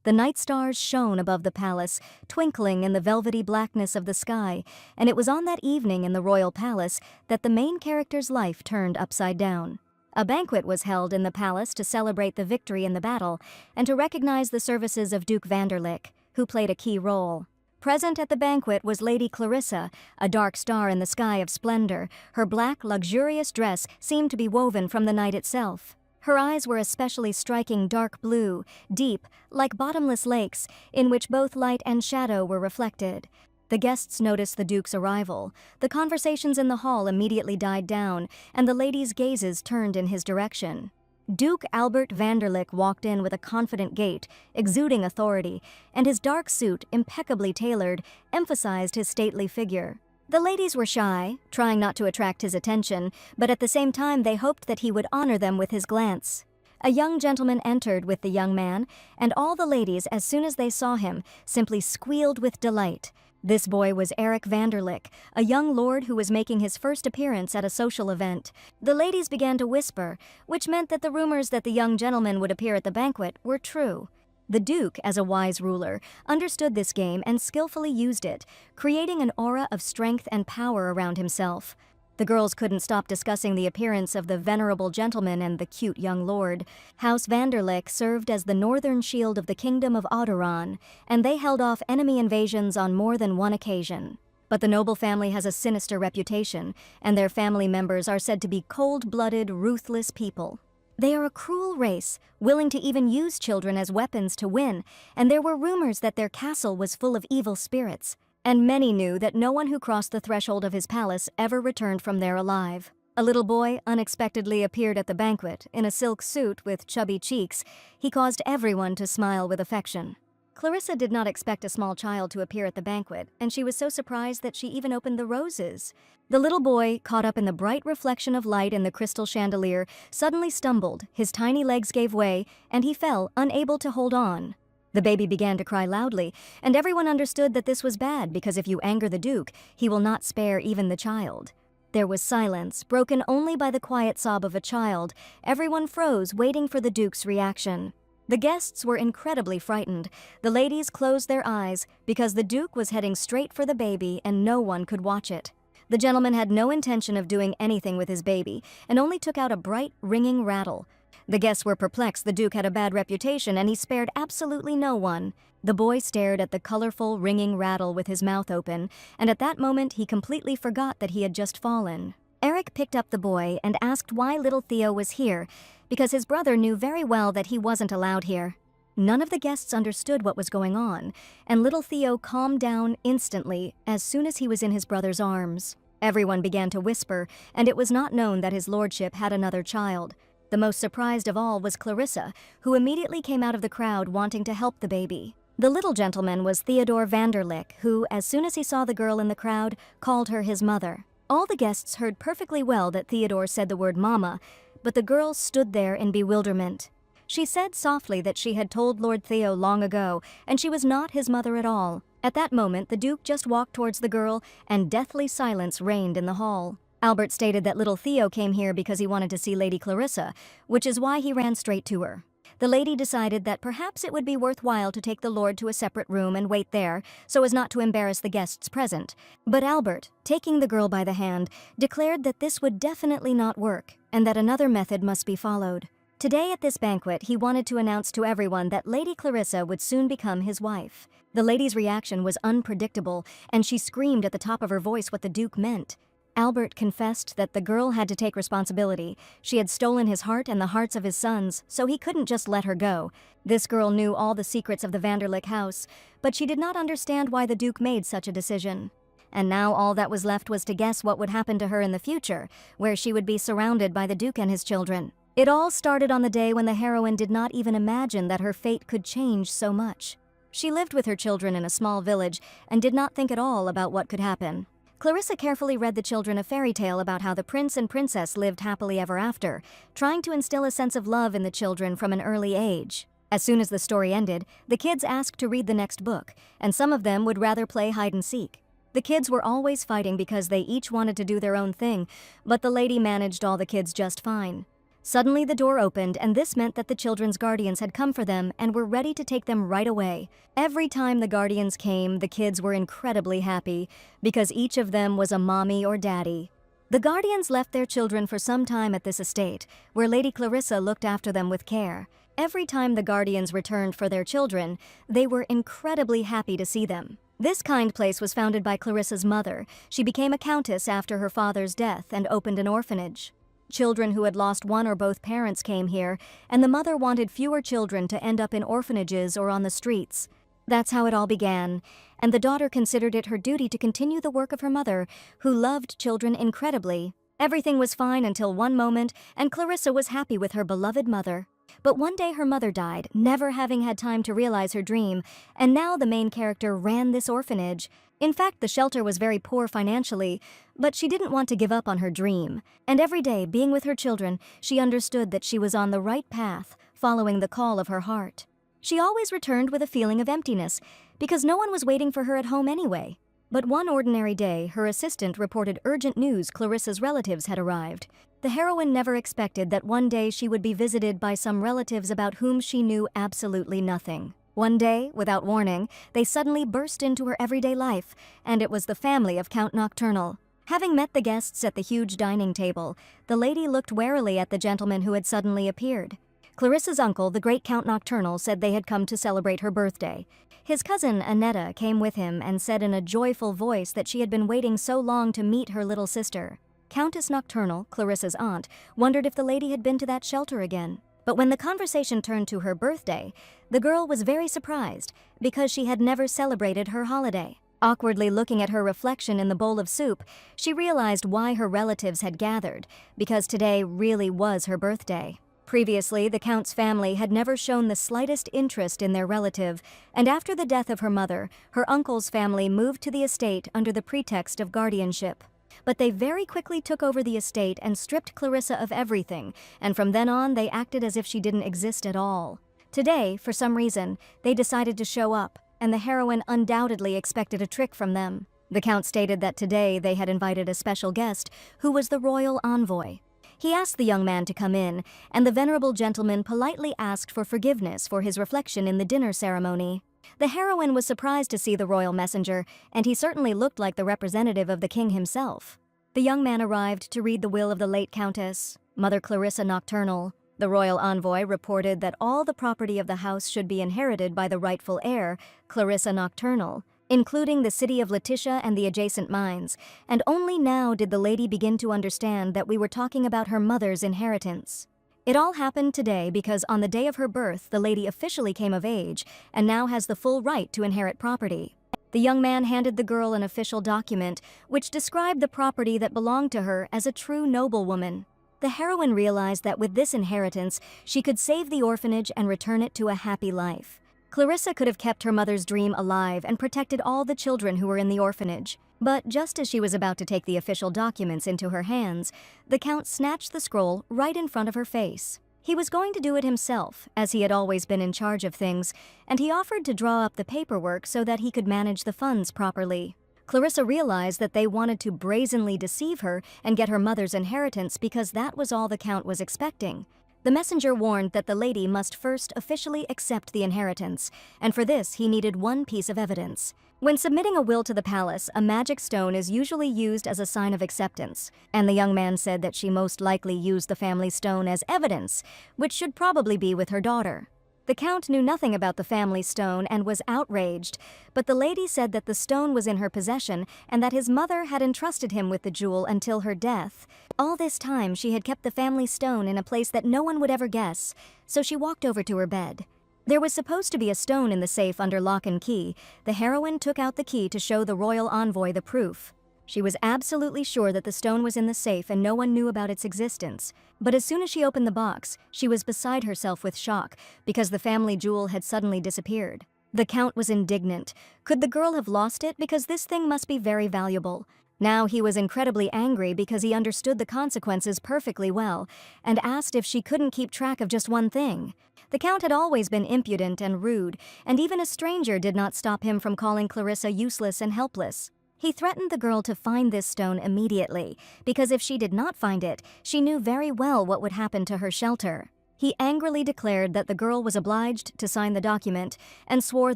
The night stars shone above the palace, twinkling in the velvety blackness of the sky, and it was on that evening in the royal palace that the main character's life turned upside down. A banquet was held in the palace to celebrate the victory in the battle and to recognize the services of Duke Vanderlyck, who played a key role. Present at the banquet was Lady Clarissa, a dark star in the sky of splendor. Her black, luxurious dress seemed to be woven from the night itself. Her eyes were especially striking dark blue, deep, like bottomless lakes, in which both light and shadow were reflected. The guests noticed the Duke's arrival. The conversations in the hall immediately died down, and the ladies' gazes turned in his direction. Duke Albert Vanderlyck walked in with a confident gait, exuding authority, and his dark suit, impeccably tailored, emphasized his stately figure. The ladies were shy, trying not to attract his attention, but at the same time they hoped that he would honor them with his glance. A young gentleman entered with the young man, and all the ladies, as soon as they saw him, simply squealed with delight. This boy was Eric Vanderlyck, a young lord who was making his first appearance at a social event. The ladies began to whisper, which meant that the rumors that the young gentleman would appear at the banquet were true. The Duke, as a wise ruler, understood this game and skillfully used it, creating an aura of strength and power around himself. The girls couldn't stop discussing the appearance of the venerable gentleman and the cute young lord. House Vanderlyck served as the northern shield of the Kingdom of Odoron, and they held off enemy invasions on more than one occasion. But the noble family has a sinister reputation, and their family members are said to be cold-blooded, ruthless people. They are a cruel race, willing to even use children as weapons to win, and there were rumors that their castle was full of evil spirits. And many knew that no one who crossed the threshold of his palace ever returned from there alive. A little boy unexpectedly appeared at the banquet, in a silk suit with chubby cheeks. He caused everyone to smile with affection. Clarissa did not expect a small child to appear at the banquet, and she was so surprised that she even opened the roses. The little boy, caught up in the bright reflection of light in the crystal chandelier, suddenly stumbled, his tiny legs gave way, and he fell, unable to hold on. The baby began to cry loudly, and everyone understood that this was bad because if you anger the Duke, he will not spare even the child. There was silence, broken only by the quiet sob of a child. Everyone froze, waiting for the Duke's reaction. The guests were incredibly frightened. The ladies closed their eyes because the Duke was heading straight for the baby and no one could watch it. The gentleman had no intention of doing anything with his baby and only took out a bright, ringing rattle. The guests were perplexed. The Duke had a bad reputation and he spared absolutely no one. The boy stared at the colorful, ringing rattle with his mouth open, and at that moment he completely forgot that he had just fallen. Eric picked up the boy and asked why little Theo was here, because his brother knew very well that he wasn't allowed here. None of the guests understood what was going on, and little Theo calmed down instantly as soon as he was in his brother's arms. Everyone began to whisper, and it was not known that his lordship had another child. The most surprised of all was Clarissa, who immediately came out of the crowd wanting to help the baby. The little gentleman was Theodore Vanderlyck, who, as soon as he saw the girl in the crowd, called her his mother. All the guests heard perfectly well that Theodore said the word mama, but the girl stood there in bewilderment. She said softly that she had told Lord Theo long ago, and she was not his mother at all. At that moment, the Duke just walked towards the girl, and deathly silence reigned in the hall. Albert stated that little Theo came here because he wanted to see Lady Clarissa, which is why he ran straight to her. The lady decided that perhaps it would be worthwhile to take the lord to a separate room and wait there, so as not to embarrass the guests present. But Albert, taking the girl by the hand, declared that this would definitely not work, and that another method must be followed. Today at this banquet, he wanted to announce to everyone that Lady Clarissa would soon become his wife. The lady's reaction was unpredictable, and she screamed at the top of her voice what the Duke meant. Albert confessed that the girl had to take responsibility. She had stolen his heart and the hearts of his sons, so he couldn't just let her go. This girl knew all the secrets of the Vanderlyck house, but she did not understand why the Duke made such a decision. And now all that was left was to guess what would happen to her in the future, where she would be surrounded by the Duke and his children. It all started on the day when the heroine did not even imagine that her fate could change so much. She lived with her children in a small village and did not think at all about what could happen. Clarissa carefully read the children a fairy tale about how the prince and princess lived happily ever after, trying to instill a sense of love in the children from an early age. As soon as the story ended, the kids asked to read the next book, and some of them would rather play hide-and-seek. The kids were always fighting because they each wanted to do their own thing, but the lady managed all the kids just fine. Suddenly the door opened, and this meant that the children's guardians had come for them and were ready to take them right away. Every time the guardians came, the kids were incredibly happy, because each of them was a mommy or daddy. The guardians left their children for some time at this estate, where Lady Clarissa looked after them with care. Every time the guardians returned for their children, they were incredibly happy to see them. This kind place was founded by Clarissa's mother. She became a countess after her father's death and opened an orphanage. Children who had lost one or both parents came here, and the mother wanted fewer children to end up in orphanages or on the streets. That's how it all began, and the daughter considered it her duty to continue the work of her mother, who loved children incredibly. Everything was fine until one moment, and Clarissa was happy with her beloved mother. But one day her mother died, never having had time to realize her dream, and now the main character ran this orphanage. In fact, the shelter was very poor financially, but she didn't want to give up on her dream. And every day, being with her children, she understood that she was on the right path, following the call of her heart. She always returned with a feeling of emptiness, because no one was waiting for her at home anyway. But one ordinary day, her assistant reported urgent news Clarissa's relatives had arrived. The heroine never expected that one day she would be visited by some relatives about whom she knew absolutely nothing. One day, without warning, they suddenly burst into her everyday life, and it was the family of Count Nocturnal. Having met the guests at the huge dining table, the lady looked warily at the gentleman who had suddenly appeared. Clarissa's uncle, the great Count Nocturnal, said they had come to celebrate her birthday. His cousin, Annetta, came with him and said in a joyful voice that she had been waiting so long to meet her little sister. Countess Nocturnal, Clarissa's aunt, wondered if the lady had been to that shelter again. But when the conversation turned to her birthday, the girl was very surprised, because she had never celebrated her holiday. Awkwardly looking at her reflection in the bowl of soup, she realized why her relatives had gathered, because today really was her birthday. Previously, the Count's family had never shown the slightest interest in their relative, and after the death of her mother, her uncle's family moved to the estate under the pretext of guardianship. But they very quickly took over the estate and stripped Clarissa of everything, and from then on they acted as if she didn't exist at all. Today, for some reason, they decided to show up, and the heroine undoubtedly expected a trick from them. The Count stated that today they had invited a special guest, who was the royal envoy. He asked the young man to come in, and the venerable gentleman politely asked for forgiveness for his reflection in the dinner ceremony. The heroine was surprised to see the royal messenger, and he certainly looked like the representative of the king himself. The young man arrived to read the will of the late countess, Mother Clarissa Nocturnal. The royal envoy reported that all the property of the house should be inherited by the rightful heir, Clarissa Nocturnal, including the city of Letitia and the adjacent mines, and only now did the lady begin to understand that we were talking about her mother's inheritance. It all happened today because on the day of her birth, the lady officially came of age and now has the full right to inherit property. The young man handed the girl an official document which described the property that belonged to her as a true noblewoman. The heroine realized that with this inheritance, she could save the orphanage and return it to a happy life. Clarissa could have kept her mother's dream alive and protected all the children who were in the orphanage. But just as she was about to take the official documents into her hands, the Count snatched the scroll right in front of her face. He was going to do it himself, as he had always been in charge of things, and he offered to draw up the paperwork so that he could manage the funds properly. Clarissa realized that they wanted to brazenly deceive her and get her mother's inheritance because that was all the Count was expecting. The messenger warned that the lady must first officially accept the inheritance, and for this he needed one piece of evidence. When submitting a will to the palace, a magic stone is usually used as a sign of acceptance, and the young man said that she most likely used the family stone as evidence, which should probably be with her daughter. The Count knew nothing about the family stone and was outraged, but the lady said that the stone was in her possession and that his mother had entrusted him with the jewel until her death. All this time she had kept the family stone in a place that no one would ever guess, so she walked over to her bed. There was supposed to be a stone in the safe under lock and key. The heroine took out the key to show the royal envoy the proof. She was absolutely sure that the stone was in the safe and no one knew about its existence. But as soon as she opened the box, she was beside herself with shock because the family jewel had suddenly disappeared. The Count was indignant. Could the girl have lost it? Because this thing must be very valuable. Now he was incredibly angry because he understood the consequences perfectly well and asked if she couldn't keep track of just one thing. The Count had always been impudent and rude, and even a stranger did not stop him from calling Clarissa useless and helpless. He threatened the girl to find this stone immediately, because if she did not find it, she knew very well what would happen to her shelter. He angrily declared that the girl was obliged to sign the document and swore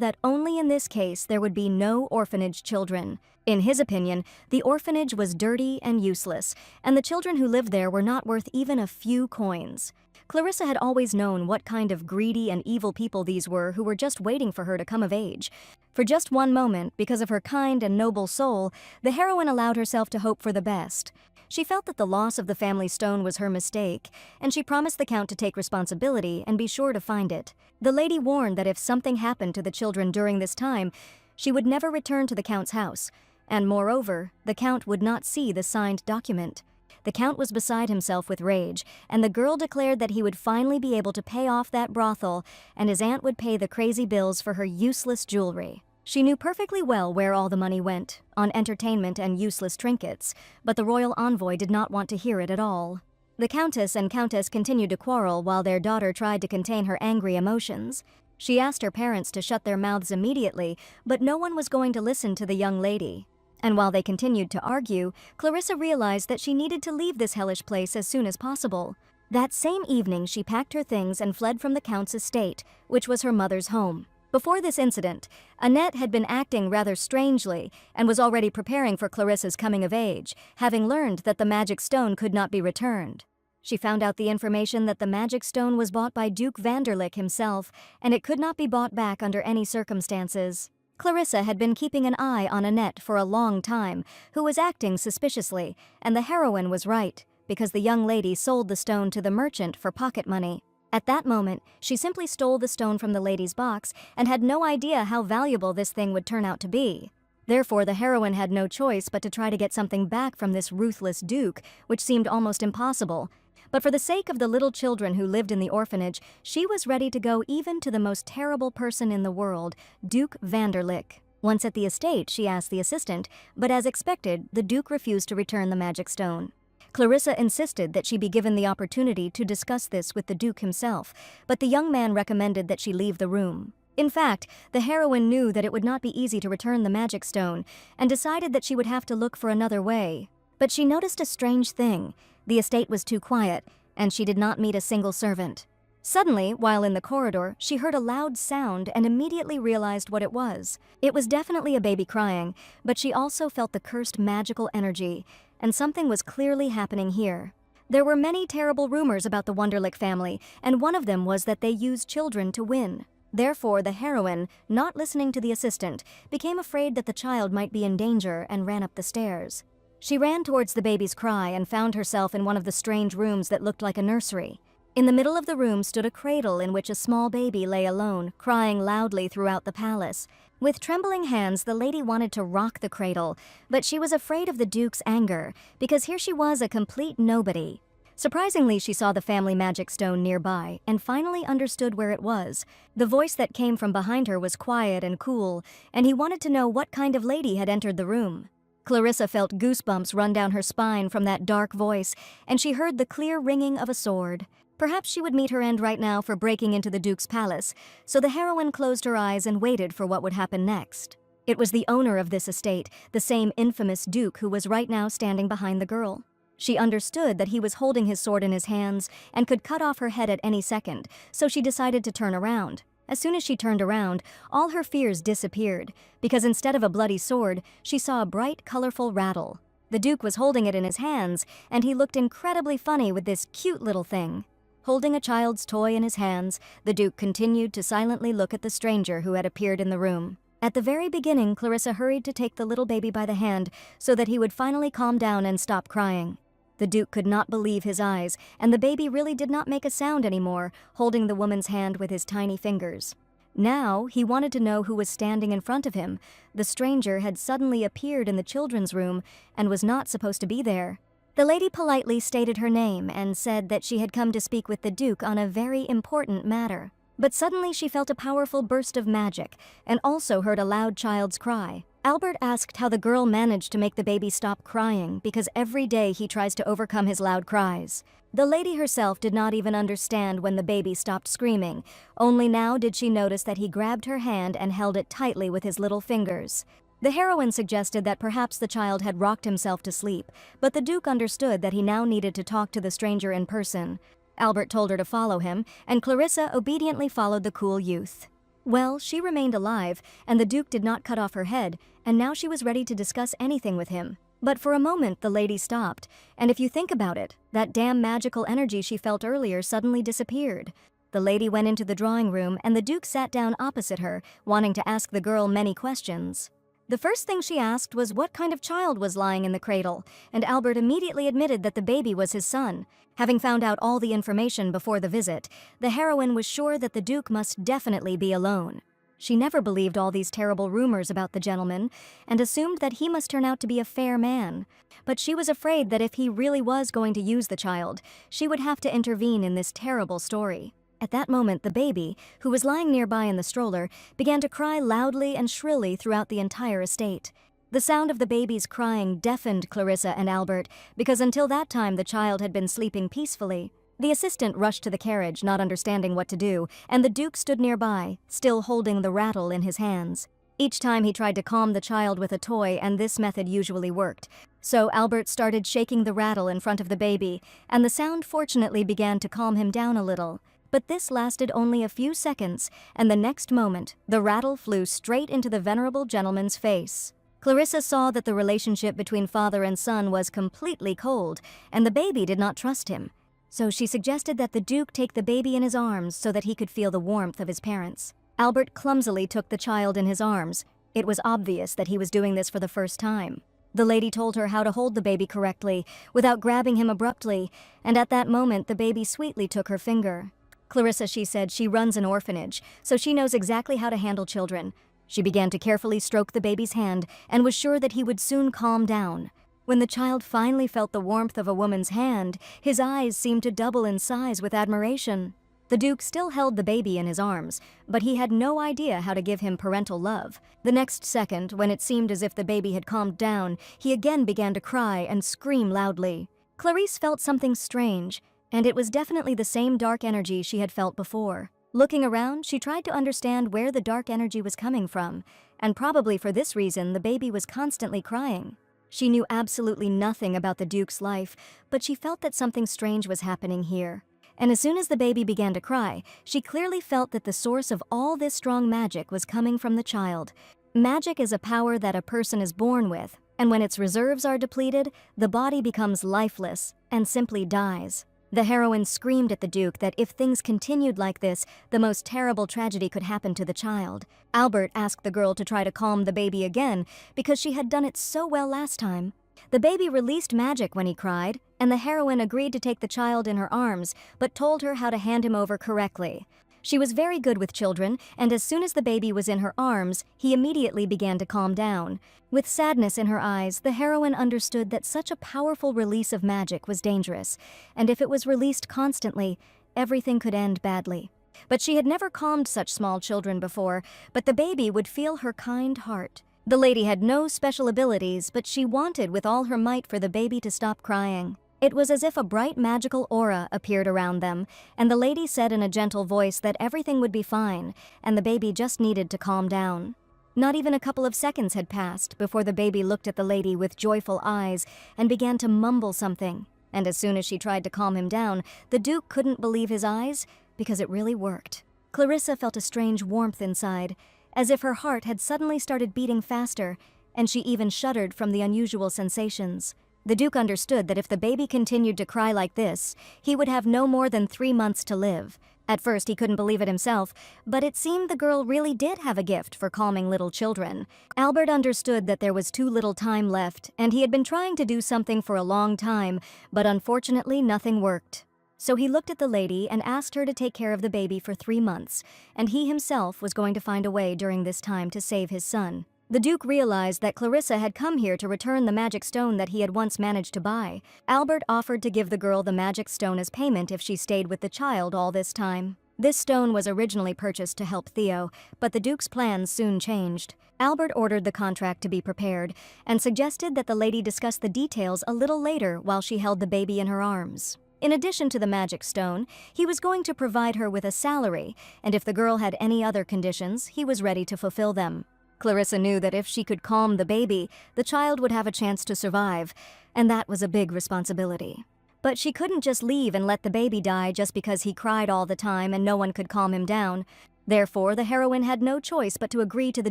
that only in this case there would be no orphanage children. In his opinion, the orphanage was dirty and useless, and the children who lived there were not worth even a few coins. Clarissa had always known what kind of greedy and evil people these were who were just waiting for her to come of age. For just one moment, because of her kind and noble soul, the heroine allowed herself to hope for the best. She felt that the loss of the family stone was her mistake, and she promised the Count to take responsibility and be sure to find it. The lady warned that if something happened to the children during this time, she would never return to the Count's house, and moreover, the Count would not see the signed document. The Count was beside himself with rage, and the girl declared that he would finally be able to pay off that brothel, and his aunt would pay the crazy bills for her useless jewelry. She knew perfectly well where all the money went, on entertainment and useless trinkets, but the royal envoy did not want to hear it at all. The Countess and Countess continued to quarrel while their daughter tried to contain her angry emotions. She asked her parents to shut their mouths immediately, but no one was going to listen to the young lady. And while they continued to argue, Clarissa realized that she needed to leave this hellish place as soon as possible. That same evening, she packed her things and fled from the Count's estate, which was her mother's home. Before this incident, Annette had been acting rather strangely and was already preparing for Clarissa's coming of age, having learned that the magic stone could not be returned. She found out the information that the magic stone was bought by Duke Vanderlyck himself, and it could not be bought back under any circumstances. Clarissa had been keeping an eye on Annette for a long time, who was acting suspiciously, and the heroine was right, because the young lady sold the stone to the merchant for pocket money. At that moment, she simply stole the stone from the lady's box and had no idea how valuable this thing would turn out to be. Therefore, the heroine had no choice but to try to get something back from this ruthless duke, which seemed almost impossible. But for the sake of the little children who lived in the orphanage, she was ready to go even to the most terrible person in the world, Duke Vanderlyck. Once at the estate, she asked the assistant, but as expected, the duke refused to return the magic stone. Clarissa insisted that she be given the opportunity to discuss this with the Duke himself, but the young man recommended that she leave the room. In fact, the heroine knew that it would not be easy to return the magic stone, and decided that she would have to look for another way. But she noticed a strange thing. The estate was too quiet, and she did not meet a single servant. Suddenly, while in the corridor, she heard a loud sound and immediately realized what it was. It was definitely a baby crying, but she also felt the cursed magical energy, and something was clearly happening here. There were many terrible rumors about the Vanderlyck family, and one of them was that they used children to win. Therefore, the heroine, not listening to the assistant, became afraid that the child might be in danger and ran up the stairs. She ran towards the baby's cry and found herself in one of the strange rooms that looked like a nursery. In the middle of the room stood a cradle in which a small baby lay alone, crying loudly throughout the palace. With trembling hands, the lady wanted to rock the cradle, but she was afraid of the Duke's anger, because here she was, a complete nobody. Surprisingly, she saw the family magic stone nearby and finally understood where it was. The voice that came from behind her was quiet and cool, and he wanted to know what kind of lady had entered the room. Clarissa felt goosebumps run down her spine from that dark voice, and she heard the clear ringing of a sword. Perhaps she would meet her end right now for breaking into the Duke's palace, so the heroine closed her eyes and waited for what would happen next. It was the owner of this estate, the same infamous Duke who was right now standing behind the girl. She understood that he was holding his sword in his hands and could cut off her head at any second, so she decided to turn around. As soon as she turned around, all her fears disappeared, because instead of a bloody sword, she saw a bright, colorful rattle. The Duke was holding it in his hands, and he looked incredibly funny with this cute little thing. Holding a child's toy in his hands, the Duke continued to silently look at the stranger who had appeared in the room. At the very beginning, Clarissa hurried to take the little baby by the hand so that he would finally calm down and stop crying. The Duke could not believe his eyes, and the baby really did not make a sound anymore, holding the woman's hand with his tiny fingers. Now, he wanted to know who was standing in front of him. The stranger had suddenly appeared in the children's room and was not supposed to be there. The lady politely stated her name and said that she had come to speak with the Duke on a very important matter. But suddenly she felt a powerful burst of magic and also heard a loud child's cry. Albert asked how the girl managed to make the baby stop crying because every day he tries to overcome his loud cries. The lady herself did not even understand when the baby stopped screaming. Only now did she notice that he grabbed her hand and held it tightly with his little fingers. The heroine suggested that perhaps the child had rocked himself to sleep, but the Duke understood that he now needed to talk to the stranger in person. Albert told her to follow him, and Clarissa obediently followed the cool youth. Well, she remained alive, and the Duke did not cut off her head, and now she was ready to discuss anything with him. But for a moment the lady stopped, and if you think about it, that damn magical energy she felt earlier suddenly disappeared. The lady went into the drawing room, and the Duke sat down opposite her, wanting to ask the girl many questions. The first thing she asked was what kind of child was lying in the cradle, and Albert immediately admitted that the baby was his son. Having found out all the information before the visit, the heroine was sure that the Duke must definitely be alone. She never believed all these terrible rumors about the gentleman, and assumed that he must turn out to be a fair man. But she was afraid that if he really was going to use the child, she would have to intervene in this terrible story. At that moment, the baby, who was lying nearby in the stroller, began to cry loudly and shrilly throughout the entire estate. The sound of the baby's crying deafened Clarissa and Albert, because until that time the child had been sleeping peacefully. The assistant rushed to the carriage, not understanding what to do, and the Duke stood nearby, still holding the rattle in his hands. Each time he tried to calm the child with a toy, and this method usually worked. So Albert started shaking the rattle in front of the baby, and the sound fortunately began to calm him down a little. But this lasted only a few seconds, and the next moment, the rattle flew straight into the venerable gentleman's face. Clarissa saw that the relationship between father and son was completely cold, and the baby did not trust him. So she suggested that the Duke take the baby in his arms so that he could feel the warmth of his parents. Albert clumsily took the child in his arms. It was obvious that he was doing this for the first time. The lady told her how to hold the baby correctly, without grabbing him abruptly, and at that moment the baby sweetly took her finger. Clarissa, she said, she runs an orphanage, so she knows exactly how to handle children. She began to carefully stroke the baby's hand and was sure that he would soon calm down. When the child finally felt the warmth of a woman's hand, his eyes seemed to double in size with admiration. The Duke still held the baby in his arms, but he had no idea how to give him parental love. The next second, when it seemed as if the baby had calmed down, he again began to cry and scream loudly. Clarisse felt something strange, and it was definitely the same dark energy she had felt before. Looking around, she tried to understand where the dark energy was coming from, and probably for this reason the baby was constantly crying. She knew absolutely nothing about the Duke's life, but she felt that something strange was happening here. And as soon as the baby began to cry, she clearly felt that the source of all this strong magic was coming from the child. Magic is a power that a person is born with, and when its reserves are depleted, the body becomes lifeless and simply dies. The heroine screamed at the Duke that if things continued like this, the most terrible tragedy could happen to the child. Albert asked the girl to try to calm the baby again because she had done it so well last time. The baby released magic when he cried, and the heroine agreed to take the child in her arms, but told her how to hand him over correctly. She was very good with children, and as soon as the baby was in her arms, he immediately began to calm down. With sadness in her eyes, the heroine understood that such a powerful release of magic was dangerous, and if it was released constantly, everything could end badly. But she had never calmed such small children before, but the baby would feel her kind heart. The lady had no special abilities, but she wanted with all her might for the baby to stop crying. It was as if a bright magical aura appeared around them, and the lady said in a gentle voice that everything would be fine, and the baby just needed to calm down. Not even a couple of seconds had passed before the baby looked at the lady with joyful eyes and began to mumble something. And as soon as she tried to calm him down, the Duke couldn't believe his eyes, because it really worked. Clarissa felt a strange warmth inside, as if her heart had suddenly started beating faster, and she even shuddered from the unusual sensations. The Duke understood that if the baby continued to cry like this, he would have no more than 3 months to live. At first he couldn't believe it himself, but it seemed the girl really did have a gift for calming little children. Albert understood that there was too little time left, and he had been trying to do something for a long time, but unfortunately nothing worked. So he looked at the lady and asked her to take care of the baby for 3 months, and he himself was going to find a way during this time to save his son. The Duke realized that Clarissa had come here to return the magic stone that he had once managed to buy. Albert offered to give the girl the magic stone as payment if she stayed with the child all this time. This stone was originally purchased to help Theo, but the Duke's plans soon changed. Albert ordered the contract to be prepared and suggested that the lady discuss the details a little later while she held the baby in her arms. In addition to the magic stone, he was going to provide her with a salary, and if the girl had any other conditions, he was ready to fulfill them. Clarissa knew that if she could calm the baby, the child would have a chance to survive, and that was a big responsibility. But she couldn't just leave and let the baby die just because he cried all the time and no one could calm him down. Therefore, the heroine had no choice but to agree to the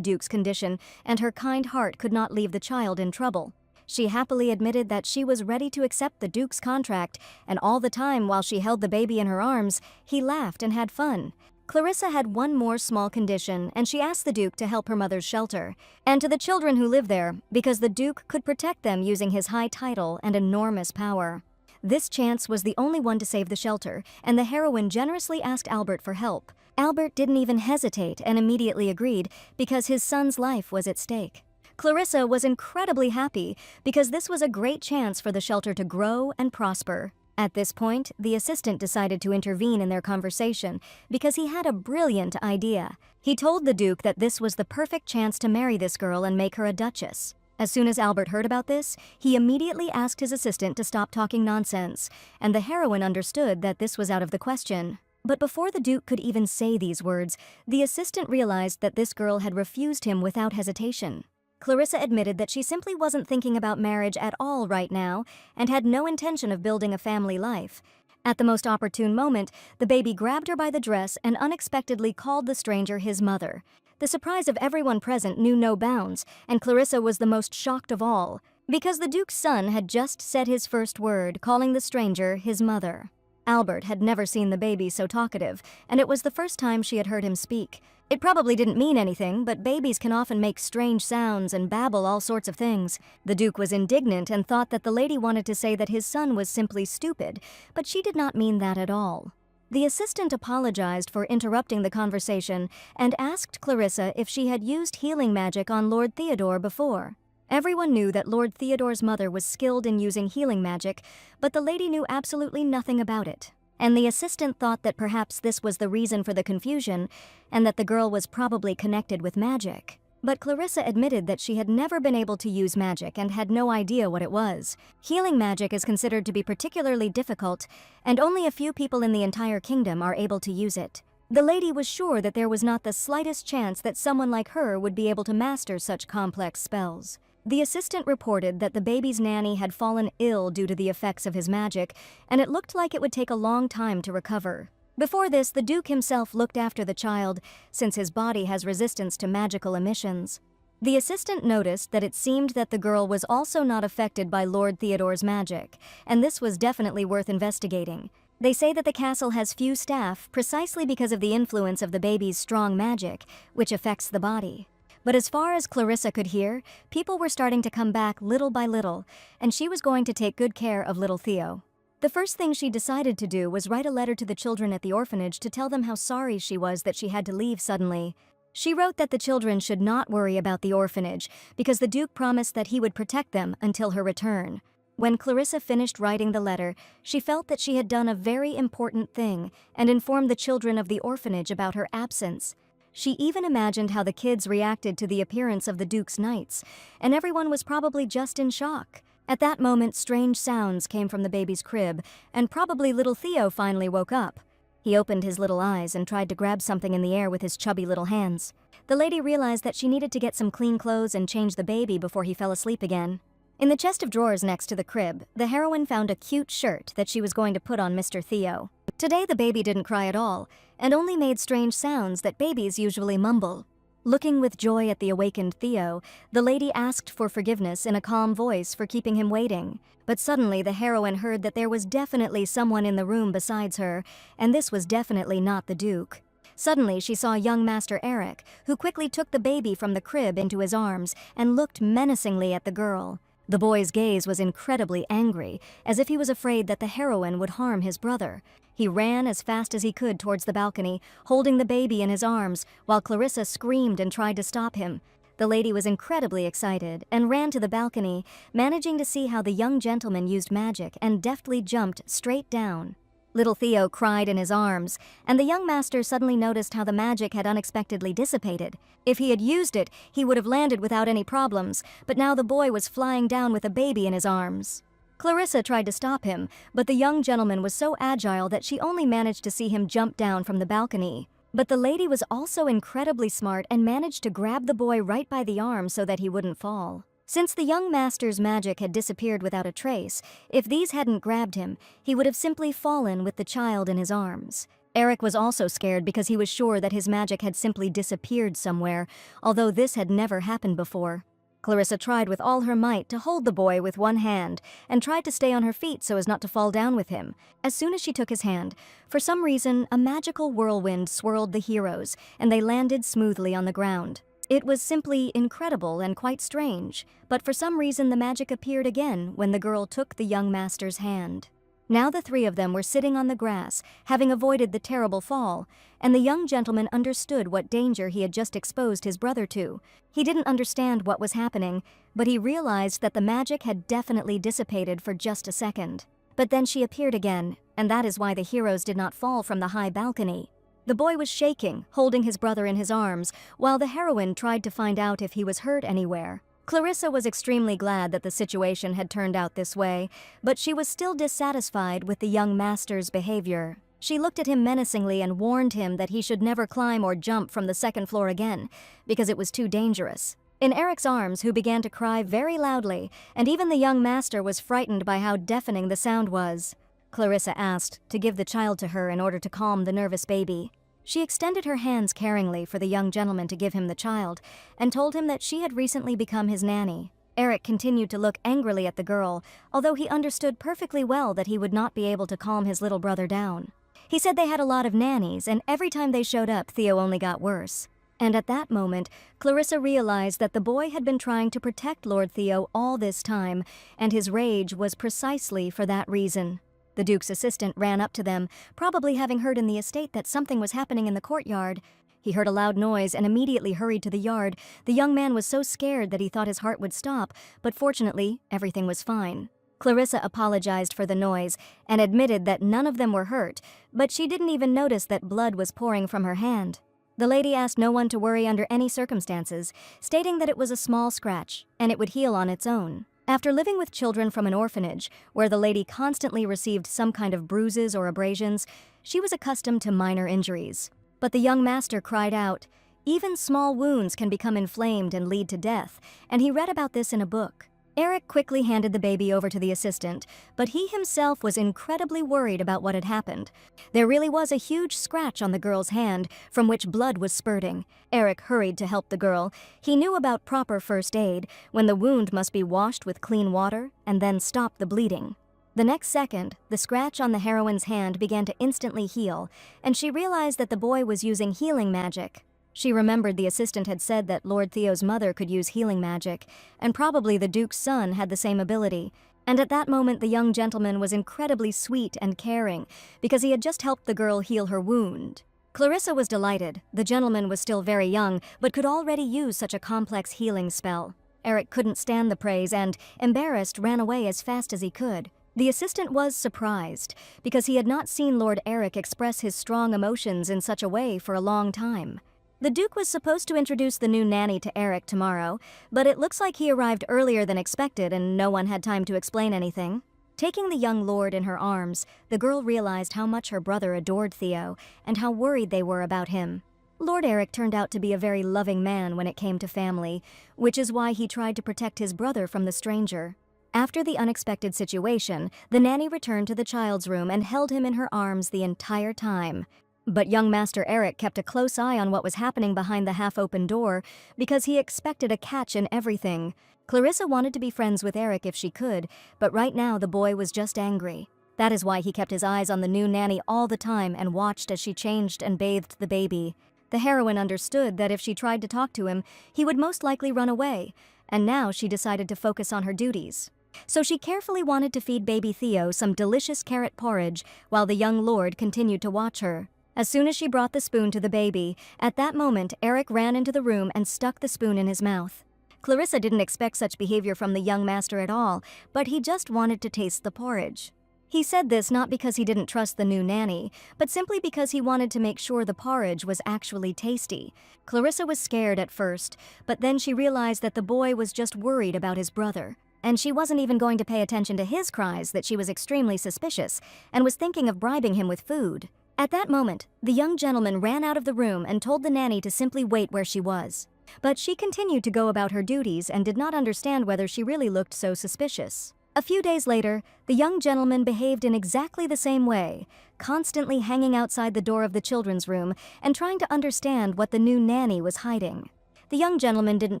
Duke's condition, and her kind heart could not leave the child in trouble. She happily admitted that she was ready to accept the Duke's contract, and all the time while she held the baby in her arms, he laughed and had fun. Clarissa had one more small condition, and she asked the Duke to help her mother's shelter, and to the children who lived there, because the Duke could protect them using his high title and enormous power. This chance was the only one to save the shelter, and the heroine generously asked Albert for help. Albert didn't even hesitate and immediately agreed because his son's life was at stake. Clarissa was incredibly happy because this was a great chance for the shelter to grow and prosper. At this point, the assistant decided to intervene in their conversation because he had a brilliant idea. He told the Duke that this was the perfect chance to marry this girl and make her a duchess. As soon as Albert heard about this, he immediately asked his assistant to stop talking nonsense, and the heroine understood that this was out of the question. But before the Duke could even say these words, the assistant realized that this girl had refused him without hesitation. Clarissa admitted that she simply wasn't thinking about marriage at all right now and had no intention of building a family life. At the most opportune moment, the baby grabbed her by the dress and unexpectedly called the stranger his mother. The surprise of everyone present knew no bounds, and Clarissa was the most shocked of all, because the Duke's son had just said his first word, calling the stranger his mother. Albert had never seen the baby so talkative, and it was the first time she had heard him speak. It probably didn't mean anything, but babies can often make strange sounds and babble all sorts of things. The Duke was indignant and thought that the lady wanted to say that his son was simply stupid, but she did not mean that at all. The assistant apologized for interrupting the conversation and asked Clarissa if she had used healing magic on Lord Theodore before. Everyone knew that Lord Theodore's mother was skilled in using healing magic, but the lady knew absolutely nothing about it. And the assistant thought that perhaps this was the reason for the confusion, and that the girl was probably connected with magic. But Clarissa admitted that she had never been able to use magic and had no idea what it was. Healing magic is considered to be particularly difficult, and only a few people in the entire kingdom are able to use it. The lady was sure that there was not the slightest chance that someone like her would be able to master such complex spells. The assistant reported that the baby's nanny had fallen ill due to the effects of his magic, and it looked like it would take a long time to recover. Before this, the Duke himself looked after the child, since his body has resistance to magical emissions. The assistant noticed that it seemed that the girl was also not affected by Lord Theodore's magic, and this was definitely worth investigating. They say that the castle has few staff precisely because of the influence of the baby's strong magic, which affects the body. But as far as Clarissa could hear, people were starting to come back little by little, and she was going to take good care of little Theo. The first thing she decided to do was write a letter to the children at the orphanage to tell them how sorry she was that she had to leave suddenly. She wrote that the children should not worry about the orphanage because the Duke promised that he would protect them until her return. When Clarissa finished writing the letter, she felt that she had done a very important thing and informed the children of the orphanage about her absence. She even imagined how the kids reacted to the appearance of the Duke's knights, and everyone was probably just in shock. At that moment, strange sounds came from the baby's crib, and probably little Theo finally woke up. He opened his little eyes and tried to grab something in the air with his chubby little hands. The lady realized that she needed to get some clean clothes and change the baby before he fell asleep again. In the chest of drawers next to the crib, the heroine found a cute shirt that she was going to put on Mr. Theo. Today the baby didn't cry at all, and only made strange sounds that babies usually mumble. Looking with joy at the awakened Theo, the lady asked for forgiveness in a calm voice for keeping him waiting. But suddenly the heroine heard that there was definitely someone in the room besides her, and this was definitely not the Duke. Suddenly she saw young Master Eric, who quickly took the baby from the crib into his arms and looked menacingly at the girl. The boy's gaze was incredibly angry, as if he was afraid that the heroine would harm his brother. He ran as fast as he could towards the balcony, holding the baby in his arms, while Clarissa screamed and tried to stop him. The lady was incredibly excited and ran to the balcony, managing to see how the young gentleman used magic and deftly jumped straight down. Little Theo cried in his arms, and the young master suddenly noticed how the magic had unexpectedly dissipated. If he had used it, he would have landed without any problems, but now the boy was flying down with a baby in his arms. Clarissa tried to stop him, but the young gentleman was so agile that she only managed to see him jump down from the balcony. But the lady was also incredibly smart and managed to grab the boy right by the arm so that he wouldn't fall. Since the young master's magic had disappeared without a trace, if these hadn't grabbed him, he would have simply fallen with the child in his arms. Eric was also scared because he was sure that his magic had simply disappeared somewhere, although this had never happened before. Clarissa tried with all her might to hold the boy with one hand and tried to stay on her feet so as not to fall down with him. As soon as she took his hand, for some reason, a magical whirlwind swirled the heroes, and they landed smoothly on the ground. It was simply incredible and quite strange, but for some reason the magic appeared again when the girl took the young master's hand. Now the three of them were sitting on the grass, having avoided the terrible fall, and the young gentleman understood what danger he had just exposed his brother to. He didn't understand what was happening, but he realized that the magic had definitely dissipated for just a second. But then she appeared again, and that is why the heroes did not fall from the high balcony. The boy was shaking, holding his brother in his arms, while the heroine tried to find out if he was hurt anywhere. Clarissa was extremely glad that the situation had turned out this way, but she was still dissatisfied with the young master's behavior. She looked at him menacingly and warned him that he should never climb or jump from the second floor again, because it was too dangerous. In Eric's arms, who began to cry very loudly, and even the young master was frightened by how deafening the sound was. Clarissa asked to give the child to her in order to calm the nervous baby. She extended her hands caringly for the young gentleman to give him the child, and told him that she had recently become his nanny. Eric continued to look angrily at the girl, although he understood perfectly well that he would not be able to calm his little brother down. He said they had a lot of nannies, and every time they showed up, Theo only got worse. And at that moment, Clarissa realized that the boy had been trying to protect Lord Theo all this time, and his rage was precisely for that reason. The Duke's assistant ran up to them, probably having heard in the estate that something was happening in the courtyard. He heard a loud noise and immediately hurried to the yard. The young man was so scared that he thought his heart would stop, but fortunately, everything was fine. Clarissa apologized for the noise and admitted that none of them were hurt, but she didn't even notice that blood was pouring from her hand. The lady asked no one to worry under any circumstances, stating that it was a small scratch and it would heal on its own. After living with children from an orphanage, where the lady constantly received some kind of bruises or abrasions, she was accustomed to minor injuries. But the young master cried out, "Even small wounds can become inflamed and lead to death," and he read about this in a book. Eric quickly handed the baby over to the assistant, but he himself was incredibly worried about what had happened. There really was a huge scratch on the girl's hand, from which blood was spurting. Eric hurried to help the girl. He knew about proper first aid, when the wound must be washed with clean water and then stop the bleeding. The next second, the scratch on the heroine's hand began to instantly heal, and she realized that the boy was using healing magic. She remembered the assistant had said that Lord Theo's mother could use healing magic, and probably the Duke's son had the same ability. And at that moment, the young gentleman was incredibly sweet and caring, because he had just helped the girl heal her wound. Clarissa was delighted. The gentleman was still very young, but could already use such a complex healing spell. Eric couldn't stand the praise and, embarrassed, ran away as fast as he could. The assistant was surprised, because he had not seen Lord Eric express his strong emotions in such a way for a long time. The Duke was supposed to introduce the new nanny to Eric tomorrow, but it looks like he arrived earlier than expected and no one had time to explain anything. Taking the young lord in her arms, the girl realized how much her brother adored Theo and how worried they were about him. Lord Eric turned out to be a very loving man when it came to family, which is why he tried to protect his brother from the stranger. After the unexpected situation, the nanny returned to the child's room and held him in her arms the entire time. But young Master Eric kept a close eye on what was happening behind the half-open door because he expected a catch in everything. Clarissa wanted to be friends with Eric if she could, but right now the boy was just angry. That is why he kept his eyes on the new nanny all the time and watched as she changed and bathed the baby. The heroine understood that if she tried to talk to him, he would most likely run away, and now she decided to focus on her duties. So she carefully wanted to feed baby Theo some delicious carrot porridge while the young lord continued to watch her. As soon as she brought the spoon to the baby, at that moment Eric ran into the room and stuck the spoon in his mouth. Clarissa didn't expect such behavior from the young master at all, but he just wanted to taste the porridge. He said this not because he didn't trust the new nanny, but simply because he wanted to make sure the porridge was actually tasty. Clarissa was scared at first, but then she realized that the boy was just worried about his brother. And she wasn't even going to pay attention to his cries that she was extremely suspicious and was thinking of bribing him with food. At that moment, the young gentleman ran out of the room and told the nanny to simply wait where she was. But she continued to go about her duties and did not understand whether she really looked so suspicious. A few days later, the young gentleman behaved in exactly the same way, constantly hanging outside the door of the children's room and trying to understand what the new nanny was hiding. The young gentleman didn't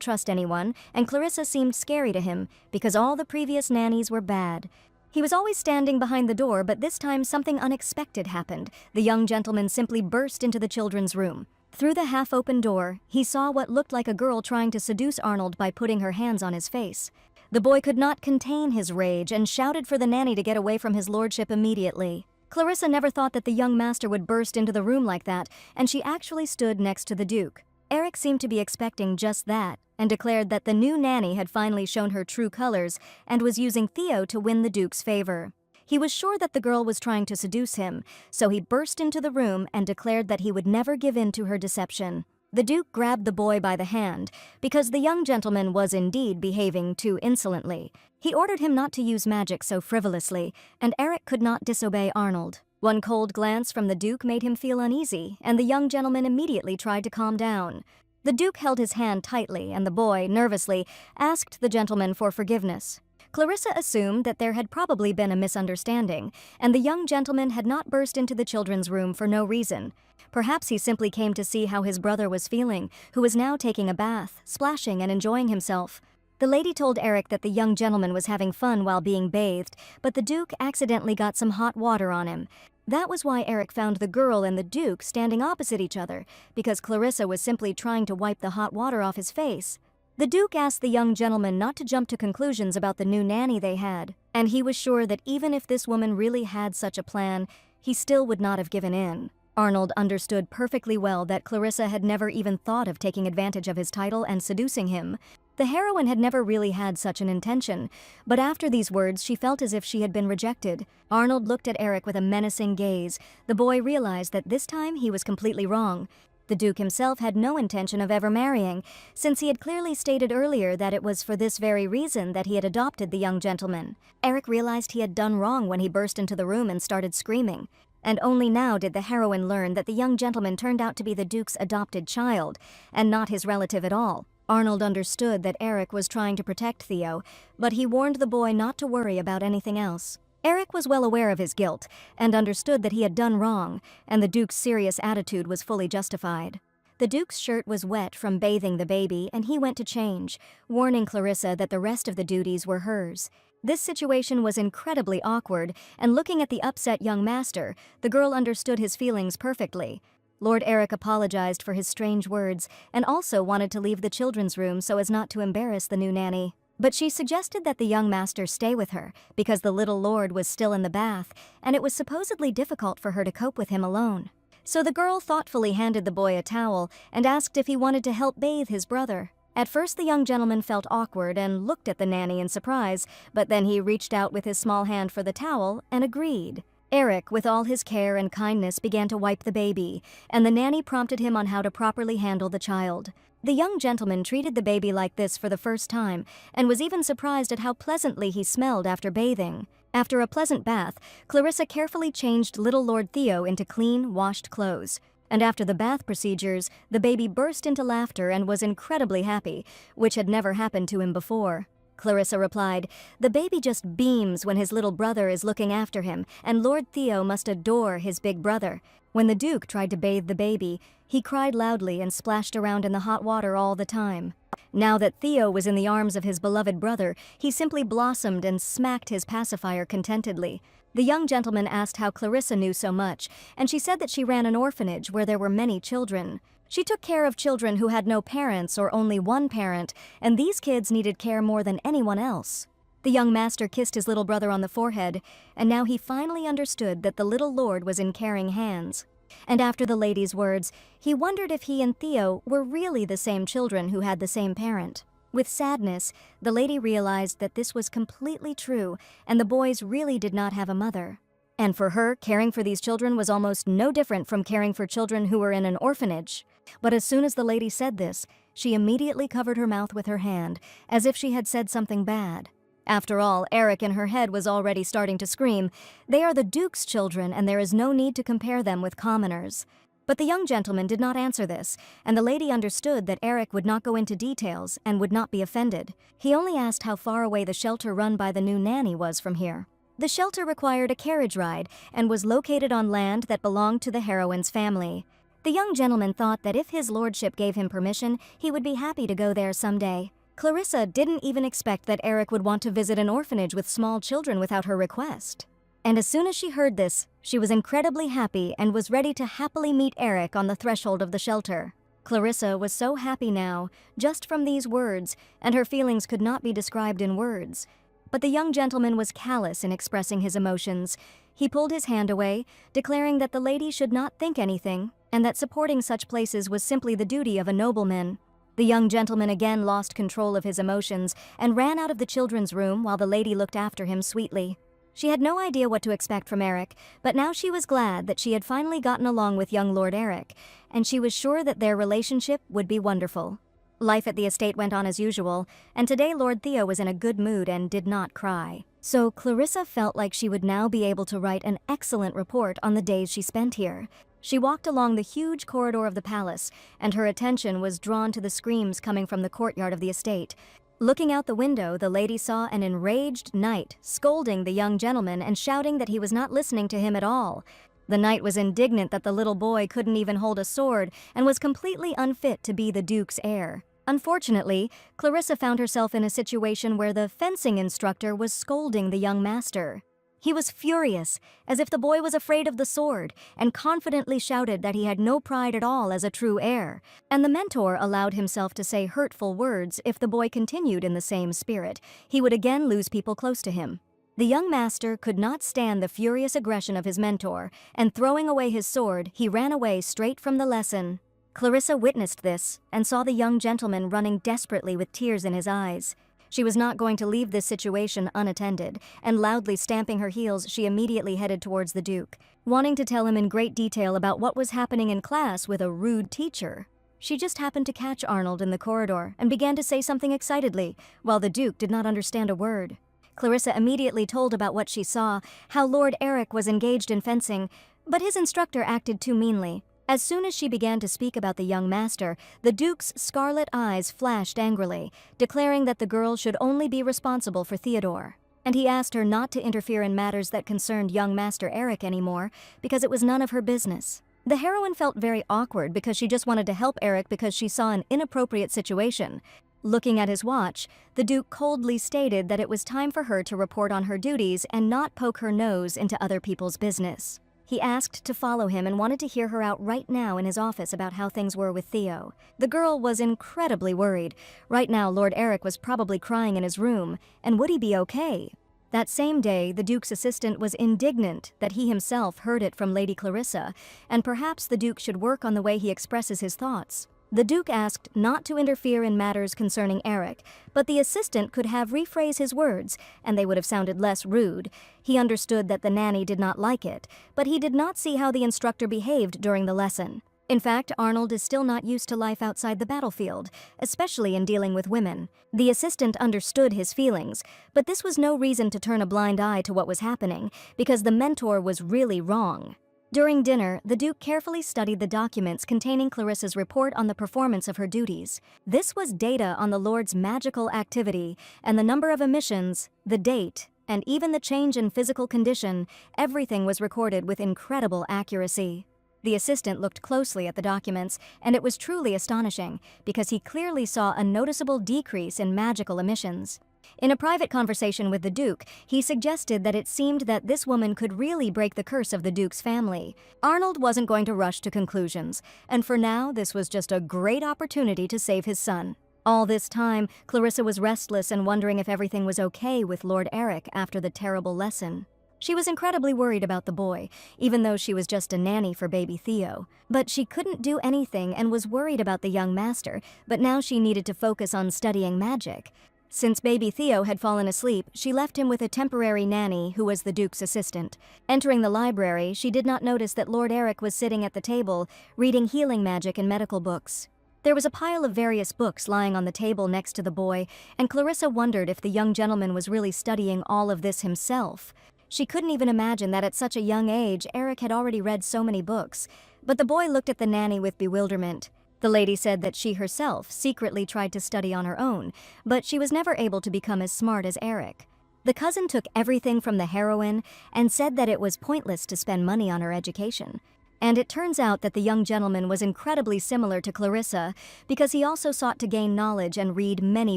trust anyone, and Clarissa seemed scary to him because all the previous nannies were bad. He was always standing behind the door, but this time something unexpected happened. The young gentleman simply burst into the children's room. Through the half-open door, he saw what looked like a girl trying to seduce Arnold by putting her hands on his face. The boy could not contain his rage and shouted for the nanny to get away from his lordship immediately. Clarissa never thought that the young master would burst into the room like that, and she actually stood next to the Duke. Eric seemed to be expecting just that, and declared that the new nanny had finally shown her true colors and was using Theo to win the Duke's favor. He was sure that the girl was trying to seduce him, so he burst into the room and declared that he would never give in to her deception. The Duke grabbed the boy by the hand, because the young gentleman was indeed behaving too insolently. He ordered him not to use magic so frivolously, and Eric could not disobey Arnold. One cold glance from the Duke made him feel uneasy, and the young gentleman immediately tried to calm down. The Duke held his hand tightly, and the boy, nervously, asked the gentleman for forgiveness. Clarissa assumed that there had probably been a misunderstanding, and the young gentleman had not burst into the children's room for no reason. Perhaps he simply came to see how his brother was feeling, who was now taking a bath, splashing and enjoying himself. The lady told Eric that the young gentleman was having fun while being bathed, but the Duke accidentally got some hot water on him. That was why Eric found the girl and the Duke standing opposite each other, because Clarissa was simply trying to wipe the hot water off his face. The Duke asked the young gentleman not to jump to conclusions about the new nanny they had, and he was sure that even if this woman really had such a plan, he still would not have given in. Arnold understood perfectly well that Clarissa had never even thought of taking advantage of his title and seducing him. The heroine had never really had such an intention, but after these words she felt as if she had been rejected. Arnold looked at Eric with a menacing gaze. The boy realized that this time he was completely wrong. The Duke himself had no intention of ever marrying, since he had clearly stated earlier that it was for this very reason that he had adopted the young gentleman. Eric realized he had done wrong when he burst into the room and started screaming. And only now did the heroine learn that the young gentleman turned out to be the Duke's adopted child, and not his relative at all. Arnold understood that Eric was trying to protect Theo, but he warned the boy not to worry about anything else. Eric was well aware of his guilt, and understood that he had done wrong, and the Duke's serious attitude was fully justified. The Duke's shirt was wet from bathing the baby, and he went to change, warning Clarissa that the rest of the duties were hers. This situation was incredibly awkward, and looking at the upset young master, the girl understood his feelings perfectly. Lord Eric apologized for his strange words, and also wanted to leave the children's room so as not to embarrass the new nanny. But she suggested that the young master stay with her, because the little lord was still in the bath, and it was supposedly difficult for her to cope with him alone. So the girl thoughtfully handed the boy a towel and asked if he wanted to help bathe his brother. At first the young gentleman felt awkward and looked at the nanny in surprise, but then he reached out with his small hand for the towel and agreed. Eric, with all his care and kindness, began to wipe the baby, and the nanny prompted him on how to properly handle the child. The young gentleman treated the baby like this for the first time, and was even surprised at how pleasantly he smelled after bathing. After a pleasant bath, Clarissa carefully changed little Lord Theo into clean, washed clothes. And after the bath procedures, the baby burst into laughter and was incredibly happy, which had never happened to him before. Clarissa replied, "The baby just beams when his little brother is looking after him, and Lord Theo must adore his big brother." When the Duke tried to bathe the baby, he cried loudly and splashed around in the hot water all the time. Now that Theo was in the arms of his beloved brother, he simply blossomed and smacked his pacifier contentedly. The young gentleman asked how Clarissa knew so much, and she said that she ran an orphanage where there were many children. She took care of children who had no parents or only one parent, and these kids needed care more than anyone else. The young master kissed his little brother on the forehead, and now he finally understood that the little lord was in caring hands. And after the lady's words, he wondered if he and Theo were really the same children who had the same parent. With sadness, the lady realized that this was completely true, and the boys really did not have a mother. And for her, caring for these children was almost no different from caring for children who were in an orphanage. But as soon as the lady said this, she immediately covered her mouth with her hand, as if she had said something bad. After all, Eric in her head was already starting to scream, "They are the Duke's children, and there is no need to compare them with commoners." But the young gentleman did not answer this, and the lady understood that Eric would not go into details and would not be offended. He only asked how far away the shelter run by the new nanny was from here. The shelter required a carriage ride and was located on land that belonged to the heroine's family. The young gentleman thought that if his lordship gave him permission, he would be happy to go there someday. Clarissa didn't even expect that Eric would want to visit an orphanage with small children without her request. And as soon as she heard this, she was incredibly happy and was ready to happily meet Eric on the threshold of the shelter. Clarissa was so happy now, just from these words, and her feelings could not be described in words. But the young gentleman was callous in expressing his emotions. He pulled his hand away, declaring that the lady should not think anything, and that supporting such places was simply the duty of a nobleman. The young gentleman again lost control of his emotions and ran out of the children's room while the lady looked after him sweetly. She had no idea what to expect from Eric, but now she was glad that she had finally gotten along with young Lord Eric, and she was sure that their relationship would be wonderful. Life at the estate went on as usual, and today Lord Theo was in a good mood and did not cry. So Clarissa felt like she would now be able to write an excellent report on the days she spent here. She walked along the huge corridor of the palace, and her attention was drawn to the screams coming from the courtyard of the estate. Looking out the window, the lady saw an enraged knight scolding the young gentleman and shouting that he was not listening to him at all. The knight was indignant that the little boy couldn't even hold a sword and was completely unfit to be the Duke's heir. Unfortunately, Clarissa found herself in a situation where the fencing instructor was scolding the young master. He was furious, as if the boy was afraid of the sword, and confidently shouted that he had no pride at all as a true heir, and the mentor allowed himself to say hurtful words if the boy continued in the same spirit. He would again lose people close to him. The young master could not stand the furious aggression of his mentor, and throwing away his sword, he ran away straight from the lesson. Clarissa witnessed this, and saw the young gentleman running desperately with tears in his eyes. She was not going to leave this situation unattended, and loudly stamping her heels, she immediately headed towards the Duke, wanting to tell him in great detail about what was happening in class with a rude teacher. She just happened to catch Arnold in the corridor and began to say something excitedly, while the Duke did not understand a word. Clarissa immediately told about what she saw, how Lord Eric was engaged in fencing, but his instructor acted too meanly. As soon as she began to speak about the young master, the Duke's scarlet eyes flashed angrily, declaring that the girl should only be responsible for Theodore. And he asked her not to interfere in matters that concerned young Master Eric anymore, because it was none of her business. The heroine felt very awkward because she just wanted to help Eric because she saw an inappropriate situation. Looking at his watch, the Duke coldly stated that it was time for her to report on her duties and not poke her nose into other people's business. He asked to follow him and wanted to hear her out right now in his office about how things were with Theo. The girl was incredibly worried. Right now, Lord Eric was probably crying in his room, and would he be okay? That same day, the Duke's assistant was indignant that he himself heard it from Lady Clarissa, and perhaps the Duke should work on the way he expresses his thoughts. The Duke asked not to interfere in matters concerning Eric, but the assistant could have rephrase his words, and they would have sounded less rude. He understood that the nanny did not like it, but he did not see how the instructor behaved during the lesson. In fact, Arnold is still not used to life outside the battlefield, especially in dealing with women. The assistant understood his feelings, but this was no reason to turn a blind eye to what was happening, because the mentor was really wrong. During dinner, the Duke carefully studied the documents containing Clarissa's report on the performance of her duties. This was data on the Lord's magical activity, and the number of emissions, the date, and even the change in physical condition. Everything was recorded with incredible accuracy. The assistant looked closely at the documents, and it was truly astonishing, because he clearly saw a noticeable decrease in magical emissions. In a private conversation with the Duke, he suggested that it seemed that this woman could really break the curse of the Duke's family. Arnold wasn't going to rush to conclusions, and for now, this was just a great opportunity to save his son. All this time, Clarissa was restless and wondering if everything was okay with Lord Eric after the terrible lesson. She was incredibly worried about the boy, even though she was just a nanny for baby Theo. But she couldn't do anything and was worried about the young master, but now she needed to focus on studying magic. Since baby Theo had fallen asleep, she left him with a temporary nanny who was the Duke's assistant. Entering the library, she did not notice that Lord Eric was sitting at the table, reading healing magic and medical books. There was a pile of various books lying on the table next to the boy, and Clarissa wondered if the young gentleman was really studying all of this himself. She couldn't even imagine that at such a young age Eric had already read so many books. But the boy looked at the nanny with bewilderment. The lady said that she herself secretly tried to study on her own, but she was never able to become as smart as Eric. The cousin took everything from the heroine and said that it was pointless to spend money on her education. And it turns out that the young gentleman was incredibly similar to Clarissa because he also sought to gain knowledge and read many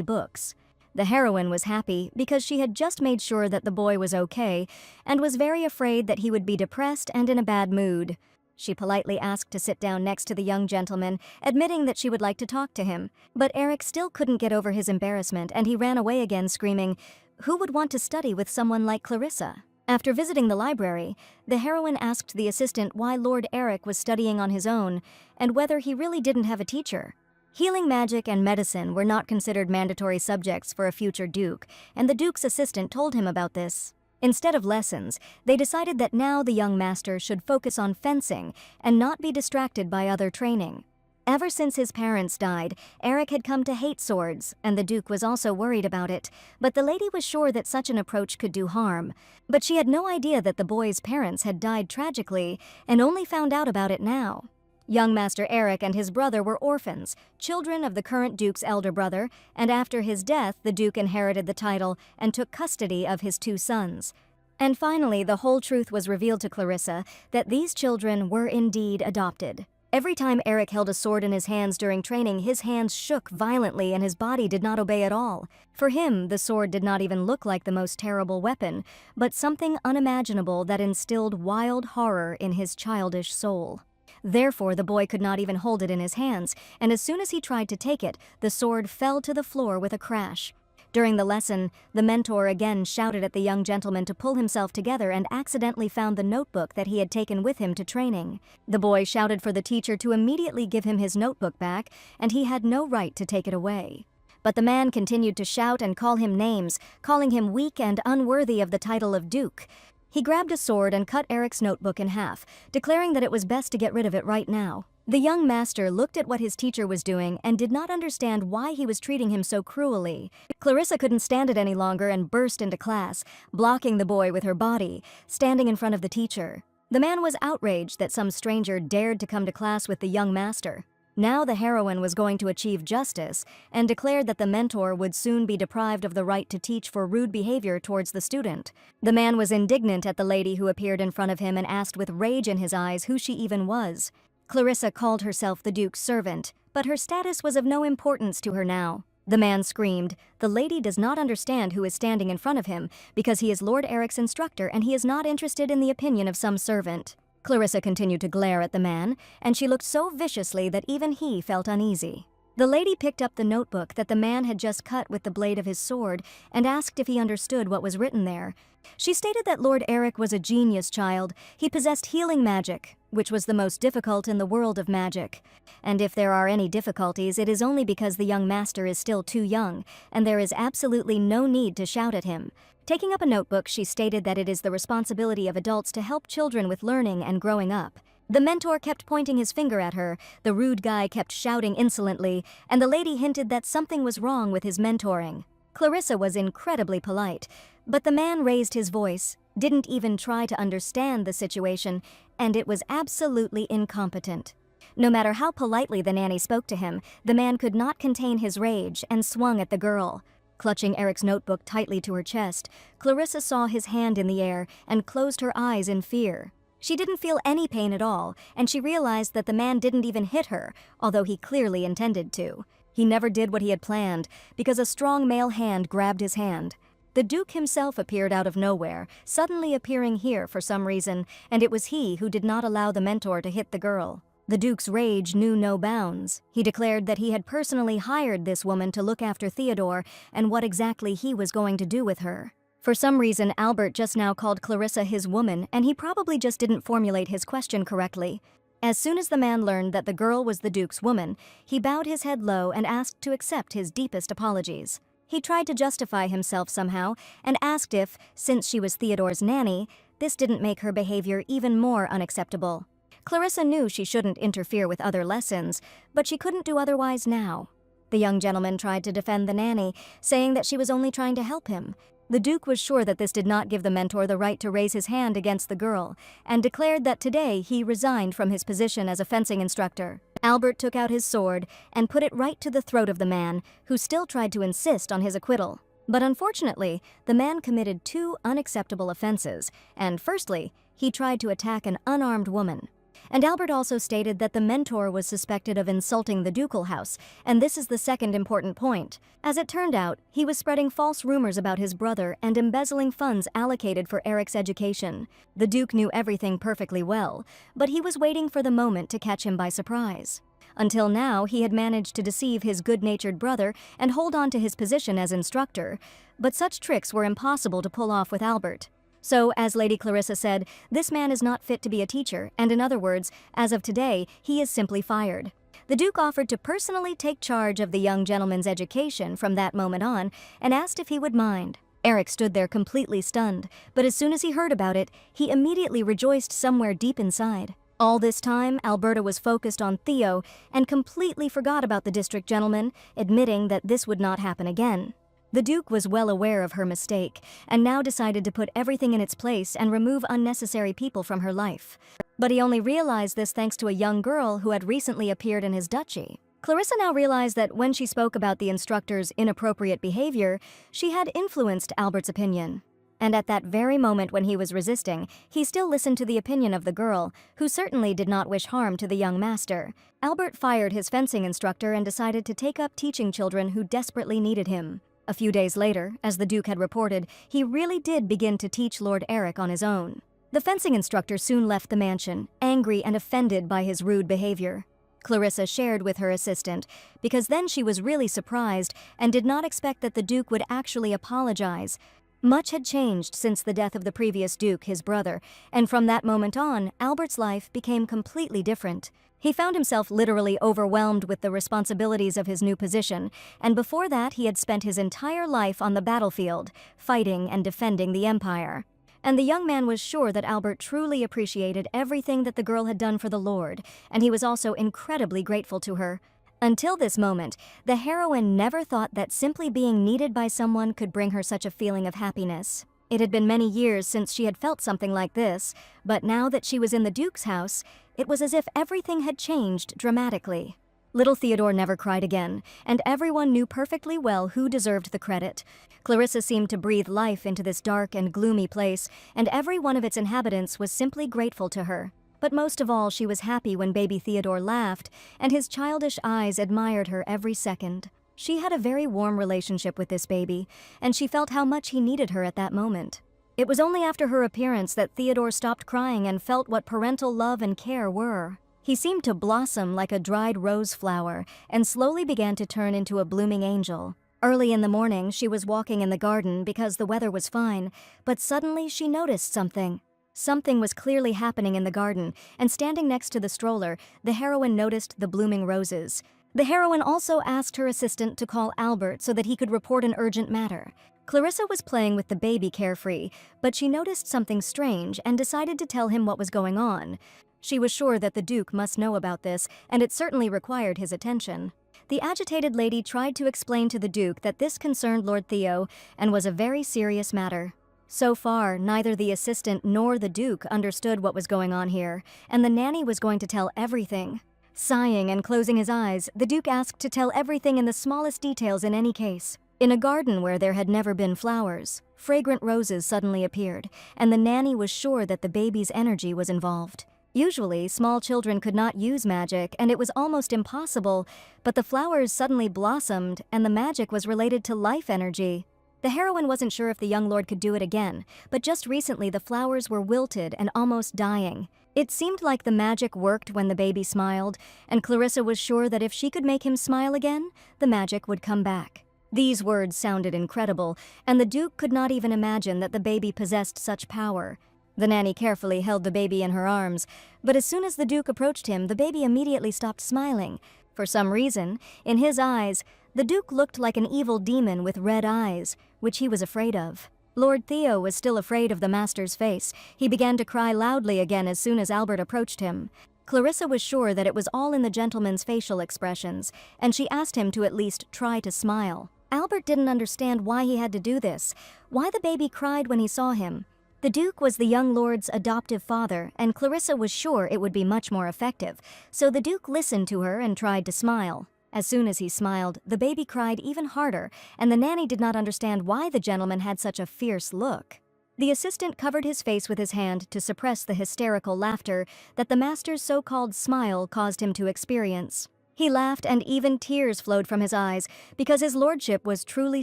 books. The heroine was happy because she had just made sure that the boy was okay and was very afraid that he would be depressed and in a bad mood. She politely asked to sit down next to the young gentleman, admitting that she would like to talk to him. But Eric still couldn't get over his embarrassment, and he ran away again screaming, "Who would want to study with someone like Clarissa?" After visiting the library, the heroine asked the assistant why Lord Eric was studying on his own and whether he really didn't have a teacher. Healing magic and medicine were not considered mandatory subjects for a future duke, and the duke's assistant told him about this. Instead of lessons, they decided that now the young master should focus on fencing and not be distracted by other training. Ever since his parents died, Eric had come to hate swords, and the Duke was also worried about it, but the lady was sure that such an approach could do harm. But she had no idea that the boy's parents had died tragically, and only found out about it now. Young Master Eric and his brother were orphans, children of the current Duke's elder brother, and after his death the Duke inherited the title and took custody of his 2 sons. And finally, the whole truth was revealed to Clarissa that these children were indeed adopted. Every time Eric held a sword in his hands during training, his hands shook violently and his body did not obey at all. For him, the sword did not even look like the most terrible weapon, but something unimaginable that instilled wild horror in his childish soul. Therefore, the boy could not even hold it in his hands, and as soon as he tried to take it, the sword fell to the floor with a crash. During the lesson, the mentor again shouted at the young gentleman to pull himself together and accidentally found the notebook that he had taken with him to training. The boy shouted for the teacher to immediately give him his notebook back, and he had no right to take it away. But the man continued to shout and call him names, calling him weak and unworthy of the title of Duke. He grabbed a sword and cut Eric's notebook in half, declaring that it was best to get rid of it right now. The young master looked at what his teacher was doing and did not understand why he was treating him so cruelly. Clarissa couldn't stand it any longer and burst into class, blocking the boy with her body, standing in front of the teacher. The man was outraged that some stranger dared to come to class with the young master. Now the heroine was going to achieve justice and declared that the mentor would soon be deprived of the right to teach for rude behavior towards the student. The man was indignant at the lady who appeared in front of him and asked with rage in his eyes who she even was. Clarissa called herself the Duke's servant, but her status was of no importance to her now. The man screamed, "The lady does not understand who is standing in front of him because he is Lord Eric's instructor and he is not interested in the opinion of some servant." Clarissa continued to glare at the man, and she looked so viciously that even he felt uneasy. The lady picked up the notebook that the man had just cut with the blade of his sword and asked if he understood what was written there. She stated that Lord Eric was a genius child. He possessed healing magic, which was the most difficult in the world of magic. And if there are any difficulties, it is only because the young master is still too young, and there is absolutely no need to shout at him. Taking up a notebook, she stated that it is the responsibility of adults to help children with learning and growing up. The mentor kept pointing his finger at her, the rude guy kept shouting insolently, and the lady hinted that something was wrong with his mentoring. Clarissa was incredibly polite, but the man raised his voice, didn't even try to understand the situation, and it was absolutely incompetent. No matter how politely the nanny spoke to him, the man could not contain his rage and swung at the girl. Clutching Eric's notebook tightly to her chest, Clarissa saw his hand in the air and closed her eyes in fear. She didn't feel any pain at all, and she realized that the man didn't even hit her, although he clearly intended to. He never did what he had planned, because a strong male hand grabbed his hand. The Duke himself appeared out of nowhere, suddenly appearing here for some reason, and it was he who did not allow the mentor to hit the girl. The Duke's rage knew no bounds. He declared that he had personally hired this woman to look after Theodore and what exactly he was going to do with her. For some reason, Albert just now called Clarissa his woman, and he probably just didn't formulate his question correctly. As soon as the man learned that the girl was the Duke's woman, he bowed his head low and asked to accept his deepest apologies. He tried to justify himself somehow and asked if, since she was Theodore's nanny, this didn't make her behavior even more unacceptable. Clarissa knew she shouldn't interfere with other lessons, but she couldn't do otherwise now. The young gentleman tried to defend the nanny, saying that she was only trying to help him. The Duke was sure that this did not give the mentor the right to raise his hand against the girl, and declared that today he resigned from his position as a fencing instructor. Albert took out his sword and put it right to the throat of the man, who still tried to insist on his acquittal. But unfortunately, the man committed two unacceptable offenses, and firstly, he tried to attack an unarmed woman. And Albert also stated that the mentor was suspected of insulting the ducal house, and this is the second important point. As it turned out, he was spreading false rumors about his brother and embezzling funds allocated for Eric's education. The Duke knew everything perfectly well, but he was waiting for the moment to catch him by surprise. Until now, he had managed to deceive his good-natured brother and hold on to his position as instructor, but such tricks were impossible to pull off with Albert. So, as Lady Clarissa said, this man is not fit to be a teacher, and in other words, as of today, he is simply fired. The Duke offered to personally take charge of the young gentleman's education from that moment on, and asked if he would mind. Eric stood there completely stunned, but as soon as he heard about it, he immediately rejoiced somewhere deep inside. All this time, Alberta was focused on Theo and completely forgot about the district gentleman, admitting that this would not happen again. The Duke was well aware of her mistake, and now decided to put everything in its place and remove unnecessary people from her life. But he only realized this thanks to a young girl who had recently appeared in his duchy. Clarissa now realized that when she spoke about the instructor's inappropriate behavior, she had influenced Albert's opinion. And at that very moment when he was resisting, he still listened to the opinion of the girl, who certainly did not wish harm to the young master. Albert fired his fencing instructor and decided to take up teaching children who desperately needed him. A few days later, as the Duke had reported, he really did begin to teach Lord Eric on his own. The fencing instructor soon left the mansion, angry and offended by his rude behavior. Clarissa shared with her assistant, because then she was really surprised and did not expect that the Duke would actually apologize. Much had changed since the death of the previous Duke, his brother, and from that moment on, Albert's life became completely different. He found himself literally overwhelmed with the responsibilities of his new position, and before that he had spent his entire life on the battlefield, fighting and defending the Empire. And the young man was sure that Albert truly appreciated everything that the girl had done for the Lord, and he was also incredibly grateful to her. Until this moment, the heroine never thought that simply being needed by someone could bring her such a feeling of happiness. It had been many years since she had felt something like this, but now that she was in the Duke's house, it was as if everything had changed dramatically. Little Theodore never cried again, and everyone knew perfectly well who deserved the credit. Clarissa seemed to breathe life into this dark and gloomy place, and every one of its inhabitants was simply grateful to her. But most of all, she was happy when baby Theodore laughed, and his childish eyes admired her every second. She had a very warm relationship with this baby, and she felt how much he needed her at that moment. It was only after her appearance that Theodore stopped crying and felt what parental love and care were. He seemed to blossom like a dried rose flower and slowly began to turn into a blooming angel. Early in the morning, she was walking in the garden because the weather was fine, but suddenly she noticed something. Something was clearly happening in the garden, and standing next to the stroller, the heroine noticed the blooming roses. The heroine also asked her assistant to call Albert so that he could report an urgent matter. Clarissa was playing with the baby carefree, but she noticed something strange and decided to tell him what was going on. She was sure that the Duke must know about this, and it certainly required his attention. The agitated lady tried to explain to the Duke that this concerned Lord Theo and was a very serious matter. So far, neither the assistant nor the Duke understood what was going on here, and the nanny was going to tell everything. Sighing and closing his eyes, the Duke asked to tell everything in the smallest details in any case. In a garden where there had never been flowers, fragrant roses suddenly appeared, and the nanny was sure that the baby's energy was involved. Usually, small children could not use magic, and it was almost impossible, but the flowers suddenly blossomed, and the magic was related to life energy. The heroine wasn't sure if the young lord could do it again, but just recently the flowers were wilted and almost dying. It seemed like the magic worked when the baby smiled, and Clarissa was sure that if she could make him smile again, the magic would come back. These words sounded incredible, and the Duke could not even imagine that the baby possessed such power. The nanny carefully held the baby in her arms, but as soon as the Duke approached him, the baby immediately stopped smiling. For some reason, in his eyes, the Duke looked like an evil demon with red eyes, which he was afraid of. Lord Theo was still afraid of the master's face. He began to cry loudly again as soon as Albert approached him. Clarissa was sure that it was all in the gentleman's facial expressions, and she asked him to at least try to smile. Albert didn't understand why he had to do this, why the baby cried when he saw him. The Duke was the young lord's adoptive father, and Clarissa was sure it would be much more effective, so the Duke listened to her and tried to smile. As soon as he smiled, the baby cried even harder, and the nanny did not understand why the gentleman had such a fierce look. The assistant covered his face with his hand to suppress the hysterical laughter that the master's so-called smile caused him to experience. He laughed, and even tears flowed from his eyes because his lordship was truly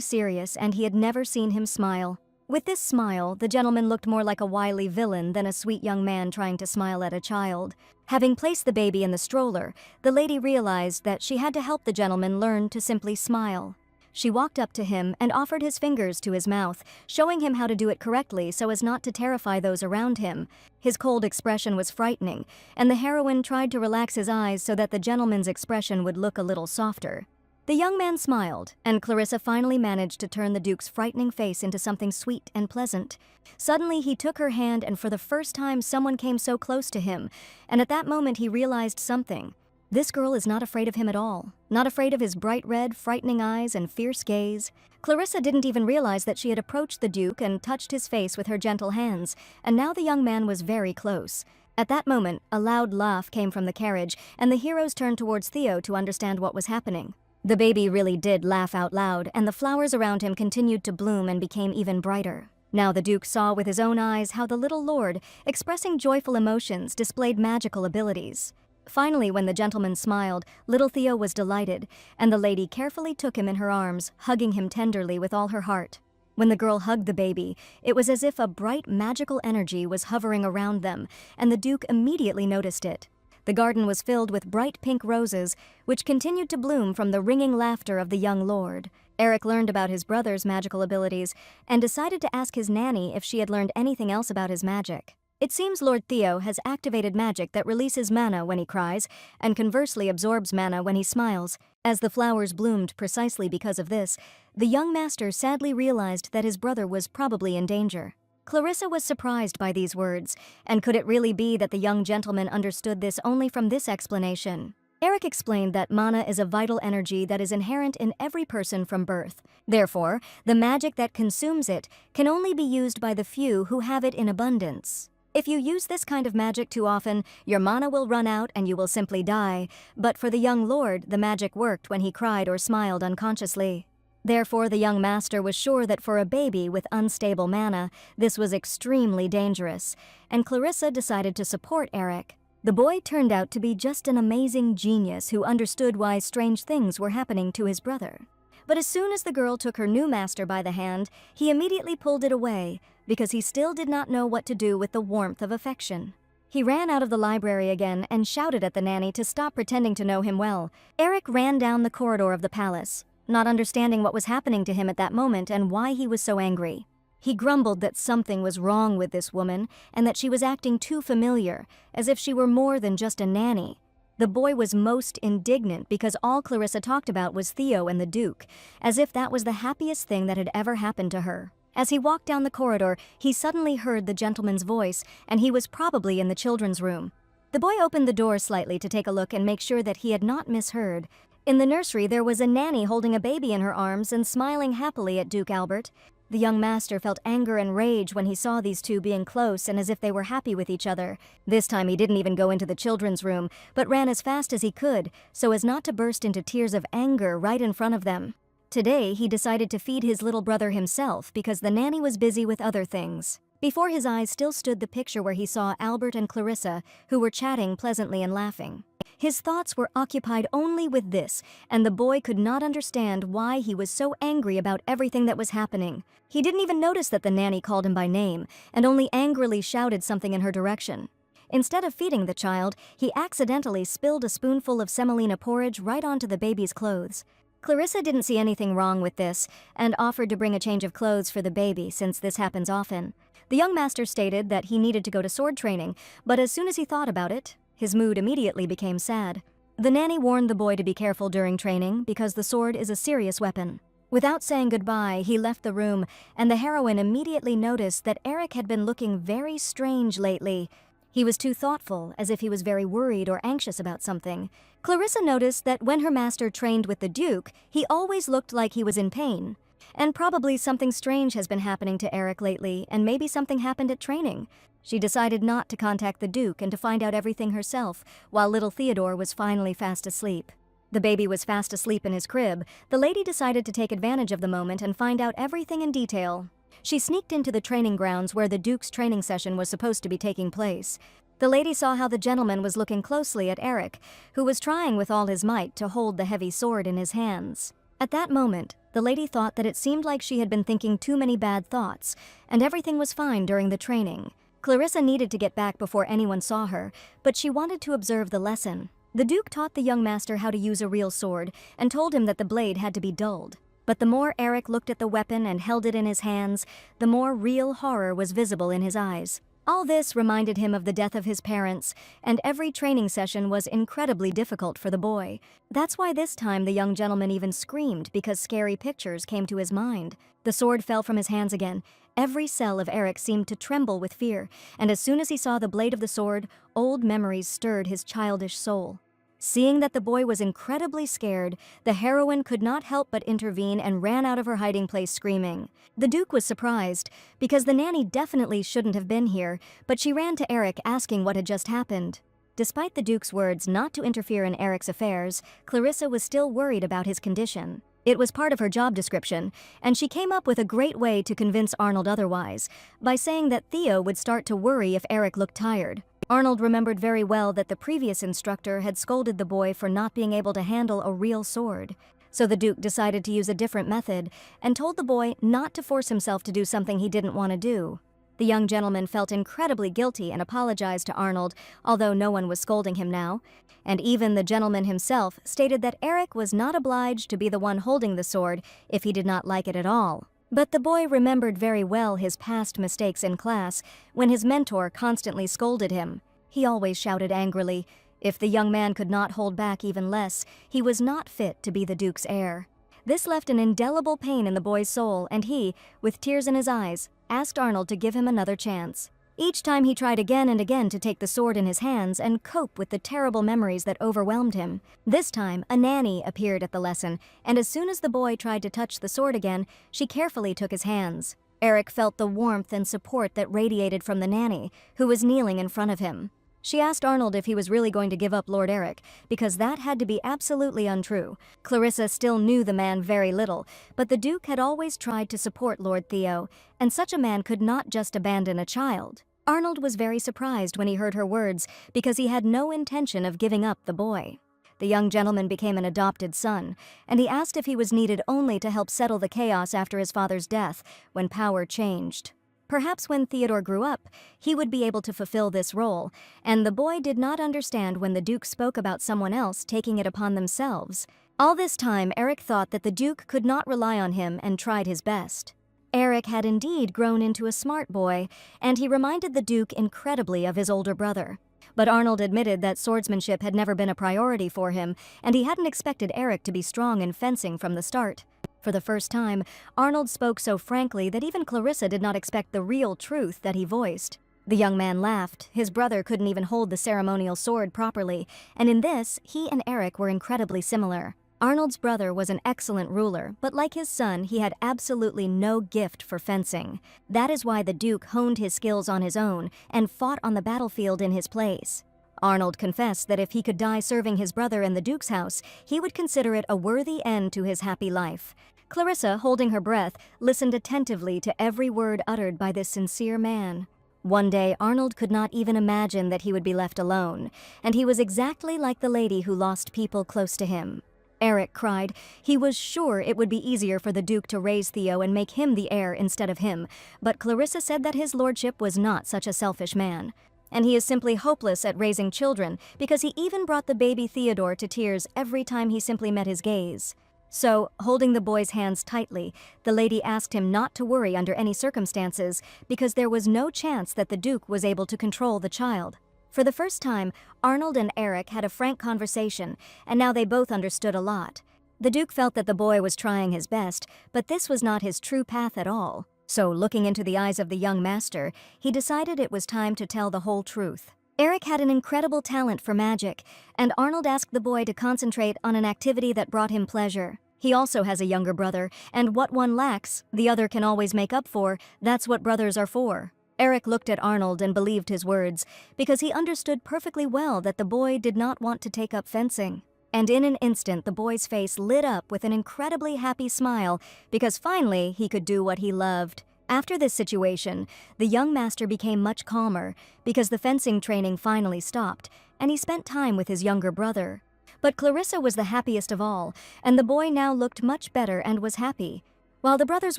serious and he had never seen him smile. With this smile, the gentleman looked more like a wily villain than a sweet young man trying to smile at a child. Having placed the baby in the stroller, the lady realized that she had to help the gentleman learn to simply smile. She walked up to him and offered his fingers to his mouth, showing him how to do it correctly so as not to terrify those around him. His cold expression was frightening, and the heroine tried to relax his eyes so that the gentleman's expression would look a little softer. The young man smiled, and Clarissa finally managed to turn the Duke's frightening face into something sweet and pleasant. Suddenly, he took her hand, and for the first time someone came so close to him, and at that moment he realized something. This girl is not afraid of him at all, not afraid of his bright red, frightening eyes and fierce gaze. Clarissa didn't even realize that she had approached the Duke and touched his face with her gentle hands, and now the young man was very close. At that moment, a loud laugh came from the carriage, and the heroes turned towards Theo to understand what was happening. The baby really did laugh out loud, and the flowers around him continued to bloom and became even brighter. Now the Duke saw with his own eyes how the little lord, expressing joyful emotions, displayed magical abilities. Finally, when the gentleman smiled, little Theo was delighted, and the lady carefully took him in her arms, hugging him tenderly with all her heart. When the girl hugged the baby, it was as if a bright magical energy was hovering around them, and the Duke immediately noticed it. The garden was filled with bright pink roses, which continued to bloom from the ringing laughter of the young lord. Eric learned about his brother's magical abilities, and decided to ask his nanny if she had learned anything else about his magic. It seems Lord Theo has activated magic that releases mana when he cries, and conversely absorbs mana when he smiles. As the flowers bloomed precisely because of this, the young master sadly realized that his brother was probably in danger. Clarissa was surprised by these words, and could it really be that the young gentleman understood this only from this explanation? Eric explained that mana is a vital energy that is inherent in every person from birth. Therefore, the magic that consumes it can only be used by the few who have it in abundance. If you use this kind of magic too often, your mana will run out and you will simply die. But for the young lord, the magic worked when he cried or smiled unconsciously. Therefore, the young master was sure that for a baby with unstable mana, this was extremely dangerous, and Clarissa decided to support Eric. The boy turned out to be just an amazing genius who understood why strange things were happening to his brother. But as soon as the girl took her new master by the hand, he immediately pulled it away, because he still did not know what to do with the warmth of affection. He ran out of the library again and shouted at the nanny to stop pretending to know him well. Eric ran down the corridor of the palace, not understanding what was happening to him at that moment and why he was so angry. He grumbled that something was wrong with this woman and that she was acting too familiar, as if she were more than just a nanny. The boy was most indignant because all Clarissa talked about was Theo and the Duke, as if that was the happiest thing that had ever happened to her. As he walked down the corridor, he suddenly heard the gentleman's voice, and he was probably in the children's room. The boy opened the door slightly to take a look and make sure that he had not misheard. In the nursery, there was a nanny holding a baby in her arms and smiling happily at Duke Albert. The young master felt anger and rage when he saw these two being close and as if they were happy with each other. This time he didn't even go into the children's room, but ran as fast as he could, so as not to burst into tears of anger right in front of them. Today, he decided to feed his little brother himself because the nanny was busy with other things. Before his eyes still stood the picture where he saw Albert and Clarissa, who were chatting pleasantly and laughing. His thoughts were occupied only with this, and the boy could not understand why he was so angry about everything that was happening. He didn't even notice that the nanny called him by name, and only angrily shouted something in her direction. Instead of feeding the child, he accidentally spilled a spoonful of semolina porridge right onto the baby's clothes. Clarissa didn't see anything wrong with this, and offered to bring a change of clothes for the baby since this happens often. The young master stated that he needed to go to sword training, but as soon as he thought about it, his mood immediately became sad. The nanny warned the boy to be careful during training because the sword is a serious weapon. Without saying goodbye, he left the room, and the heroine immediately noticed that Eric had been looking very strange lately. He was too thoughtful, as if he was very worried or anxious about something. Clarissa noticed that when her master trained with the Duke, he always looked like he was in pain. And probably something strange has been happening to Eric lately, and maybe something happened at training. She decided not to contact the Duke and to find out everything herself, while little Theodore was finally fast asleep. The baby was fast asleep in his crib. The lady decided to take advantage of the moment and find out everything in detail. She sneaked into the training grounds where the Duke's training session was supposed to be taking place. The lady saw how the gentleman was looking closely at Eric, who was trying with all his might to hold the heavy sword in his hands. At that moment, the lady thought that it seemed like she had been thinking too many bad thoughts, and everything was fine during the training. Clarissa needed to get back before anyone saw her, but she wanted to observe the lesson. The Duke taught the young master how to use a real sword and told him that the blade had to be dulled. But the more Eric looked at the weapon and held it in his hands, the more real horror was visible in his eyes. All this reminded him of the death of his parents, and every training session was incredibly difficult for the boy. That's why this time the young gentleman even screamed because scary pictures came to his mind. The sword fell from his hands again. Every cell of Eric seemed to tremble with fear, and as soon as he saw the blade of the sword, old memories stirred his childish soul. Seeing that the boy was incredibly scared, the heroine could not help but intervene and ran out of her hiding place screaming. The Duke was surprised, because the nanny definitely shouldn't have been here, but she ran to Eric asking what had just happened. Despite the Duke's words not to interfere in Eric's affairs, Clarissa was still worried about his condition. It was part of her job description, and she came up with a great way to convince Arnold otherwise, by saying that Theo would start to worry if Eric looked tired. Arnold remembered very well that the previous instructor had scolded the boy for not being able to handle a real sword. So the Duke decided to use a different method and told the boy not to force himself to do something he didn't want to do. The young gentleman felt incredibly guilty and apologized to Arnold, although no one was scolding him now. And even the gentleman himself stated that Eric was not obliged to be the one holding the sword if he did not like it at all. But the boy remembered very well his past mistakes in class when his mentor constantly scolded him. He always shouted angrily. If the young man could not hold back even less, he was not fit to be the Duke's heir. This left an indelible pain in the boy's soul, and he, with tears in his eyes, asked Arnold to give him another chance. Each time he tried again and again to take the sword in his hands and cope with the terrible memories that overwhelmed him. This time, a nanny appeared at the lesson, and as soon as the boy tried to touch the sword again, she carefully took his hands. Eric felt the warmth and support that radiated from the nanny, who was kneeling in front of him. She asked Arnold if he was really going to give up Lord Eric, because that had to be absolutely untrue. Clarissa still knew the man very little, but the Duke had always tried to support Lord Theo, and such a man could not just abandon a child. Arnold was very surprised when he heard her words, because he had no intention of giving up the boy. The young gentleman became an adopted son, and he asked if he was needed only to help settle the chaos after his father's death, when power changed. Perhaps when Theodore grew up, he would be able to fulfill this role, and the boy did not understand when the Duke spoke about someone else taking it upon themselves. All this time, Eric thought that the Duke could not rely on him and tried his best. Eric had indeed grown into a smart boy, and he reminded the Duke incredibly of his older brother. But Arnold admitted that swordsmanship had never been a priority for him, and he hadn't expected Eric to be strong in fencing from the start. For the first time, Arnold spoke so frankly that even Clarissa did not expect the real truth that he voiced. The young man laughed. His brother couldn't even hold the ceremonial sword properly, and in this, he and Eric were incredibly similar. Arnold's brother was an excellent ruler, but like his son, he had absolutely no gift for fencing. That is why the Duke honed his skills on his own and fought on the battlefield in his place. Arnold confessed that if he could die serving his brother in the Duke's house, he would consider it a worthy end to his happy life. Clarissa, holding her breath, listened attentively to every word uttered by this sincere man. One day, Arnold could not even imagine that he would be left alone, and he was exactly like the lady who lost people close to him. Eric cried. He was sure it would be easier for the Duke to raise Theo and make him the heir instead of him, but Clarissa said that his lordship was not such a selfish man. And he is simply hopeless at raising children, because he even brought the baby Theodore to tears every time he simply met his gaze. So, holding the boy's hands tightly, the lady asked him not to worry under any circumstances, because there was no chance that the Duke was able to control the child. For the first time, Arnold and Eric had a frank conversation, and now they both understood a lot. The Duke felt that the boy was trying his best, but this was not his true path at all. So, looking into the eyes of the young master, he decided it was time to tell the whole truth. Eric had an incredible talent for magic, and Arnold asked the boy to concentrate on an activity that brought him pleasure. He also has a younger brother, and what one lacks, the other can always make up for. That's what brothers are for. Eric looked at Arnold and believed his words, because he understood perfectly well that the boy did not want to take up fencing. And in an instant, the boy's face lit up with an incredibly happy smile, because finally he could do what he loved. After this situation, the young master became much calmer, because the fencing training finally stopped, and he spent time with his younger brother. But Clarissa was the happiest of all, and the boy now looked much better and was happy. While the brothers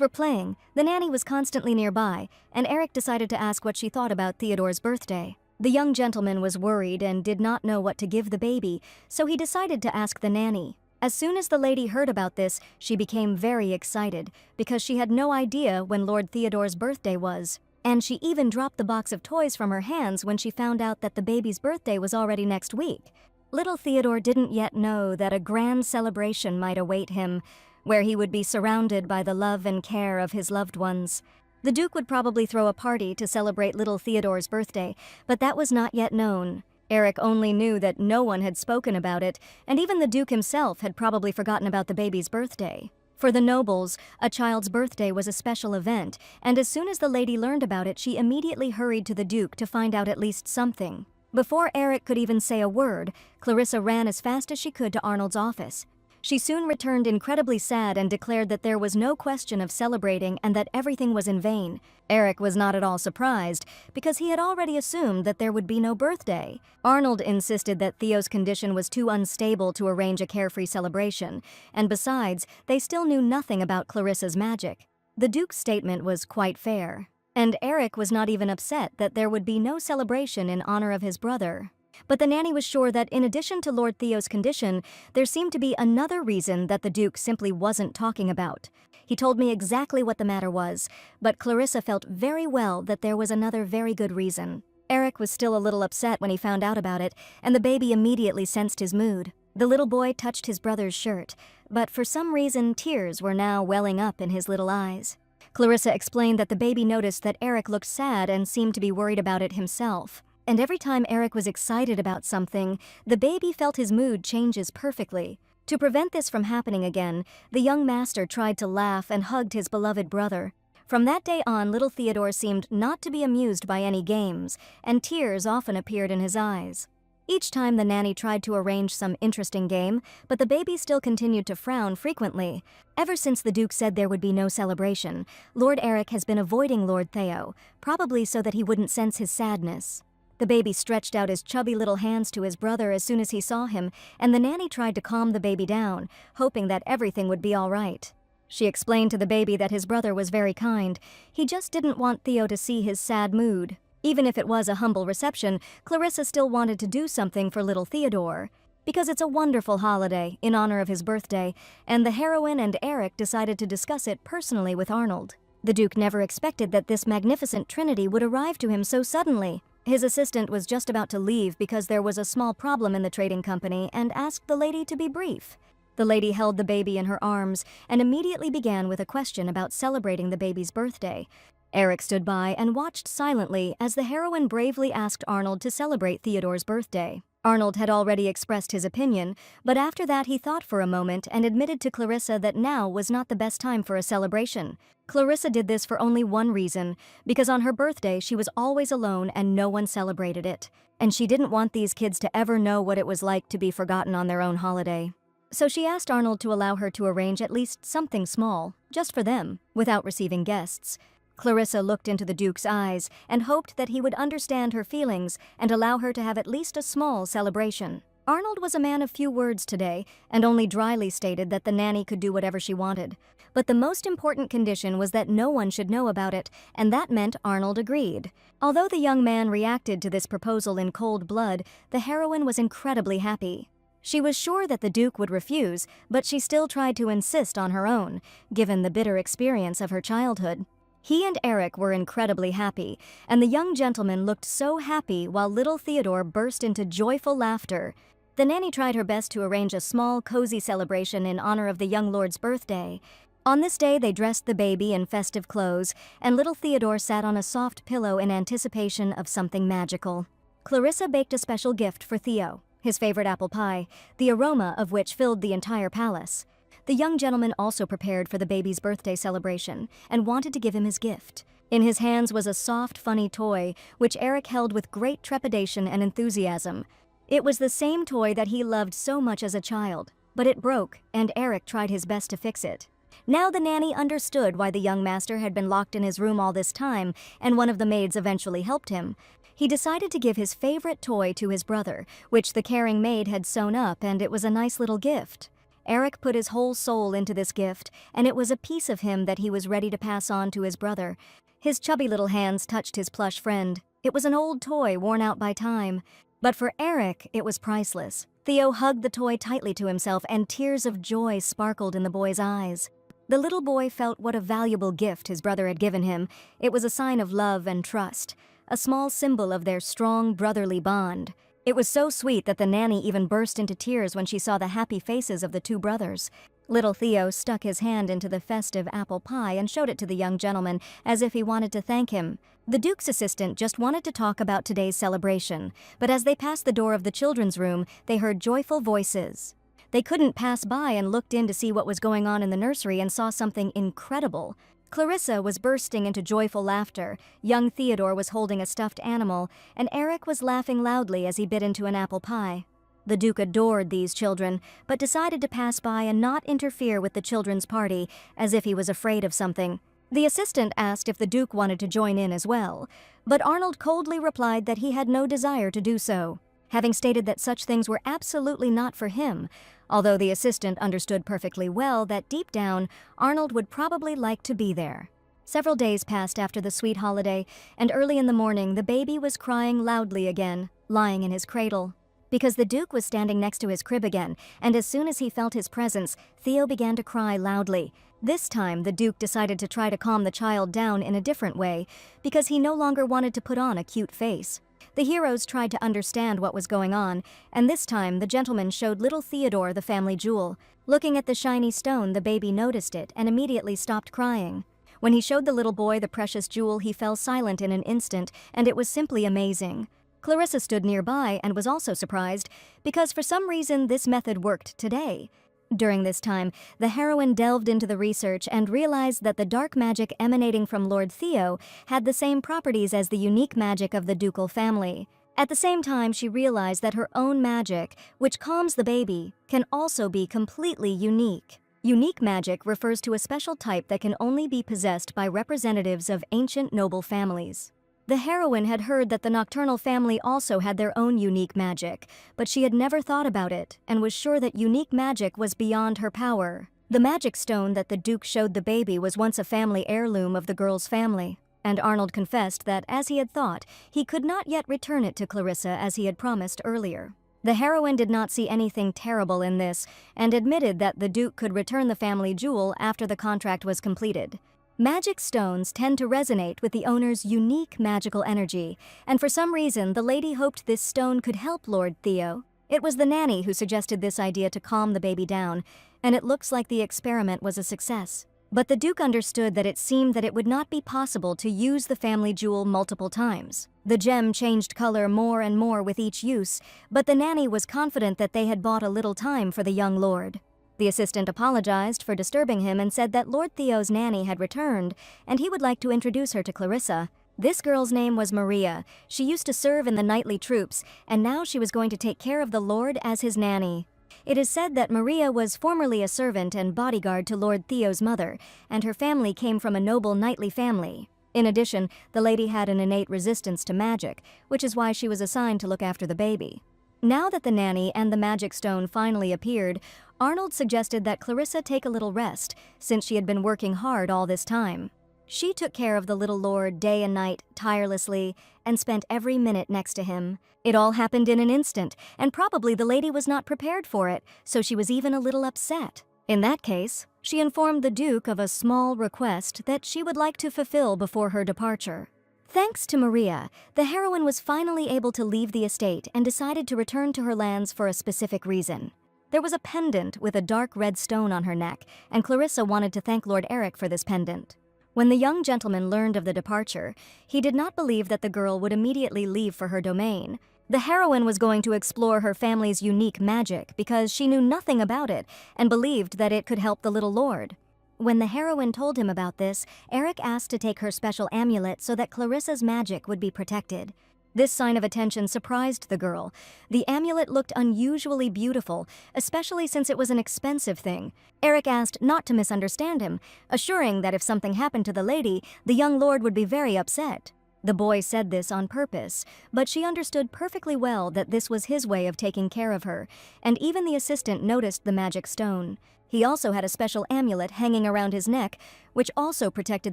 were playing, the nanny was constantly nearby, and Eric decided to ask what she thought about Theodore's birthday. The young gentleman was worried and did not know what to give the baby, so he decided to ask the nanny. As soon as the lady heard about this, she became very excited, because she had no idea when Lord Theodore's birthday was. And she even dropped the box of toys from her hands when she found out that the baby's birthday was already next week. Little Theodore didn't yet know that a grand celebration might await him, where he would be surrounded by the love and care of his loved ones. The Duke would probably throw a party to celebrate little Theodore's birthday, but that was not yet known. Eric only knew that no one had spoken about it, and even the Duke himself had probably forgotten about the baby's birthday. For the nobles, a child's birthday was a special event, and as soon as the lady learned about it, she immediately hurried to the Duke to find out at least something. Before Eric could even say a word, Clarissa ran as fast as she could to Arnold's office. She soon returned incredibly sad and declared that there was no question of celebrating and that everything was in vain. Eric was not at all surprised, because he had already assumed that there would be no birthday. Arnold insisted that Theo's condition was too unstable to arrange a carefree celebration, and besides, they still knew nothing about Clarissa's magic. The Duke's statement was quite fair, and Eric was not even upset that there would be no celebration in honor of his brother. But the nanny was sure that in addition to Lord Theo's condition, there seemed to be another reason that the Duke simply wasn't talking about. He told me exactly what the matter was, but Clarissa felt very well that there was another very good reason. Eric was still a little upset when he found out about it, and the baby immediately sensed his mood. The little boy touched his brother's shirt, but for some reason tears were now welling up in his little eyes. Clarissa explained that the baby noticed that Eric looked sad and seemed to be worried about it himself. And every time Eric was excited about something, the baby felt his mood changes perfectly. To prevent this from happening again, the young master tried to laugh and hugged his beloved brother. From that day on, little Theodore seemed not to be amused by any games, and tears often appeared in his eyes. Each time the nanny tried to arrange some interesting game, but the baby still continued to frown frequently. Ever since the Duke said there would be no celebration, Lord Eric has been avoiding Lord Theo, probably so that he wouldn't sense his sadness. The baby stretched out his chubby little hands to his brother as soon as he saw him, and the nanny tried to calm the baby down, hoping that everything would be all right. She explained to the baby that his brother was very kind. He just didn't want Theo to see his sad mood. Even if it was a humble reception, Clarissa still wanted to do something for little Theodore. Because it's a wonderful holiday in honor of his birthday, and the heroine and Eric decided to discuss it personally with Arnold. The Duke never expected that this magnificent trinity would arrive to him so suddenly. His assistant was just about to leave because there was a small problem in the trading company and asked the lady to be brief. The lady held the baby in her arms and immediately began with a question about celebrating the baby's birthday. Eric stood by and watched silently as the heroine bravely asked Arnold to celebrate Theodore's birthday. Arnold had already expressed his opinion, but after that he thought for a moment and admitted to Clarissa that now was not the best time for a celebration. Clarissa did this for only one reason, because on her birthday she was always alone and no one celebrated it. And she didn't want these kids to ever know what it was like to be forgotten on their own holiday. So she asked Arnold to allow her to arrange at least something small, just for them, without receiving guests. Clarissa looked into the Duke's eyes and hoped that he would understand her feelings and allow her to have at least a small celebration. Arnold was a man of few words today and only dryly stated that the nanny could do whatever she wanted. But the most important condition was that no one should know about it, and that meant Arnold agreed. Although the young man reacted to this proposal in cold blood, the heroine was incredibly happy. She was sure that the Duke would refuse, but she still tried to insist on her own, given the bitter experience of her childhood. He and Eric were incredibly happy, and the young gentleman looked so happy while little Theodore burst into joyful laughter. The nanny tried her best to arrange a small, cozy celebration in honor of the young lord's birthday. On this day, they dressed the baby in festive clothes, and little Theodore sat on a soft pillow in anticipation of something magical. Clarissa baked a special gift for Theo, his favorite apple pie, the aroma of which filled the entire palace. The young gentleman also prepared for the baby's birthday celebration and wanted to give him his gift. In his hands was a soft, funny toy, which Eric held with great trepidation and enthusiasm. It was the same toy that he loved so much as a child, but it broke, and Eric tried his best to fix it. Now the nanny understood why the young master had been locked in his room all this time, and one of the maids eventually helped him. He decided to give his favorite toy to his brother, which the caring maid had sewn up, and it was a nice little gift. Eric put his whole soul into this gift, and it was a piece of him that he was ready to pass on to his brother. His chubby little hands touched his plush friend. It was an old toy worn out by time. But for Eric, it was priceless. Theo hugged the toy tightly to himself, and tears of joy sparkled in the boy's eyes. The little boy felt what a valuable gift his brother had given him. It was a sign of love and trust, a small symbol of their strong brotherly bond. It was so sweet that the nanny even burst into tears when she saw the happy faces of the two brothers. Little Theo stuck his hand into the festive apple pie and showed it to the young gentleman as if he wanted to thank him. The Duke's assistant just wanted to talk about today's celebration, but as they passed the door of the children's room, they heard joyful voices. They couldn't pass by and looked in to see what was going on in the nursery and saw something incredible. Clarissa was bursting into joyful laughter, young Theodore was holding a stuffed animal, and Eric was laughing loudly as he bit into an apple pie. The Duke adored these children, but decided to pass by and not interfere with the children's party, as if he was afraid of something. The assistant asked if the Duke wanted to join in as well, but Arnold coldly replied that he had no desire to do so, having stated that such things were absolutely not for him, although the assistant understood perfectly well that deep down, Arnold would probably like to be there. Several days passed after the sweet holiday, and early in the morning the baby was crying loudly again, lying in his cradle. Because the Duke was standing next to his crib again, and as soon as he felt his presence, Theo began to cry loudly. This time, the Duke decided to try to calm the child down in a different way, because he no longer wanted to put on a cute face. The heroes tried to understand what was going on, and this time the gentleman showed little Theodore the family jewel. Looking at the shiny stone, the baby noticed it and immediately stopped crying. When he showed the little boy the precious jewel, he fell silent in an instant, and it was simply amazing. Clarissa stood nearby and was also surprised, because for some reason this method worked today. During this time, the heroine delved into the research and realized that the dark magic emanating from Lord Theo had the same properties as the unique magic of the ducal family. At the same time, she realized that her own magic, which calms the baby, can also be completely unique. Unique magic refers to a special type that can only be possessed by representatives of ancient noble families. The heroine had heard that the nocturnal family also had their own unique magic, but she had never thought about it and was sure that unique magic was beyond her power. The magic stone that the Duke showed the baby was once a family heirloom of the girl's family, and Arnold confessed that, as he had thought, he could not yet return it to Clarissa as he had promised earlier. The heroine did not see anything terrible in this and admitted that the Duke could return the family jewel after the contract was completed. Magic stones tend to resonate with the owner's unique magical energy, and for some reason the lady hoped this stone could help Lord Theo. It was the nanny who suggested this idea to calm the baby down, and it looks like the experiment was a success. But the Duke understood that it seemed that it would not be possible to use the family jewel multiple times. The gem changed color more and more with each use, but the nanny was confident that they had bought a little time for the young lord. The assistant apologized for disturbing him and said that Lord Theo's nanny had returned, and he would like to introduce her to Clarissa. This girl's name was Maria. She used to serve in the knightly troops, and now she was going to take care of the lord as his nanny. It is said that Maria was formerly a servant and bodyguard to Lord Theo's mother, and her family came from a noble knightly family. In addition, the lady had an innate resistance to magic, which is why she was assigned to look after the baby. Now that the nanny and the magic stone finally appeared, Arnold suggested that Clarissa take a little rest, since she had been working hard all this time. She took care of the little lord day and night, tirelessly, and spent every minute next to him. It all happened in an instant, and probably the lady was not prepared for it, so she was even a little upset. In that case, she informed the Duke of a small request that she would like to fulfill before her departure. Thanks to Maria, the heroine was finally able to leave the estate and decided to return to her lands for a specific reason. There was a pendant with a dark red stone on her neck, and Clarissa wanted to thank Lord Eric for this pendant. When the young gentleman learned of the departure, he did not believe that the girl would immediately leave for her domain. The heroine was going to explore her family's unique magic because she knew nothing about it and believed that it could help the little lord. When the heroine told him about this, Eric asked to take her special amulet so that Clarissa's magic would be protected. This sign of attention surprised the girl. The amulet looked unusually beautiful, especially since it was an expensive thing. Eric asked not to misunderstand him, assuring that if something happened to the lady, the young lord would be very upset. The boy said this on purpose, but she understood perfectly well that this was his way of taking care of her, and even the assistant noticed the magic stone. He also had a special amulet hanging around his neck, which also protected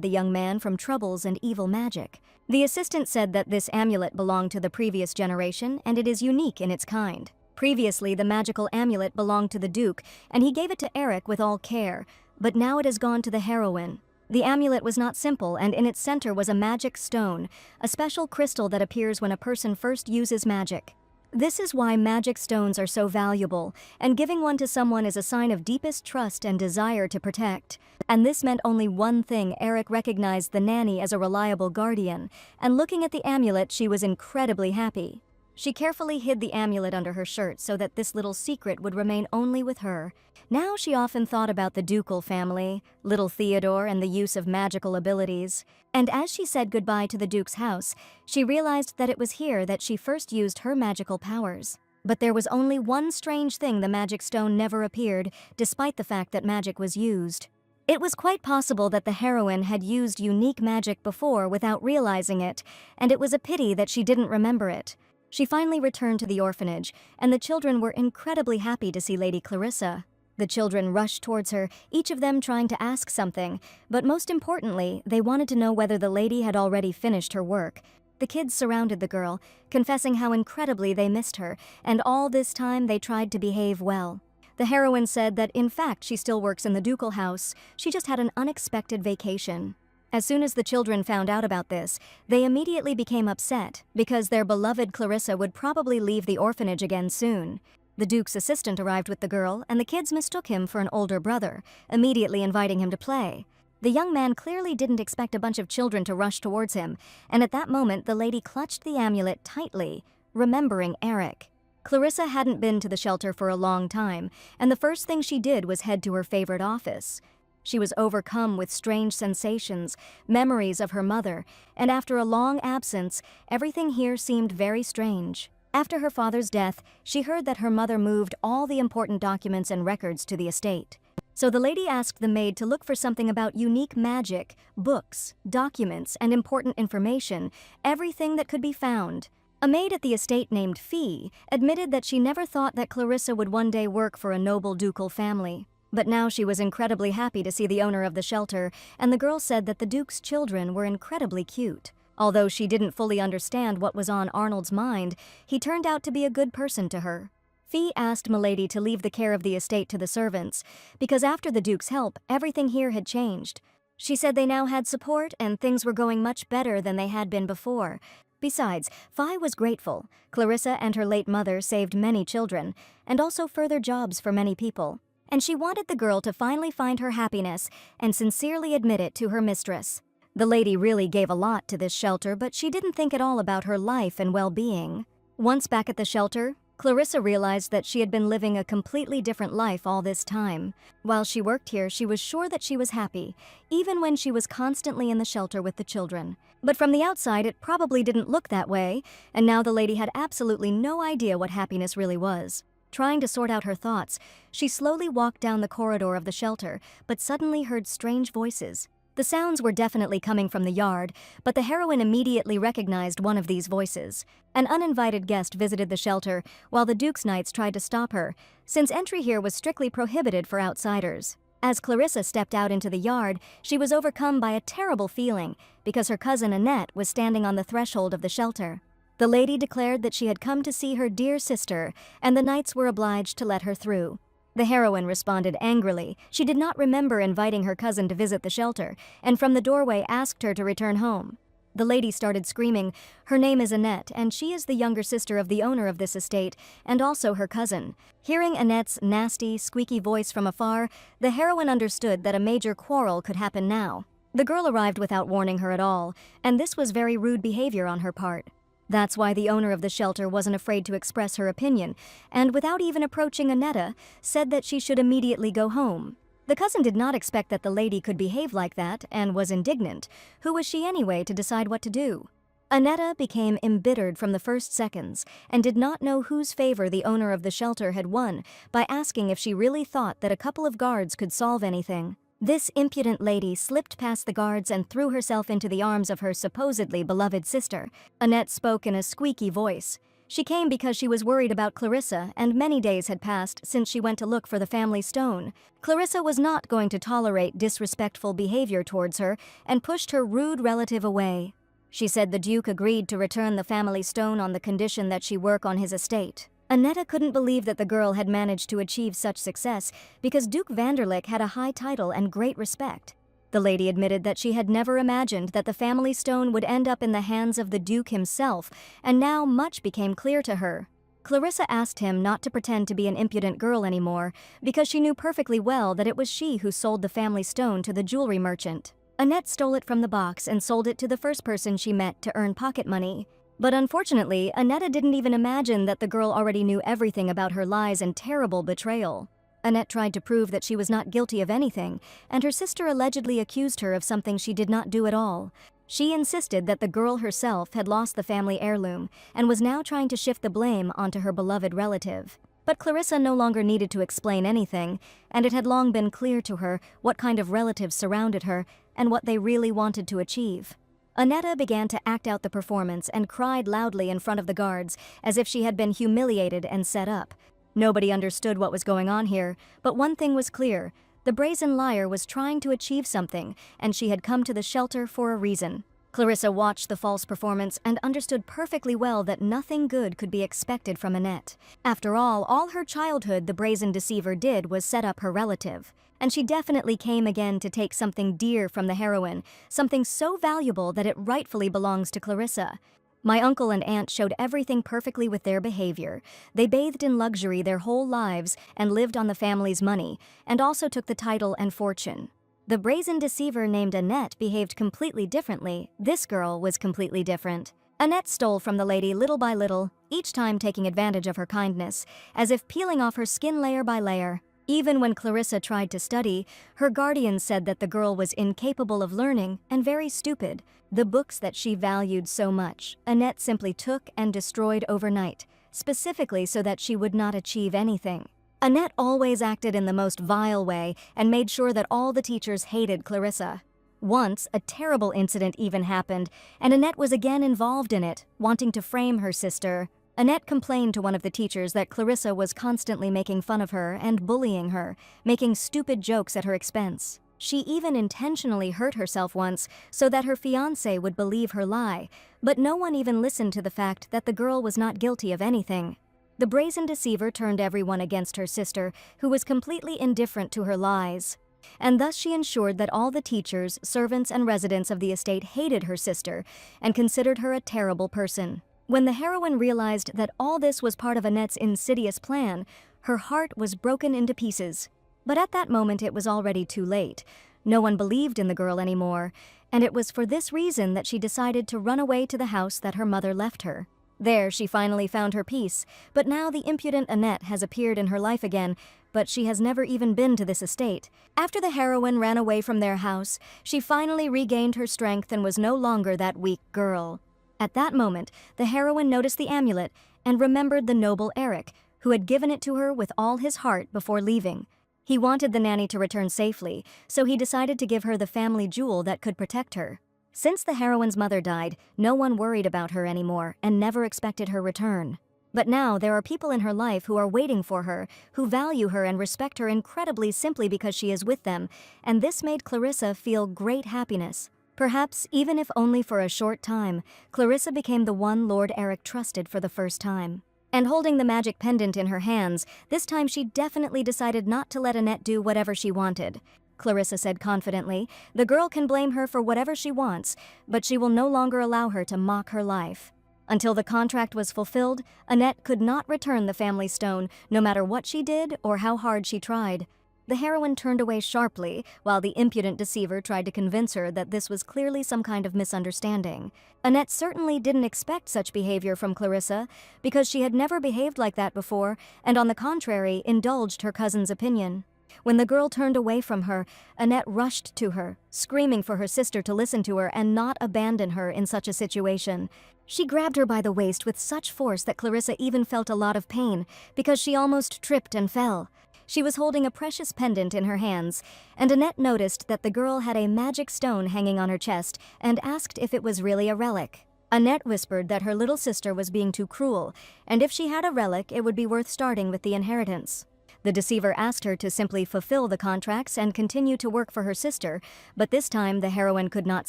the young man from troubles and evil magic. The assistant said that this amulet belonged to the previous generation, and it is unique in its kind. Previously, the magical amulet belonged to the Duke, and he gave it to Eric with all care, but now it has gone to the heroine. The amulet was not simple, and in its center was a magic stone, a special crystal that appears when a person first uses magic. This is why magic stones are so valuable, and giving one to someone is a sign of deepest trust and desire to protect. And this meant only one thing: Eric recognized the nanny as a reliable guardian, and looking at the amulet, she was incredibly happy. She carefully hid the amulet under her shirt so that this little secret would remain only with her. Now she often thought about the ducal family, little Theodore, and the use of magical abilities. And as she said goodbye to the Duke's house, she realized that it was here that she first used her magical powers. But there was only one strange thing: the magic stone never appeared, despite the fact that magic was used. It was quite possible that the heroine had used unique magic before without realizing it, and it was a pity that she didn't remember it. She finally returned to the orphanage, and the children were incredibly happy to see Lady Clarissa. The children rushed towards her, each of them trying to ask something, but most importantly, they wanted to know whether the lady had already finished her work. The kids surrounded the girl, confessing how incredibly they missed her, and all this time they tried to behave well. The heroine said that in fact she still works in the ducal house, she just had an unexpected vacation. As soon as the children found out about this, they immediately became upset because their beloved Clarissa would probably leave the orphanage again soon. The Duke's assistant arrived with the girl, and the kids mistook him for an older brother, immediately inviting him to play. The young man clearly didn't expect a bunch of children to rush towards him, and at that moment the lady clutched the amulet tightly, remembering Eric. Clarissa hadn't been to the shelter for a long time, and the first thing she did was head to her favorite office. She was overcome with strange sensations, memories of her mother, and after a long absence, everything here seemed very strange. After her father's death, she heard that her mother moved all the important documents and records to the estate. So the lady asked the maid to look for something about unique magic, books, documents, and important information, everything that could be found. A maid at the estate named Fee admitted that she never thought that Clarissa would one day work for a noble ducal family. But now she was incredibly happy to see the owner of the shelter, and the girl said that the Duke's children were incredibly cute. Although she didn't fully understand what was on Arnold's mind, he turned out to be a good person to her. Fee asked Milady to leave the care of the estate to the servants, because after the Duke's help, everything here had changed. She said they now had support and things were going much better than they had been before. Besides, Fee was grateful. Clarissa and her late mother saved many children, and also further jobs for many people. And she wanted the girl to finally find her happiness and sincerely admit it to her mistress. The lady really gave a lot to this shelter, but she didn't think at all about her life and well-being. Once back at the shelter, Clarissa realized that she had been living a completely different life all this time. While she worked here, she was sure that she was happy, even when she was constantly in the shelter with the children. But from the outside, it probably didn't look that way, and now the lady had absolutely no idea what happiness really was. Trying to sort out her thoughts, she slowly walked down the corridor of the shelter, but suddenly heard strange voices. The sounds were definitely coming from the yard, but the heroine immediately recognized one of these voices. An uninvited guest visited the shelter, while the Duke's knights tried to stop her, since entry here was strictly prohibited for outsiders. As Clarissa stepped out into the yard, she was overcome by a terrible feeling, because her cousin Annette was standing on the threshold of the shelter. The lady declared that she had come to see her dear sister, and the knights were obliged to let her through. The heroine responded angrily. She did not remember inviting her cousin to visit the shelter, and from the doorway asked her to return home. The lady started screaming. Her name is Annette, and she is the younger sister of the owner of this estate, and also her cousin. Hearing Annette's nasty, squeaky voice from afar, the heroine understood that a major quarrel could happen now. The girl arrived without warning her at all, and this was very rude behavior on her part. That's why the owner of the shelter wasn't afraid to express her opinion, and without even approaching Annetta, said that she should immediately go home. The cousin did not expect that the lady could behave like that and was indignant. Who was she anyway to decide what to do? Annetta became embittered from the first seconds and did not know whose favor the owner of the shelter had won by asking if she really thought that a couple of guards could solve anything. This impudent lady slipped past the guards and threw herself into the arms of her supposedly beloved sister. Annette spoke in a squeaky voice. She came because she was worried about Clarissa, and many days had passed since she went to look for the family stone. Clarissa was not going to tolerate disrespectful behavior towards her and pushed her rude relative away. She said the Duke agreed to return the family stone on the condition that she work on his estate. Annetta couldn't believe that the girl had managed to achieve such success because Duke Vanderlyck had a high title and great respect. The lady admitted that she had never imagined that the family stone would end up in the hands of the Duke himself, and now much became clear to her. Clarissa asked him not to pretend to be an impudent girl anymore because she knew perfectly well that it was she who sold the family stone to the jewelry merchant. Annette stole it from the box and sold it to the first person she met to earn pocket money. But unfortunately, Annetta didn't even imagine that the girl already knew everything about her lies and terrible betrayal. Annette tried to prove that she was not guilty of anything, and her sister allegedly accused her of something she did not do at all. She insisted that the girl herself had lost the family heirloom and was now trying to shift the blame onto her beloved relative. But Clarissa no longer needed to explain anything, and it had long been clear to her what kind of relatives surrounded her and what they really wanted to achieve. Annetta began to act out the performance and cried loudly in front of the guards, as if she had been humiliated and set up. Nobody understood what was going on here, but one thing was clear. The brazen liar was trying to achieve something, and she had come to the shelter for a reason. Clarissa watched the false performance and understood perfectly well that nothing good could be expected from Annette. After all her childhood the brazen deceiver did was set up her relative. And she definitely came again to take something dear from the heroine, something so valuable that it rightfully belongs to Clarissa. My uncle and aunt showed everything perfectly with their behavior. They bathed in luxury their whole lives and lived on the family's money, and also took the title and fortune. The brazen deceiver named Annette behaved completely differently. This girl was completely different. Annette stole from the lady little by little, each time taking advantage of her kindness, as if peeling off her skin layer by layer. Even when Clarissa tried to study, her guardians said that the girl was incapable of learning and very stupid. The books that she valued so much, Annette simply took and destroyed overnight, specifically so that she would not achieve anything. Annette always acted in the most vile way and made sure that all the teachers hated Clarissa. Once, a terrible incident even happened, and Annette was again involved in it, wanting to frame her sister. Annette complained to one of the teachers that Clarissa was constantly making fun of her and bullying her, making stupid jokes at her expense. She even intentionally hurt herself once so that her fiancé would believe her lie, but no one even listened to the fact that the girl was not guilty of anything. The brazen deceiver turned everyone against her sister, who was completely indifferent to her lies. And thus she ensured that all the teachers, servants, and residents of the estate hated her sister and considered her a terrible person. When the heroine realized that all this was part of Annette's insidious plan, her heart was broken into pieces. But at that moment it was already too late. No one believed in the girl anymore, and it was for this reason that she decided to run away to the house that her mother left her. There she finally found her peace, but now the impudent Annette has appeared in her life again, but she has never even been to this estate. After the heroine ran away from their house, she finally regained her strength and was no longer that weak girl. At that moment, the heroine noticed the amulet and remembered the noble Eric, who had given it to her with all his heart before leaving. He wanted the nanny to return safely, so he decided to give her the family jewel that could protect her. Since the heroine's mother died, no one worried about her anymore and never expected her return. But now there are people in her life who are waiting for her, who value her and respect her incredibly simply because she is with them, and this made Clarissa feel great happiness. Perhaps, even if only for a short time, Clarissa became the one Lord Eric trusted for the first time. And holding the magic pendant in her hands, this time she definitely decided not to let Annette do whatever she wanted. Clarissa said confidently, the girl can blame her for whatever she wants, but she will no longer allow her to mock her life. Until the contract was fulfilled, Annette could not return the family stone, no matter what she did or how hard she tried. The heroine turned away sharply, while the impudent deceiver tried to convince her that this was clearly some kind of misunderstanding. Annette certainly didn't expect such behavior from Clarissa, because she had never behaved like that before, and on the contrary, indulged her cousin's opinion. When the girl turned away from her, Annette rushed to her, screaming for her sister to listen to her and not abandon her in such a situation. She grabbed her by the waist with such force that Clarissa even felt a lot of pain, because she almost tripped and fell. She was holding a precious pendant in her hands, and Annette noticed that the girl had a magic stone hanging on her chest and asked if it was really a relic. Annette whispered that her little sister was being too cruel, and if she had a relic, it would be worth starting with the inheritance. The deceiver asked her to simply fulfill the contracts and continue to work for her sister, but this time the heroine could not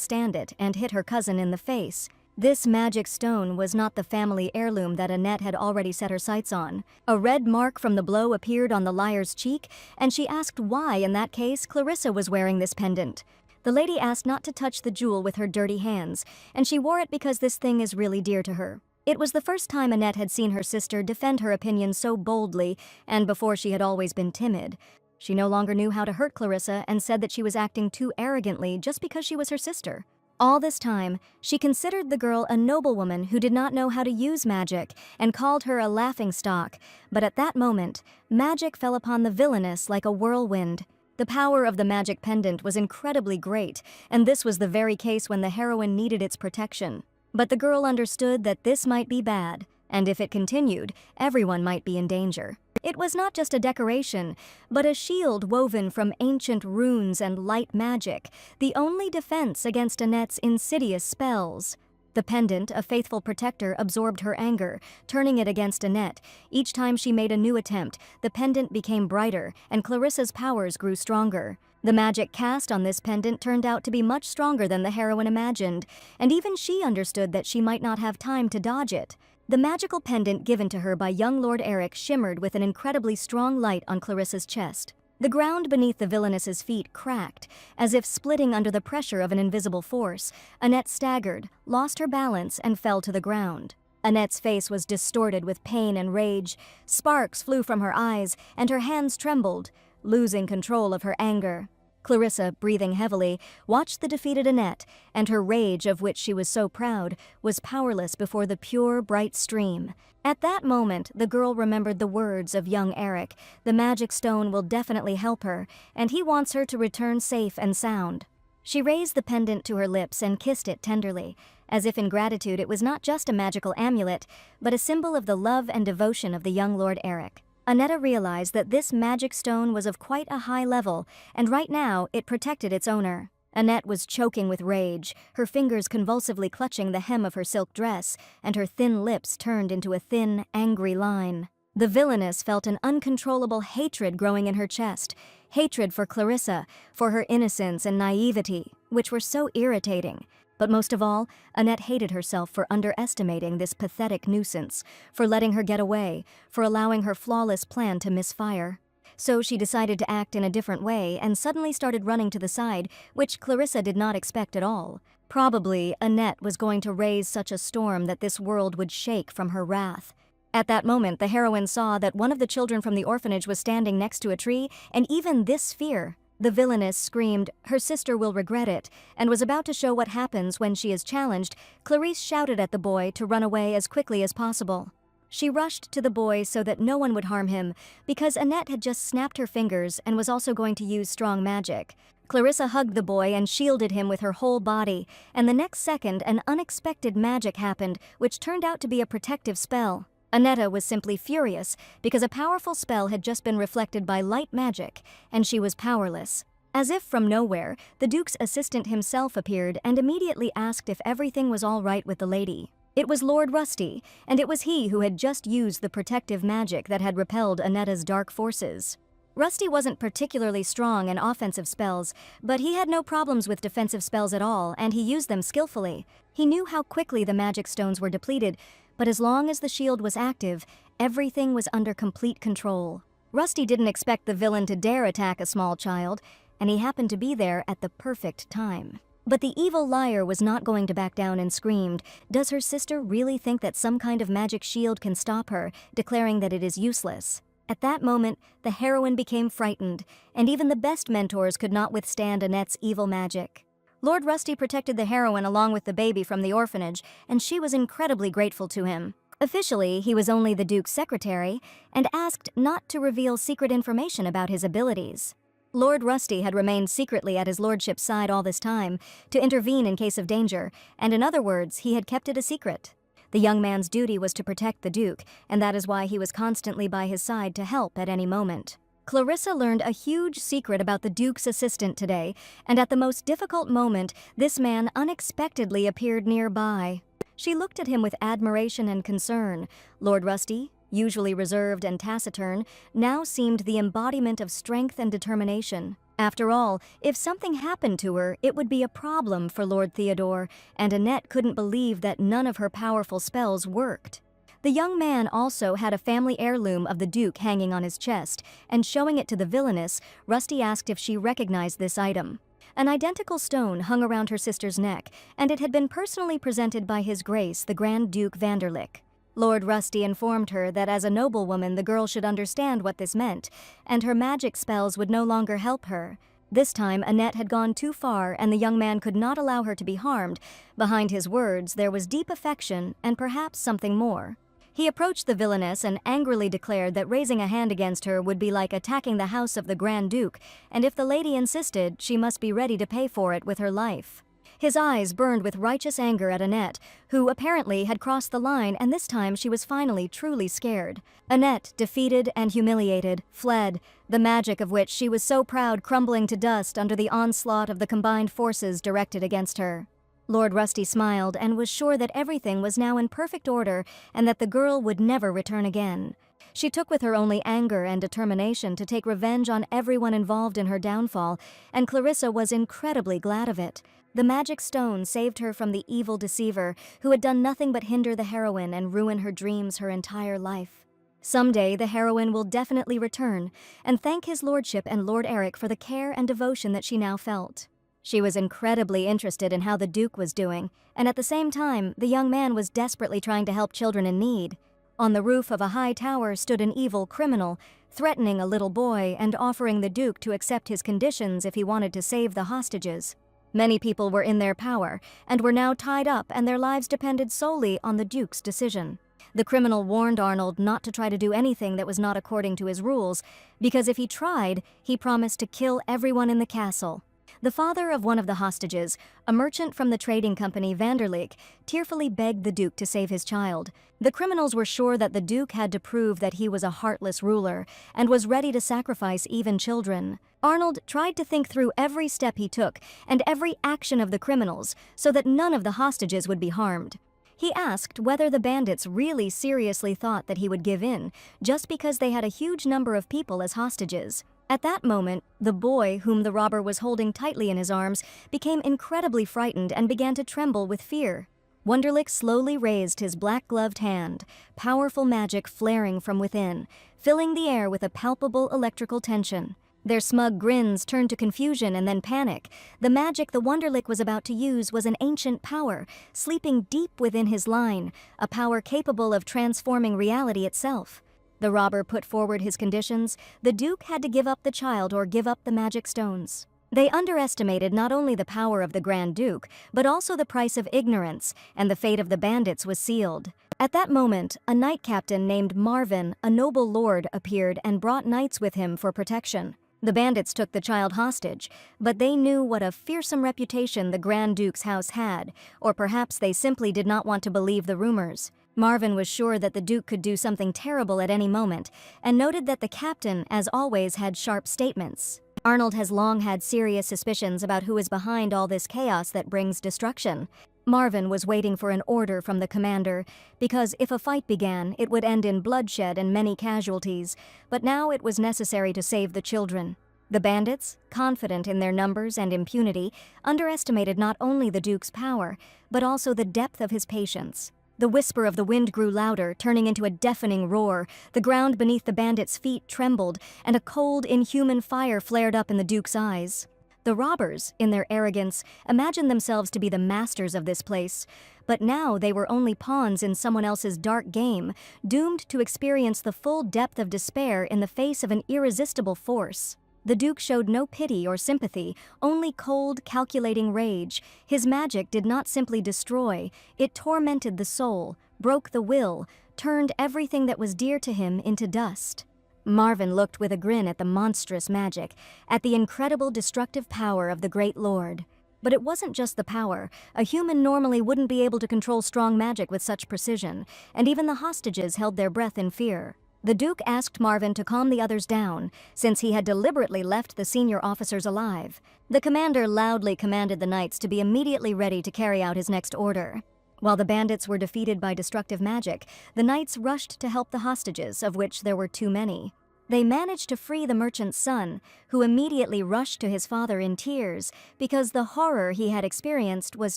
stand it and hit her cousin in the face. This magic stone was not the family heirloom that Annette had already set her sights on. A red mark from the blow appeared on the liar's cheek, and she asked why, in that case, Clarissa was wearing this pendant. The lady asked not to touch the jewel with her dirty hands, and she wore it because this thing is really dear to her. It was the first time Annette had seen her sister defend her opinion so boldly, and before she had always been timid. She no longer knew how to hurt Clarissa and said that she was acting too arrogantly just because she was her sister. All this time, she considered the girl a noblewoman who did not know how to use magic and called her a laughingstock, but at that moment, magic fell upon the villainess like a whirlwind. The power of the magic pendant was incredibly great, and this was the very case when the heroine needed its protection. But the girl understood that this might be bad, and if it continued, everyone might be in danger. It was not just a decoration, but a shield woven from ancient runes and light magic, the only defense against Annette's insidious spells. The pendant, a faithful protector, absorbed her anger, turning it against Annette. Each time she made a new attempt, the pendant became brighter, and Clarissa's powers grew stronger. The magic cast on this pendant turned out to be much stronger than the heroine imagined, and even she understood that she might not have time to dodge it. The magical pendant given to her by young Lord Eric shimmered with an incredibly strong light on Clarissa's chest. The ground beneath the villainess's feet cracked, as if splitting under the pressure of an invisible force. Annette staggered, lost her balance, and fell to the ground. Annette's face was distorted with pain and rage. Sparks flew from her eyes, and her hands trembled, losing control of her anger. Clarissa, breathing heavily, watched the defeated Annette, and her rage, of which she was so proud, was powerless before the pure, bright stream. At that moment, the girl remembered the words of young Eric. The magic stone will definitely help her, and he wants her to return safe and sound. She raised the pendant to her lips and kissed it tenderly, as if in gratitude it was not just a magical amulet, but a symbol of the love and devotion of the young Lord Eric. Annetta realized that this magic stone was of quite a high level, and right now it protected its owner. Annette was choking with rage, her fingers convulsively clutching the hem of her silk dress, and her thin lips turned into a thin, angry line. The villainess felt an uncontrollable hatred growing in her chest, hatred for Clarissa, for her innocence and naivety, which were so irritating. But most of all, Annette hated herself for underestimating this pathetic nuisance, for letting her get away, for allowing her flawless plan to misfire. So she decided to act in a different way and suddenly started running to the side, which Clarissa did not expect at all. Probably, Annette was going to raise such a storm that this world would shake from her wrath. At that moment, the heroine saw that one of the children from the orphanage was standing next to a tree, and even this fear. The villainess screamed, "Her sister will regret it," and was about to show what happens when she is challenged. Clarice shouted at the boy to run away as quickly as possible. She rushed to the boy so that no one would harm him, because Annette had just snapped her fingers and was also going to use strong magic. Clarissa hugged the boy and shielded him with her whole body, and the next second an unexpected magic happened, which turned out to be a protective spell. Annetta was simply furious because a powerful spell had just been reflected by light magic, and she was powerless. As if from nowhere, the Duke's assistant himself appeared and immediately asked if everything was all right with the lady. It was Lord Rusty, and it was he who had just used the protective magic that had repelled Annetta's dark forces. Rusty wasn't particularly strong in offensive spells, but he had no problems with defensive spells at all, and he used them skillfully. He knew how quickly the magic stones were depleted, but as long as the shield was active, everything was under complete control. Rusty didn't expect the villain to dare attack a small child, and he happened to be there at the perfect time. But the evil liar was not going to back down and screamed, "Does her sister really think that some kind of magic shield can stop her," declaring that it is useless. At that moment, the heroine became frightened, and even the best mentors could not withstand Annette's evil magic. Lord Rusty protected the heroine along with the baby from the orphanage, and she was incredibly grateful to him. Officially, he was only the Duke's secretary, and asked not to reveal secret information about his abilities. Lord Rusty had remained secretly at his lordship's side all this time, to intervene in case of danger, and in other words, he had kept it a secret. The young man's duty was to protect the Duke, and that is why he was constantly by his side to help at any moment. Clarissa learned a huge secret about the Duke's assistant today, and at the most difficult moment, this man unexpectedly appeared nearby. She looked at him with admiration and concern. Lord Rusty, usually reserved and taciturn, now seemed the embodiment of strength and determination. After all, if something happened to her, it would be a problem for Lord Theodore, and Annette couldn't believe that none of her powerful spells worked. The young man also had a family heirloom of the Duke hanging on his chest, and showing it to the villainess, Rusty asked if she recognized this item. An identical stone hung around her sister's neck, and it had been personally presented by His Grace, the Grand Duke Vanderlyck. Lord Rusty informed her that as a noblewoman the girl should understand what this meant, and her magic spells would no longer help her. This time Annette had gone too far, and the young man could not allow her to be harmed. Behind his words there was deep affection, and perhaps something more. He approached the villainess and angrily declared that raising a hand against her would be like attacking the house of the Grand Duke, and if the lady insisted, she must be ready to pay for it with her life. His eyes burned with righteous anger at Annette, who apparently had crossed the line, and this time she was finally truly scared. Annette, defeated and humiliated, fled, the magic of which she was so proud crumbling to dust under the onslaught of the combined forces directed against her. Lord Rusty smiled and was sure that everything was now in perfect order and that the girl would never return again. She took with her only anger and determination to take revenge on everyone involved in her downfall, and Clarissa was incredibly glad of it. The magic stone saved her from the evil deceiver who had done nothing but hinder the heroine and ruin her dreams her entire life. Someday the heroine will definitely return and thank his lordship and Lord Eric for the care and devotion that she now felt. She was incredibly interested in how the Duke was doing, and at the same time, the young man was desperately trying to help children in need. On the roof of a high tower stood an evil criminal, threatening a little boy and offering the Duke to accept his conditions if he wanted to save the hostages. Many people were in their power and were now tied up, and their lives depended solely on the Duke's decision. The criminal warned Arnold not to try to do anything that was not according to his rules, because if he tried, he promised to kill everyone in the castle. The father of one of the hostages, a merchant from the trading company Vanderlyck, tearfully begged the Duke to save his child. The criminals were sure that the Duke had to prove that he was a heartless ruler and was ready to sacrifice even children. Arnold tried to think through every step he took and every action of the criminals so that none of the hostages would be harmed. He asked whether the bandits really seriously thought that he would give in just because they had a huge number of people as hostages. At that moment, the boy, whom the robber was holding tightly in his arms, became incredibly frightened and began to tremble with fear. Wonderlick slowly raised his black-gloved hand, powerful magic flaring from within, filling the air with a palpable electrical tension. Their smug grins turned to confusion and then panic. The magic the Wonderlick was about to use was an ancient power, sleeping deep within his line, a power capable of transforming reality itself. The robber put forward his conditions. The Duke had to give up the child or give up the magic stones. They underestimated not only the power of the Grand Duke, but also the price of ignorance, and the fate of the bandits was sealed. At that moment, a knight captain named Marvin, a noble lord, appeared and brought knights with him for protection. The bandits took the child hostage, but they knew what a fearsome reputation the Grand Duke's house had, or perhaps they simply did not want to believe the rumors. Marvin was sure that the Duke could do something terrible at any moment, and noted that the captain, as always, had sharp statements. Arnold has long had serious suspicions about who is behind all this chaos that brings destruction. Marvin was waiting for an order from the commander, because if a fight began, it would end in bloodshed and many casualties, but now it was necessary to save the children. The bandits, confident in their numbers and impunity, underestimated not only the Duke's power, but also the depth of his patience. The whisper of the wind grew louder, turning into a deafening roar. The ground beneath the bandits' feet trembled, and a cold, inhuman fire flared up in the Duke's eyes. The robbers, in their arrogance, imagined themselves to be the masters of this place, but now they were only pawns in someone else's dark game, doomed to experience the full depth of despair in the face of an irresistible force. The Duke showed no pity or sympathy, only cold, calculating rage. His magic did not simply destroy, it tormented the soul, broke the will, turned everything that was dear to him into dust. Marvin looked with a grin at the monstrous magic, at the incredible destructive power of the Great Lord. But it wasn't just the power. A human normally wouldn't be able to control strong magic with such precision, and even the hostages held their breath in fear. The Duke asked Marvin to calm the others down, since he had deliberately left the senior officers alive. The commander loudly commanded the knights to be immediately ready to carry out his next order. While the bandits were defeated by destructive magic, the knights rushed to help the hostages, of which there were too many. They managed to free the merchant's son, who immediately rushed to his father in tears because the horror he had experienced was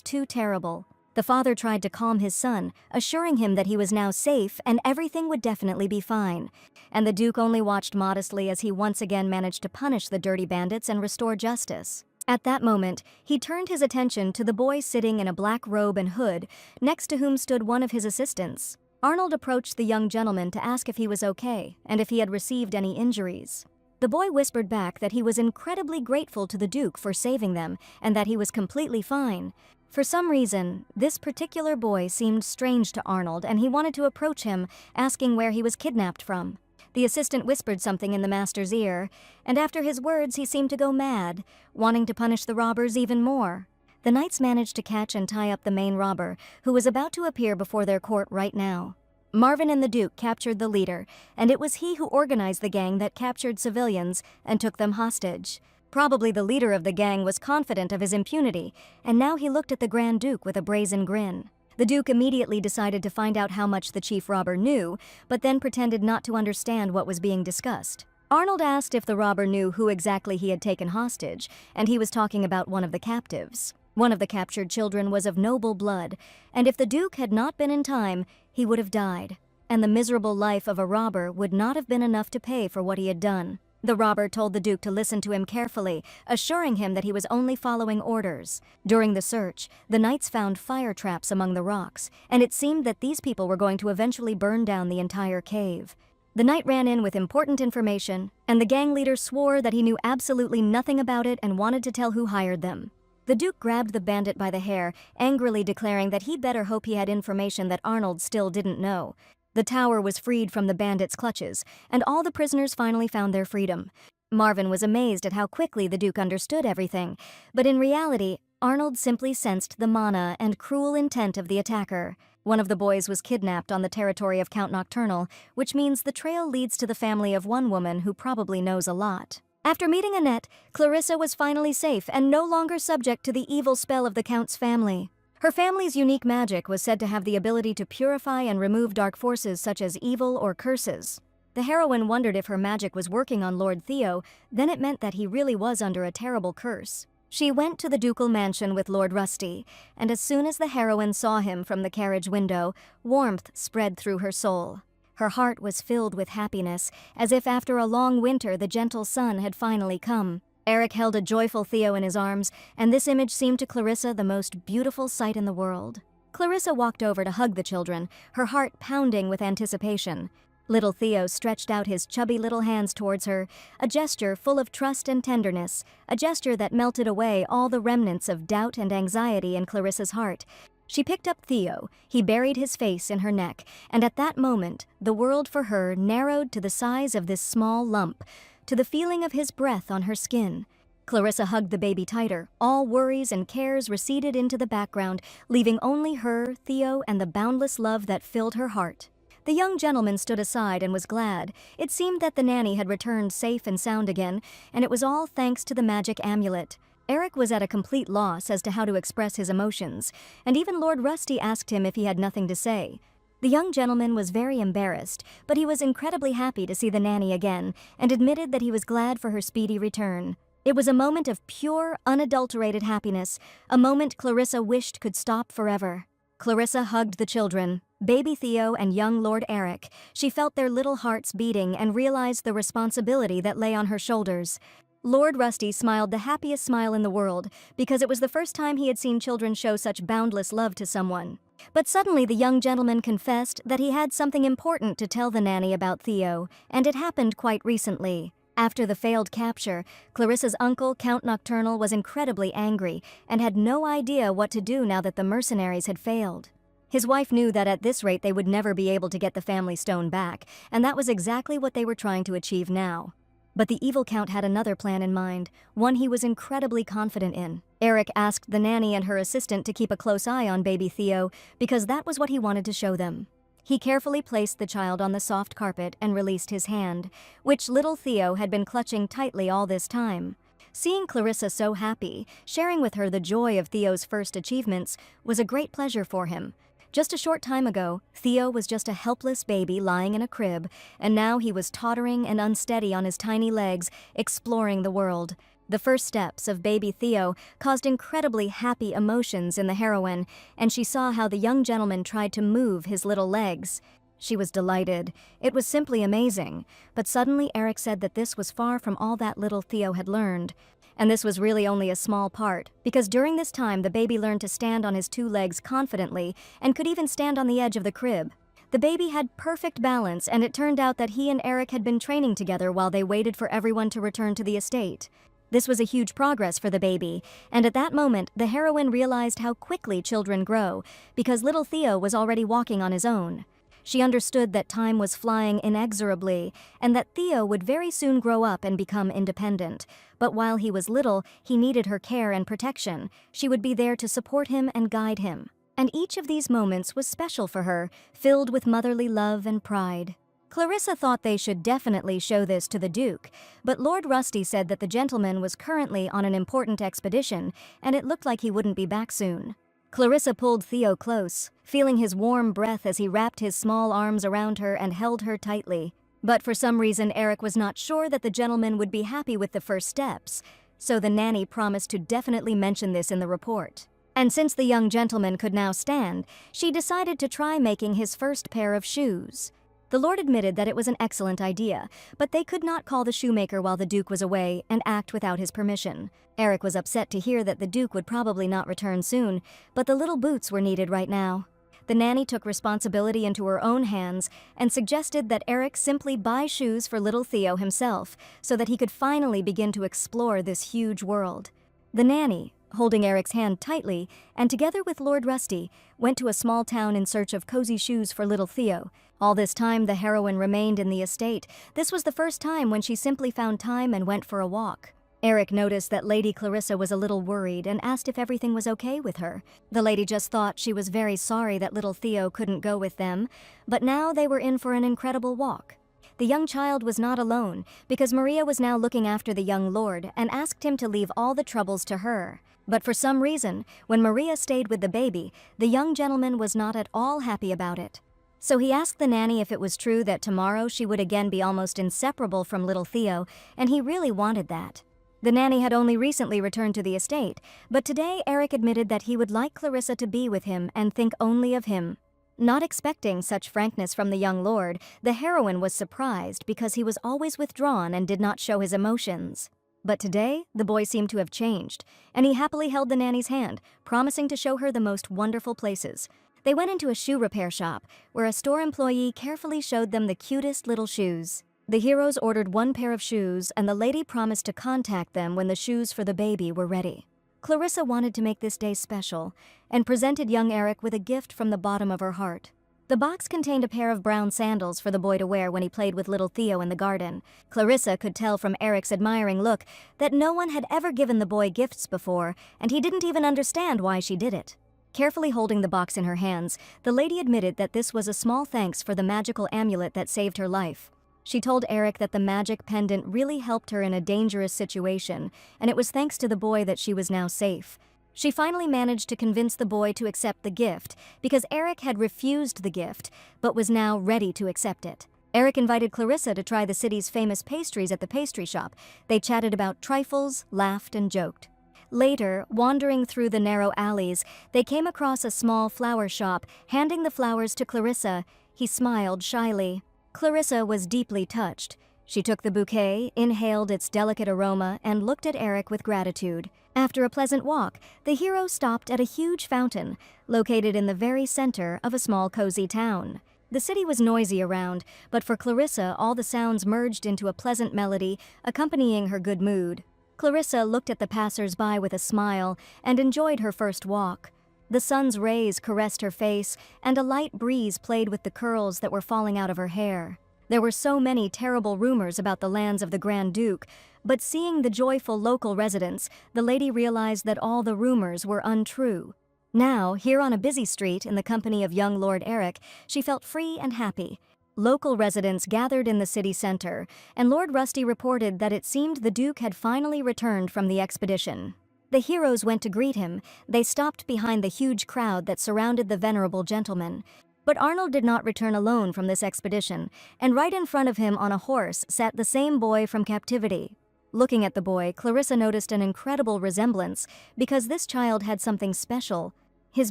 too terrible. The father tried to calm his son, assuring him that he was now safe and everything would definitely be fine. And the Duke only watched modestly as he once again managed to punish the dirty bandits and restore justice. At that moment, he turned his attention to the boy sitting in a black robe and hood, next to whom stood one of his assistants. Arnold approached the young gentleman to ask if he was okay and if he had received any injuries. The boy whispered back that he was incredibly grateful to the Duke for saving them and that he was completely fine. For some reason, this particular boy seemed strange to Arnold and he wanted to approach him, asking where he was kidnapped from. The assistant whispered something in the master's ear, and after his words he seemed to go mad, wanting to punish the robbers even more. The knights managed to catch and tie up the main robber, who was about to appear before their court right now. Marvin and the Duke captured the leader, and it was he who organized the gang that captured civilians and took them hostage. Probably the leader of the gang was confident of his impunity, and now he looked at the Grand Duke with a brazen grin. The Duke immediately decided to find out how much the chief robber knew, but then pretended not to understand what was being discussed. Arnold asked if the robber knew who exactly he had taken hostage, and he was talking about one of the captives. One of the captured children was of noble blood, and if the Duke had not been in time, he would have died, and the miserable life of a robber would not have been enough to pay for what he had done. The robber told the Duke to listen to him carefully, assuring him that he was only following orders. During the search, the knights found fire traps among the rocks, and it seemed that these people were going to eventually burn down the entire cave. The knight ran in with important information, and the gang leader swore that he knew absolutely nothing about it and wanted to tell who hired them. The Duke grabbed the bandit by the hair, angrily declaring that he'd better hope he had information that Arnold still didn't know. The tower was freed from the bandits' clutches, and all the prisoners finally found their freedom. Marvin was amazed at how quickly the Duke understood everything, but in reality, Arnold simply sensed the mana and cruel intent of the attacker. One of the boys was kidnapped on the territory of Count Nocturnal, which means the trail leads to the family of one woman who probably knows a lot. After meeting Annette, Clarissa was finally safe and no longer subject to the evil spell of the Count's family. Her family's unique magic was said to have the ability to purify and remove dark forces such as evil or curses. The heroine wondered if her magic was working on Lord Theo, then it meant that he really was under a terrible curse. She went to the ducal mansion with Lord Rusty, and as soon as the heroine saw him from the carriage window, warmth spread through her soul. Her heart was filled with happiness, as if after a long winter the gentle sun had finally come. Eric held a joyful Theo in his arms, and this image seemed to Clarissa the most beautiful sight in the world. Clarissa walked over to hug the children, her heart pounding with anticipation. Little Theo stretched out his chubby little hands towards her, a gesture full of trust and tenderness, a gesture that melted away all the remnants of doubt and anxiety in Clarissa's heart. She picked up Theo, he buried his face in her neck, and at that moment, the world for her narrowed to the size of this small lump, to the feeling of his breath on her skin. Clarissa hugged the baby tighter. All worries and cares receded into the background, leaving only her, Theo, and the boundless love that filled her heart. The young gentleman stood aside and was glad. It seemed that the nanny had returned safe and sound again, and it was all thanks to the magic amulet. Eric was at a complete loss as to how to express his emotions, and even Lord Rusty asked him if he had nothing to say. The young gentleman was very embarrassed, but he was incredibly happy to see the nanny again, and admitted that he was glad for her speedy return. It was a moment of pure, unadulterated happiness, a moment Clarissa wished could stop forever. Clarissa hugged the children, baby Theo and young Lord Eric. She felt their little hearts beating and realized the responsibility that lay on her shoulders. Lord Rusty smiled the happiest smile in the world because it was the first time he had seen children show such boundless love to someone. But suddenly the young gentleman confessed that he had something important to tell the nanny about Theo, and it happened quite recently. After the failed capture, Clarissa's uncle, Count Nocturnal, was incredibly angry and had no idea what to do now that the mercenaries had failed. His wife knew that at this rate they would never be able to get the family stone back, and that was exactly what they were trying to achieve now. But the evil count had another plan in mind, one he was incredibly confident in. Eric asked the nanny and her assistant to keep a close eye on baby Theo because that was what he wanted to show them. He carefully placed the child on the soft carpet and released his hand, which little Theo had been clutching tightly all this time. Seeing Clarissa so happy, sharing with her the joy of Theo's first achievements, was a great pleasure for him. Just a short time ago, Theo was just a helpless baby lying in a crib, and now he was tottering and unsteady on his tiny legs, exploring the world. The first steps of baby Theo caused incredibly happy emotions in the heroine, and she saw how the young gentleman tried to move his little legs. She was delighted. It was simply amazing. But suddenly Eric said that this was far from all that little Theo had learned. And this was really only a small part, because during this time the baby learned to stand on his two legs confidently and could even stand on the edge of the crib. The baby had perfect balance, and it turned out that he and Eric had been training together while they waited for everyone to return to the estate. This was a huge progress for the baby, and at that moment the heroine realized how quickly children grow, because little Theo was already walking on his own. She understood that time was flying inexorably, and that Theo would very soon grow up and become independent. But while he was little, he needed her care and protection. She would be there to support him and guide him. And each of these moments was special for her, filled with motherly love and pride. Clarissa thought they should definitely show this to the Duke, but Lord Rusty said that the gentleman was currently on an important expedition, and it looked like he wouldn't be back soon. Clarissa pulled Theo close, feeling his warm breath as he wrapped his small arms around her and held her tightly. But for some reason, Eric was not sure that the gentleman would be happy with the first steps, so the nanny promised to definitely mention this in the report. And since the young gentleman could now stand, she decided to try making his first pair of shoes. The Lord admitted that it was an excellent idea, but they could not call the shoemaker while the Duke was away and act without his permission. Eric was upset to hear that the Duke would probably not return soon, but the little boots were needed right now. The nanny took responsibility into her own hands and suggested that Eric simply buy shoes for little Theo himself so that he could finally begin to explore this huge world. The nanny, holding Eric's hand tightly, and together with Lord Rusty, went to a small town in search of cozy shoes for little Theo. All this time, the heroine remained in the estate. This was the first time when she simply found time and went for a walk. Eric noticed that Lady Clarissa was a little worried and asked if everything was okay with her. The lady just thought she was very sorry that little Theo couldn't go with them, but now they were in for an incredible walk. The young child was not alone, because Maria was now looking after the young lord and asked him to leave all the troubles to her. But for some reason, when Maria stayed with the baby, the young gentleman was not at all happy about it. So he asked the nanny if it was true that tomorrow she would again be almost inseparable from little Theo, and he really wanted that. The nanny had only recently returned to the estate, but today Eric admitted that he would like Clarissa to be with him and think only of him. Not expecting such frankness from the young lord, the heroine was surprised because he was always withdrawn and did not show his emotions. But today, the boy seemed to have changed, and he happily held the nanny's hand, promising to show her the most wonderful places. They went into a shoe repair shop, where a store employee carefully showed them the cutest little shoes. The heroes ordered one pair of shoes, and the lady promised to contact them when the shoes for the baby were ready. Clarissa wanted to make this day special, and presented young Eric with a gift from the bottom of her heart. The box contained a pair of brown sandals for the boy to wear when he played with little Theo in the garden. Clarissa could tell from Eric's admiring look that no one had ever given the boy gifts before, and he didn't even understand why she did it. Carefully holding the box in her hands, the lady admitted that this was a small thanks for the magical amulet that saved her life. She told Eric that the magic pendant really helped her in a dangerous situation, and it was thanks to the boy that she was now safe. She finally managed to convince the boy to accept the gift, because Eric had refused the gift, but was now ready to accept it. Eric invited Clarissa to try the city's famous pastries at the pastry shop. They chatted about trifles, laughed, and joked. Later, wandering through the narrow alleys, they came across a small flower shop. Handing the flowers to Clarissa, he smiled shyly. Clarissa was deeply touched. She took the bouquet, inhaled its delicate aroma, and looked at Eric with gratitude. After a pleasant walk, the hero stopped at a huge fountain, located in the very center of a small cozy town. The city was noisy around, but for Clarissa all the sounds merged into a pleasant melody, accompanying her good mood. Clarissa looked at the passers-by with a smile and enjoyed her first walk. The sun's rays caressed her face, and a light breeze played with the curls that were falling out of her hair. There were so many terrible rumors about the lands of the Grand Duke, but seeing the joyful local residents, the lady realized that all the rumors were untrue. Now, here on a busy street in the company of young Lord Eric, she felt free and happy. Local residents gathered in the city center, and Lord Rusty reported that it seemed the Duke had finally returned from the expedition. The heroes went to greet him. They stopped behind the huge crowd that surrounded the venerable gentleman. But Arnold did not return alone from this expedition, and right in front of him on a horse sat the same boy from captivity. Looking at the boy, Clarissa noticed an incredible resemblance, because this child had something special. His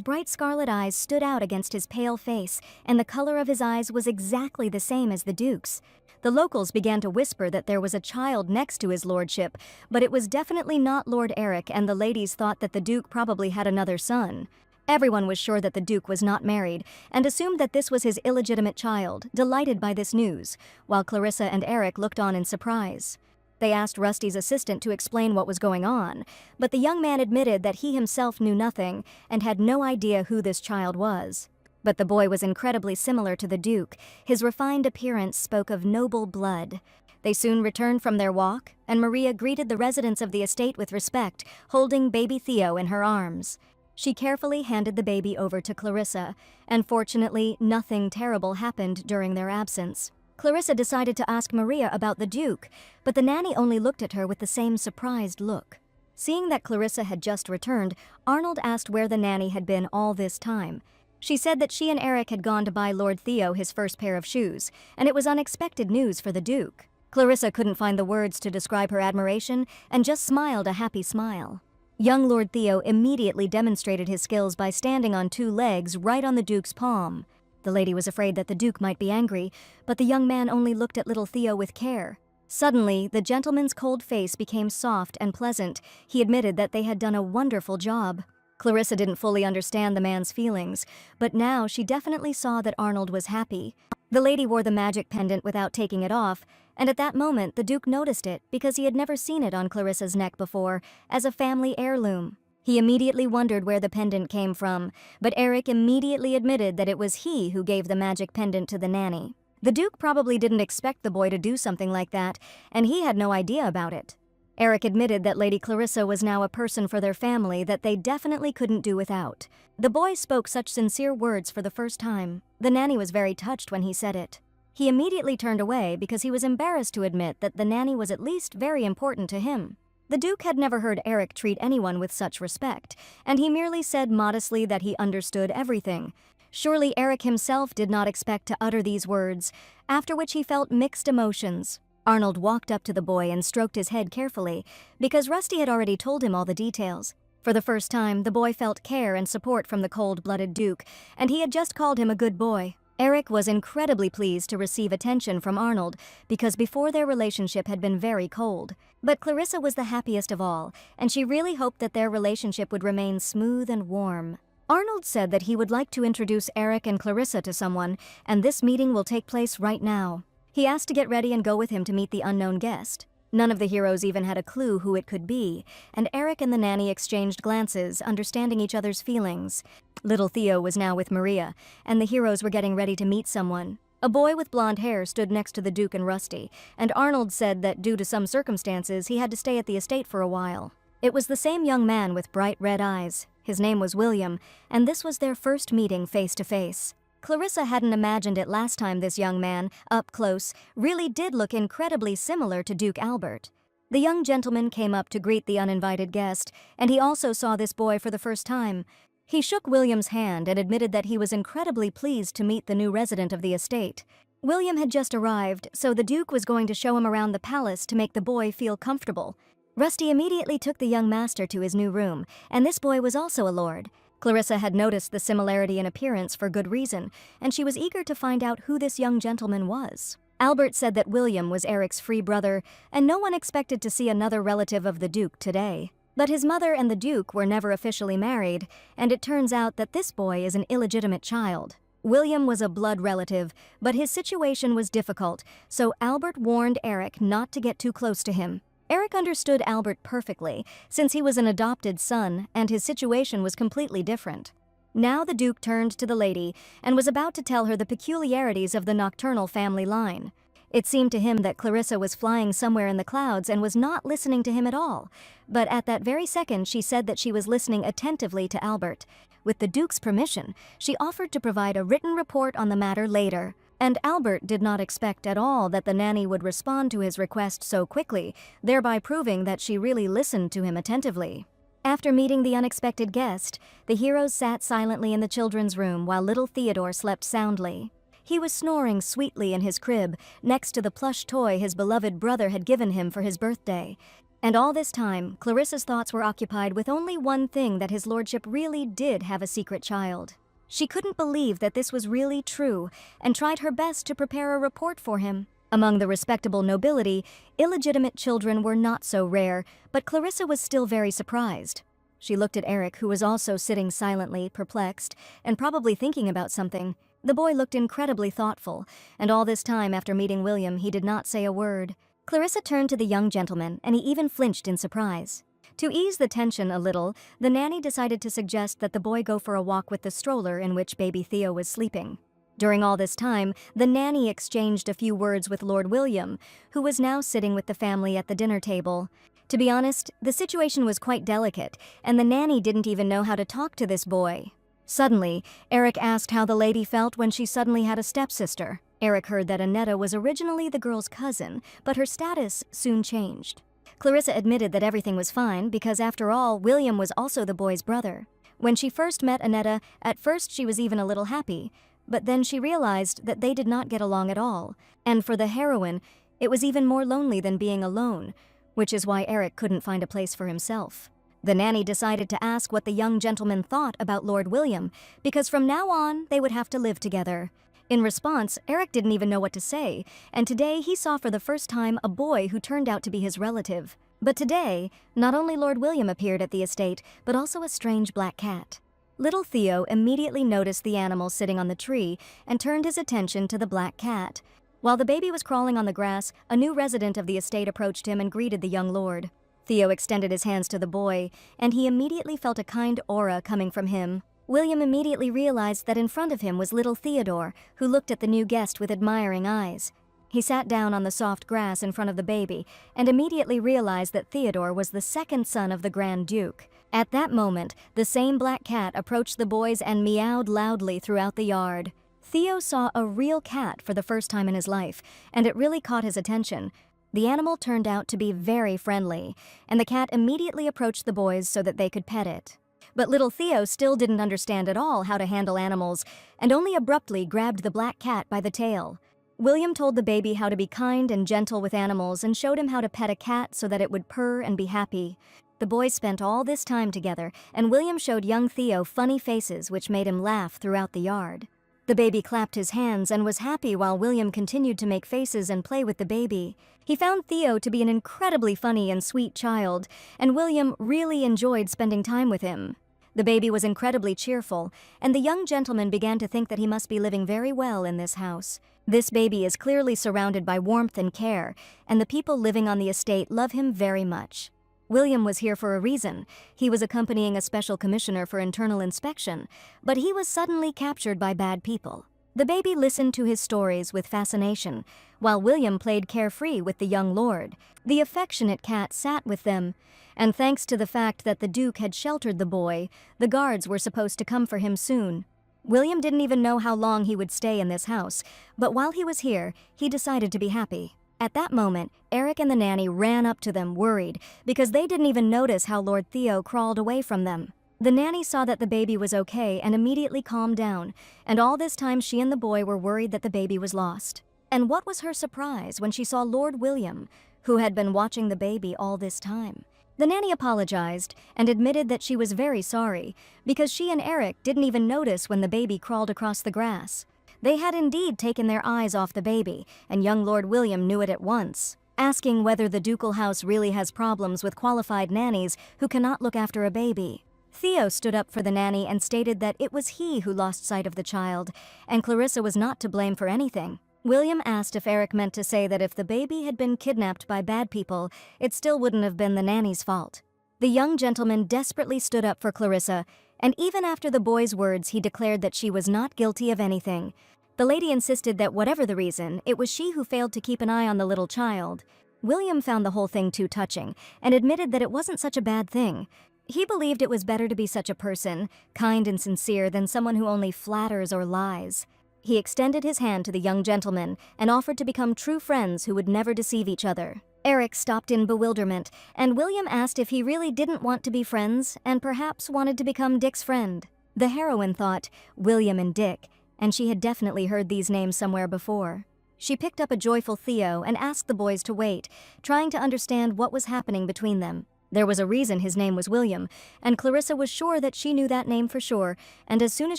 bright scarlet eyes stood out against his pale face, and the color of his eyes was exactly the same as the Duke's. The locals began to whisper that there was a child next to his lordship, but it was definitely not Lord Eric, and the ladies thought that the Duke probably had another son. Everyone was sure that the Duke was not married, and assumed that this was his illegitimate child, delighted by this news, while Clarissa and Eric looked on in surprise. They asked Rusty's assistant to explain what was going on, but the young man admitted that he himself knew nothing and had no idea who this child was. But the boy was incredibly similar to the Duke. His refined appearance spoke of noble blood. They soon returned from their walk, and Maria greeted the residents of the estate with respect, holding baby Theo in her arms. She carefully handed the baby over to Clarissa, and fortunately, nothing terrible happened during their absence. Clarissa decided to ask Maria about the Duke, but the nanny only looked at her with the same surprised look. Seeing that Clarissa had just returned, Arnold asked where the nanny had been all this time. She said that she and Eric had gone to buy Lord Theo his first pair of shoes, and it was unexpected news for the Duke. Clarissa couldn't find the words to describe her admiration and just smiled a happy smile. Young Lord Theo immediately demonstrated his skills by standing on two legs right on the Duke's palm. The lady was afraid that the Duke might be angry, but the young man only looked at little Theo with care. Suddenly, the gentleman's cold face became soft and pleasant. He admitted that they had done a wonderful job. Clarissa didn't fully understand the man's feelings, but now she definitely saw that Arnold was happy. The lady wore the magic pendant without taking it off, and at that moment the Duke noticed it because he had never seen it on Clarissa's neck before, as a family heirloom. He immediately wondered where the pendant came from, but Eric immediately admitted that it was he who gave the magic pendant to the nanny. The Duke probably didn't expect the boy to do something like that, and he had no idea about it. Eric admitted that Lady Clarissa was now a person for their family that they definitely couldn't do without. The boy spoke such sincere words for the first time. The nanny was very touched when he said it. He immediately turned away because he was embarrassed to admit that the nanny was at least very important to him. The Duke had never heard Eric treat anyone with such respect, and he merely said modestly that he understood everything. Surely Eric himself did not expect to utter these words, after which he felt mixed emotions. Arnold walked up to the boy and stroked his head carefully, because Rusty had already told him all the details. For the first time, the boy felt care and support from the cold-blooded Duke, and he had just called him a good boy. Eric was incredibly pleased to receive attention from Arnold, because before their relationship had been very cold. But Clarissa was the happiest of all, and she really hoped that their relationship would remain smooth and warm. Arnold said that he would like to introduce Eric and Clarissa to someone, and this meeting will take place right now. He asked to get ready and go with him to meet the unknown guest. None of the heroes even had a clue who it could be, and Eric and the nanny exchanged glances, understanding each other's feelings. Little Theo was now with Maria, and the heroes were getting ready to meet someone. A boy with blonde hair stood next to the Duke and Rusty, and Arnold said that due to some circumstances he had to stay at the estate for a while. It was the same young man with bright red eyes. His name was William, and this was their first meeting face to face. Clarissa hadn't imagined it last time this young man, up close, really did look incredibly similar to Duke Albert. The young gentleman came up to greet the uninvited guest, and he also saw this boy for the first time. He shook William's hand and admitted that he was incredibly pleased to meet the new resident of the estate. William had just arrived, so the Duke was going to show him around the palace to make the boy feel comfortable. Rusty immediately took the young master to his new room, and this boy was also a lord. Clarissa had noticed the similarity in appearance for good reason, and she was eager to find out who this young gentleman was. Albert said that William was Eric's free brother, and no one expected to see another relative of the Duke today. But his mother and the Duke were never officially married, and it turns out that this boy is an illegitimate child. William was a blood relative, but his situation was difficult, so Albert warned Eric not to get too close to him. Eric understood Albert perfectly, since he was an adopted son and his situation was completely different. Now the Duke turned to the lady and was about to tell her the peculiarities of the nocturnal family line. It seemed to him that Clarissa was flying somewhere in the clouds and was not listening to him at all, but at that very second she said that she was listening attentively to Albert. With the Duke's permission, she offered to provide a written report on the matter later. And Albert did not expect at all that the nanny would respond to his request so quickly, thereby proving that she really listened to him attentively. After meeting the unexpected guest, the heroes sat silently in the children's room while little Theodore slept soundly. He was snoring sweetly in his crib, next to the plush toy his beloved brother had given him for his birthday. And all this time, Clarissa's thoughts were occupied with only one thing, that his lordship really did have a secret child. She couldn't believe that this was really true, and tried her best to prepare a report for him. Among the respectable nobility, illegitimate children were not so rare, but Clarissa was still very surprised. She looked at Eric, who was also sitting silently, perplexed, and probably thinking about something. The boy looked incredibly thoughtful, and all this time after meeting William, he did not say a word. Clarissa turned to the young gentleman, and he even flinched in surprise. To ease the tension a little, the nanny decided to suggest that the boy go for a walk with the stroller in which baby Theo was sleeping. During all this time, the nanny exchanged a few words with Lord William, who was now sitting with the family at the dinner table. To be honest, the situation was quite delicate, and the nanny didn't even know how to talk to this boy. Suddenly, Eric asked how the lady felt when she suddenly had a stepsister. Eric heard that Annetta was originally the girl's cousin, but her status soon changed. Clarissa admitted that everything was fine because, after all, William was also the boy's brother. When she first met Annetta, at first she was even a little happy, but then she realized that they did not get along at all, and for the heroine, it was even more lonely than being alone, which is why Eric couldn't find a place for himself. The nanny decided to ask what the young gentleman thought about Lord William, because from now on they would have to live together. In response, Eric didn't even know what to say, and today he saw for the first time a boy who turned out to be his relative. But today, not only Lord William appeared at the estate, but also a strange black cat. Little Theo immediately noticed the animal sitting on the tree and turned his attention to the black cat. While the baby was crawling on the grass, a new resident of the estate approached him and greeted the young lord. Theo extended his hands to the boy, and he immediately felt a kind aura coming from him. William immediately realized that in front of him was little Theodore, who looked at the new guest with admiring eyes. He sat down on the soft grass in front of the baby and immediately realized that Theodore was the second son of the Grand Duke. At that moment, the same black cat approached the boys and meowed loudly throughout the yard. Theo saw a real cat for the first time in his life, and it really caught his attention. The animal turned out to be very friendly, and the cat immediately approached the boys so that they could pet it. But little Theo still didn't understand at all how to handle animals, and only abruptly grabbed the black cat by the tail. William told the baby how to be kind and gentle with animals and showed him how to pet a cat so that it would purr and be happy. The boys spent all this time together, and William showed young Theo funny faces which made him laugh throughout the yard. The baby clapped his hands and was happy while William continued to make faces and play with the baby. He found Theo to be an incredibly funny and sweet child, and William really enjoyed spending time with him. The baby was incredibly cheerful, and the young gentleman began to think that he must be living very well in this house. This baby is clearly surrounded by warmth and care, and the people living on the estate love him very much. William was here for a reason. He was accompanying a special commissioner for internal inspection, but he was suddenly captured by bad people. The baby listened to his stories with fascination, while William played carefree with the young lord. The affectionate cat sat with them, and thanks to the fact that the Duke had sheltered the boy, the guards were supposed to come for him soon. William didn't even know how long he would stay in this house, but while he was here, he decided to be happy. At that moment, Eric and the nanny ran up to them, worried, because they didn't even notice how Lord Theo crawled away from them. The nanny saw that the baby was okay and immediately calmed down, and all this time she and the boy were worried that the baby was lost. And what was her surprise when she saw Lord William, who had been watching the baby all this time. The nanny apologized and admitted that she was very sorry, because she and Eric didn't even notice when the baby crawled across the grass. They had indeed taken their eyes off the baby, and young Lord William knew it at once, asking whether the ducal house really has problems with qualified nannies who cannot look after a baby. Theo stood up for the nanny and stated that it was he who lost sight of the child, and Clarissa was not to blame for anything. William asked if Eric meant to say that if the baby had been kidnapped by bad people, it still wouldn't have been the nanny's fault. The young gentleman desperately stood up for Clarissa, and even after the boy's words, he declared that she was not guilty of anything. The lady insisted that whatever the reason, it was she who failed to keep an eye on the little child. William found the whole thing too touching, and admitted that it wasn't such a bad thing. He believed it was better to be such a person, kind and sincere, than someone who only flatters or lies. He extended his hand to the young gentleman and offered to become true friends who would never deceive each other. Eric stopped in bewilderment, and William asked if he really didn't want to be friends and perhaps wanted to become Dick's friend. The heroine thought, William and Dick, and she had definitely heard these names somewhere before. She picked up a joyful Theo and asked the boys to wait, trying to understand what was happening between them. There was a reason his name was William, and Clarissa was sure that she knew that name for sure, and as soon as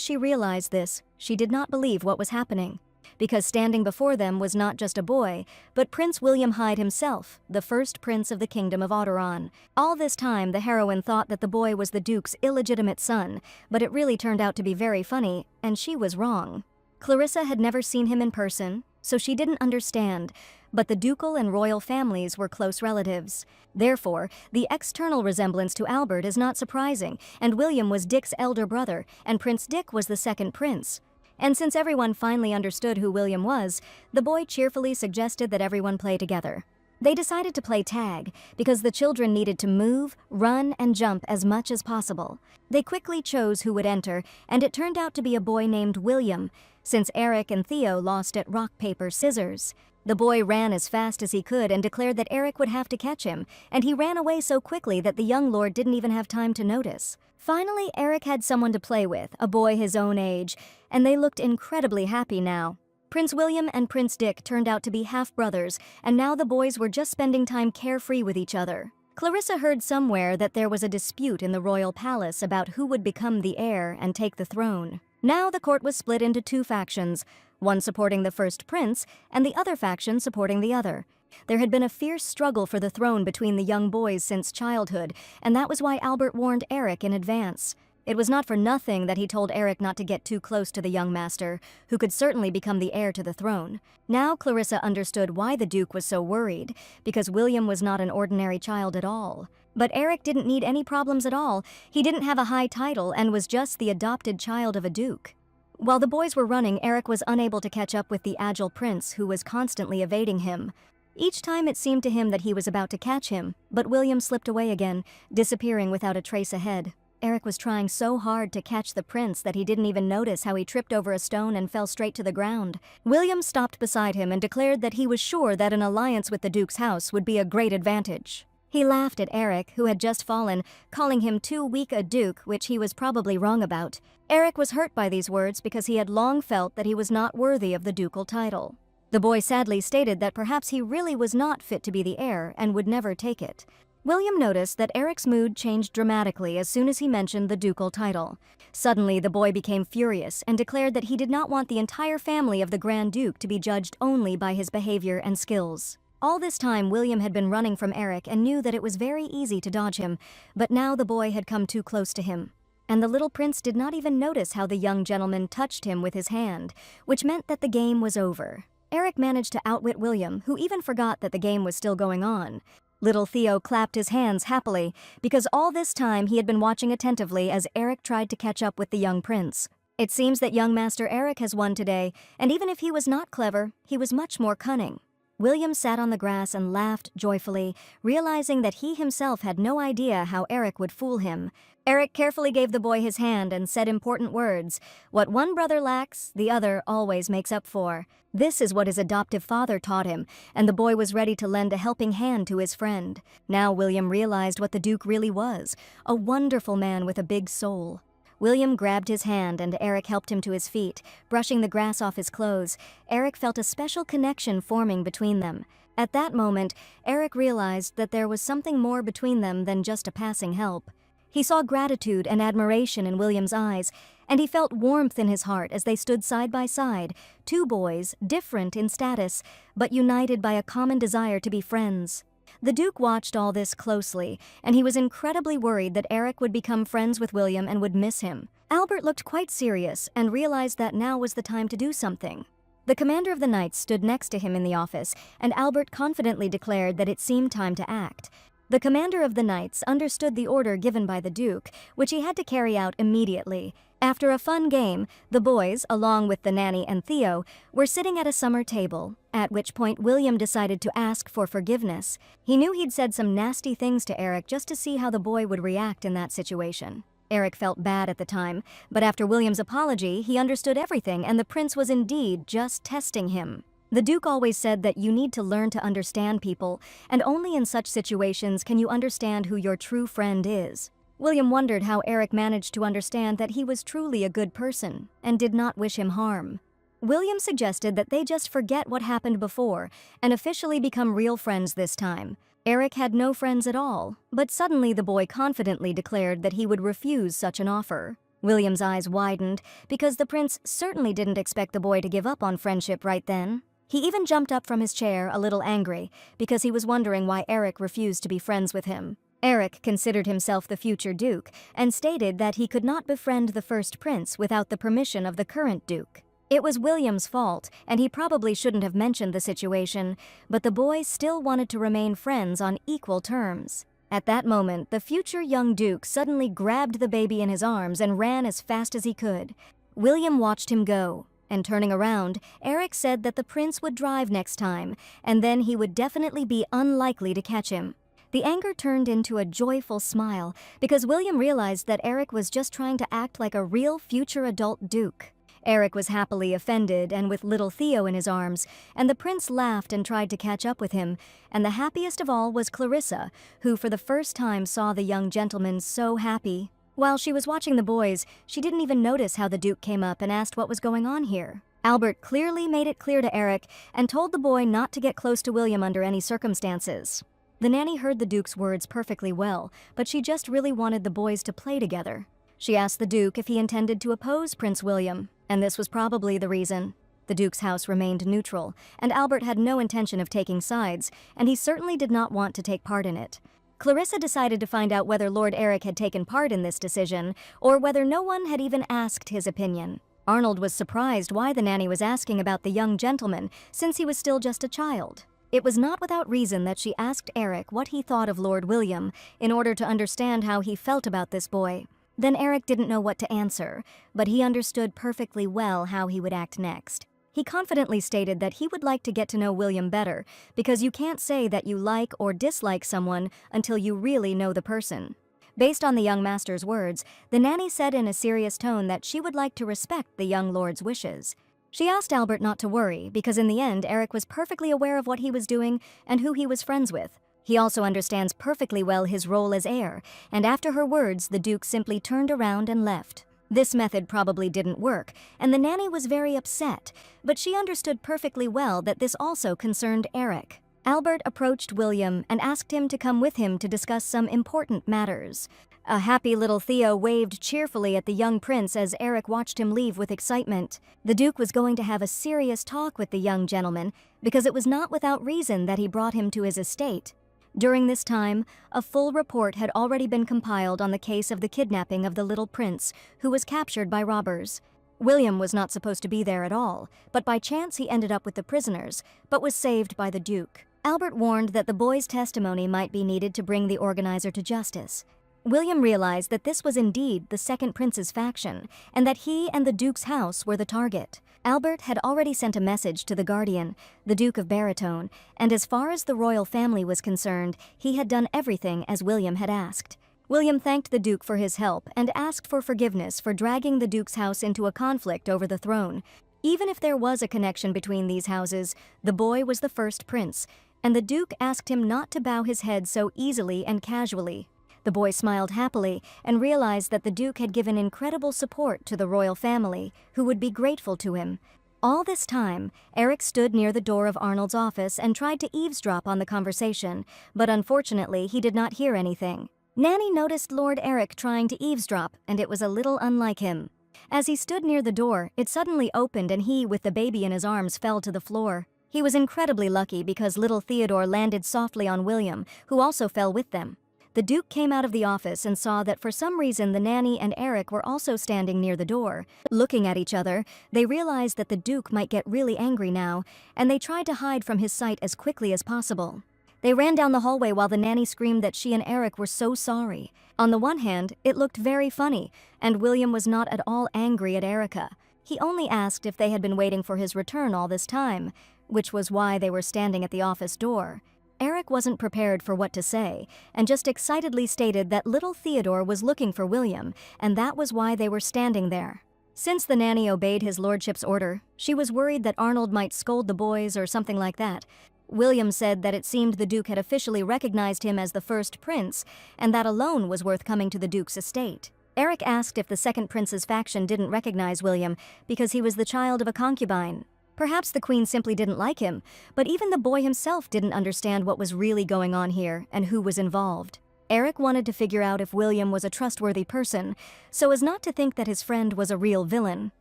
she realized this, she did not believe what was happening. Because standing before them was not just a boy, but Prince William Hyde himself, the first prince of the Kingdom of Odoron. All this time, the heroine thought that the boy was the Duke's illegitimate son, but it really turned out to be very funny, and she was wrong. Clarissa had never seen him in person, so she didn't understand, but the ducal and royal families were close relatives. Therefore, the external resemblance to Albert is not surprising, and William was Dick's elder brother, and Prince Dick was the second prince. And since everyone finally understood who William was, the boy cheerfully suggested that everyone play together. They decided to play tag, because the children needed to move, run, and jump as much as possible. They quickly chose who would enter, and it turned out to be a boy named William, since Eric and Theo lost at rock, paper, scissors. The boy ran as fast as he could and declared that Eric would have to catch him, and he ran away so quickly that the young lord didn't even have time to notice. Finally, Eric had someone to play with, a boy his own age, and they looked incredibly happy now. Prince William and Prince Dick turned out to be half-brothers, and now the boys were just spending time carefree with each other. Clarissa heard somewhere that there was a dispute in the royal palace about who would become the heir and take the throne. Now the court was split into two factions, one supporting the first prince and the other faction supporting the other. There had been a fierce struggle for the throne between the young boys since childhood, and that was why Albert warned Eric in advance. It was not for nothing that he told Eric not to get too close to the young master, who could certainly become the heir to the throne. Now Clarissa understood why the Duke was so worried, because William was not an ordinary child at all. But Eric didn't need any problems at all. He didn't have a high title and was just the adopted child of a duke. While the boys were running, Eric was unable to catch up with the agile prince, who was constantly evading him. Each time it seemed to him that he was about to catch him, but William slipped away again, disappearing without a trace ahead. Eric was trying so hard to catch the prince that he didn't even notice how he tripped over a stone and fell straight to the ground. William stopped beside him and declared that he was sure that an alliance with the Duke's house would be a great advantage. He laughed at Eric, who had just fallen, calling him too weak a duke, which he was probably wrong about. Eric was hurt by these words because he had long felt that he was not worthy of the ducal title. The boy sadly stated that perhaps he really was not fit to be the heir and would never take it. William noticed that Eric's mood changed dramatically as soon as he mentioned the ducal title. Suddenly, the boy became furious and declared that he did not want the entire family of the Grand Duke to be judged only by his behavior and skills. All this time, William had been running from Eric and knew that it was very easy to dodge him, but now the boy had come too close to him. And the little prince did not even notice how the young gentleman touched him with his hand, which meant that the game was over. Eric managed to outwit William, who even forgot that the game was still going on. Little Theo clapped his hands happily, because all this time he had been watching attentively as Eric tried to catch up with the young prince. It seems that young Master Eric has won today, and even if he was not clever, he was much more cunning. William sat on the grass and laughed joyfully, realizing that he himself had no idea how Eric would fool him. Eric carefully gave the boy his hand and said important words. What one brother lacks, the other always makes up for. This is what his adoptive father taught him, and the boy was ready to lend a helping hand to his friend. Now William realized what the Duke really was, a wonderful man with a big soul. William grabbed his hand and Eric helped him to his feet, brushing the grass off his clothes. Eric felt a special connection forming between them. At that moment, Eric realized that there was something more between them than just a passing help. He saw gratitude and admiration in William's eyes, and he felt warmth in his heart as they stood side by side, two boys, different in status, but united by a common desire to be friends. The Duke watched all this closely, and he was incredibly worried that Eric would become friends with William and would miss him. Albert looked quite serious and realized that now was the time to do something. The commander of the Knights stood next to him in the office, and Albert confidently declared that it seemed time to act. The commander of the Knights understood the order given by the Duke, which he had to carry out immediately. After a fun game, the boys, along with the nanny and Theo, were sitting at a summer table, at which point William decided to ask for forgiveness. He knew he'd said some nasty things to Eric just to see how the boy would react in that situation. Eric felt bad at the time, but after William's apology, he understood everything, and the prince was indeed just testing him. The Duke always said that you need to learn to understand people, and only in such situations can you understand who your true friend is. William wondered how Eric managed to understand that he was truly a good person and did not wish him harm. William suggested that they just forget what happened before and officially become real friends this time. Eric had no friends at all, but suddenly the boy confidently declared that he would refuse such an offer. William's eyes widened because the prince certainly didn't expect the boy to give up on friendship right then. He even jumped up from his chair, a little angry, because he was wondering why Eric refused to be friends with him. Eric considered himself the future Duke and stated that he could not befriend the first prince without the permission of the current Duke. It was William's fault, and he probably shouldn't have mentioned the situation, but the boys still wanted to remain friends on equal terms. At that moment, the future young Duke suddenly grabbed the baby in his arms and ran as fast as he could. William watched him go. And turning around, Eric said that the prince would drive next time, and then he would definitely be unlikely to catch him. The anger turned into a joyful smile, because William realized that Eric was just trying to act like a real future adult Duke. Eric was happily offended and with little Theo in his arms, and the prince laughed and tried to catch up with him, and the happiest of all was Clarissa, who for the first time saw the young gentleman so happy. While she was watching the boys, she didn't even notice how the Duke came up and asked what was going on here. Albert clearly made it clear to Eric and told the boy not to get close to William under any circumstances. The nanny heard the Duke's words perfectly well, but she just really wanted the boys to play together. She asked the Duke if he intended to oppose Prince William, and this was probably the reason. The Duke's house remained neutral, and Albert had no intention of taking sides, and he certainly did not want to take part in it. Clarissa decided to find out whether Lord Eric had taken part in this decision, or whether no one had even asked his opinion. Arnold was surprised why the nanny was asking about the young gentleman, since he was still just a child. It was not without reason that she asked Eric what he thought of Lord William, in order to understand how he felt about this boy. Then Eric didn't know what to answer, but he understood perfectly well how he would act next. He confidently stated that he would like to get to know William better, because you can't say that you like or dislike someone until you really know the person. Based on the young master's words, the nanny said in a serious tone that she would like to respect the young lord's wishes. She asked Albert not to worry, because in the end Eric was perfectly aware of what he was doing and who he was friends with. He also understands perfectly well his role as heir, and after her words, the Duke simply turned around and left. This method probably didn't work, and the nanny was very upset, but she understood perfectly well that this also concerned Eric. Albert approached William and asked him to come with him to discuss some important matters. A happy little Theo waved cheerfully at the young prince as Eric watched him leave with excitement. The Duke was going to have a serious talk with the young gentleman, because it was not without reason that he brought him to his estate. During this time, a full report had already been compiled on the case of the kidnapping of the little prince, who was captured by robbers. William was not supposed to be there at all, but by chance he ended up with the prisoners, but was saved by the Duke. Albert warned that the boy's testimony might be needed to bring the organizer to justice. William realized that this was indeed the second prince's faction, and that he and the Duke's house were the target. Albert had already sent a message to the guardian, the Duke of Baritone, and as far as the royal family was concerned, he had done everything as William had asked. William thanked the Duke for his help and asked for forgiveness for dragging the Duke's house into a conflict over the throne. Even if there was a connection between these houses, the boy was the first prince, and the Duke asked him not to bow his head so easily and casually. The boy smiled happily and realized that the Duke had given incredible support to the royal family, who would be grateful to him. All this time, Eric stood near the door of Arnold's office and tried to eavesdrop on the conversation, but unfortunately he did not hear anything. Nanny noticed Lord Eric trying to eavesdrop, and it was a little unlike him. As he stood near the door, it suddenly opened and he, with the baby in his arms, fell to the floor. He was incredibly lucky because little Theodore landed softly on William, who also fell with them. The Duke came out of the office and saw that for some reason the nanny and Eric were also standing near the door. Looking at each other, they realized that the Duke might get really angry now, and they tried to hide from his sight as quickly as possible. They ran down the hallway while the nanny screamed that she and Eric were so sorry. On the one hand, it looked very funny, and William was not at all angry at Erica. He only asked if they had been waiting for his return all this time, which was why they were standing at the office door. Eric wasn't prepared for what to say, and just excitedly stated that little Theodore was looking for William, and that was why they were standing there. Since the nanny obeyed his lordship's order, she was worried that Arnold might scold the boys or something like that. William said that it seemed the Duke had officially recognized him as the first prince, and that alone was worth coming to the Duke's estate. Eric asked if the second prince's faction didn't recognize William because he was the child of a concubine. Perhaps the queen simply didn't like him, but even the boy himself didn't understand what was really going on here and who was involved. Eric wanted to figure out if William was a trustworthy person, so as not to think that his friend was a real villain.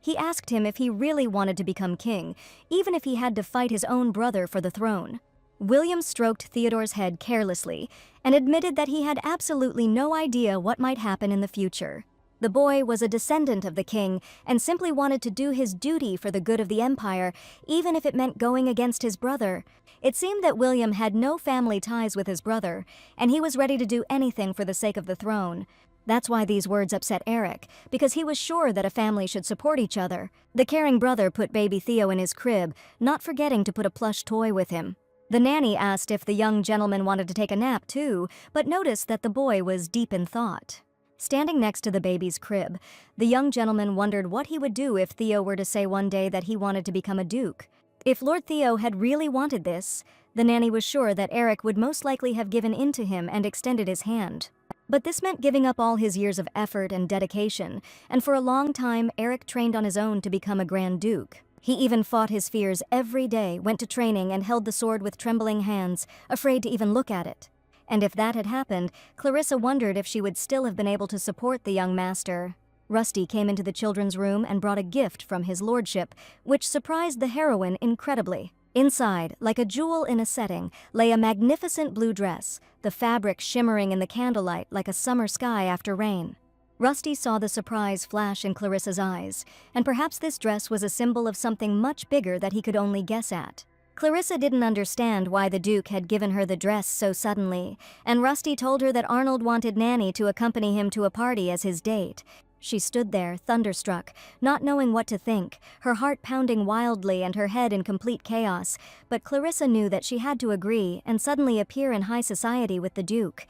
He asked him if he really wanted to become king, even if he had to fight his own brother for the throne. William stroked Theodore's head carelessly and admitted that he had absolutely no idea what might happen in the future. The boy was a descendant of the king and simply wanted to do his duty for the good of the empire, even if it meant going against his brother. It seemed that William had no family ties with his brother, and he was ready to do anything for the sake of the throne. That's why these words upset Eric, because he was sure that a family should support each other. The caring brother put baby Theo in his crib, not forgetting to put a plush toy with him. The nanny asked if the young gentleman wanted to take a nap too, but noticed that the boy was deep in thought. Standing next to the baby's crib, the young gentleman wondered what he would do if Theo were to say one day that he wanted to become a duke. If Lord Theo had really wanted this, the nanny was sure that Eric would most likely have given in to him and extended his hand. But this meant giving up all his years of effort and dedication, and for a long time Eric trained on his own to become a Grand Duke. He even fought his fears every day, went to training, and held the sword with trembling hands, afraid to even look at it. And if that had happened, Clarissa wondered if she would still have been able to support the young master. Rusty came into the children's room and brought a gift from his lordship, which surprised the heroine incredibly. Inside, like a jewel in a setting, lay a magnificent blue dress, the fabric shimmering in the candlelight like a summer sky after rain. Rusty saw the surprise flash in Clarissa's eyes, and perhaps this dress was a symbol of something much bigger that he could only guess at. Clarissa didn't understand why the Duke had given her the dress so suddenly, and Rusty told her that Arnold wanted Nanny to accompany him to a party as his date. She stood there, thunderstruck, not knowing what to think, her heart pounding wildly and her head in complete chaos, but Clarissa knew that she had to agree and suddenly appear in high society with the Duke.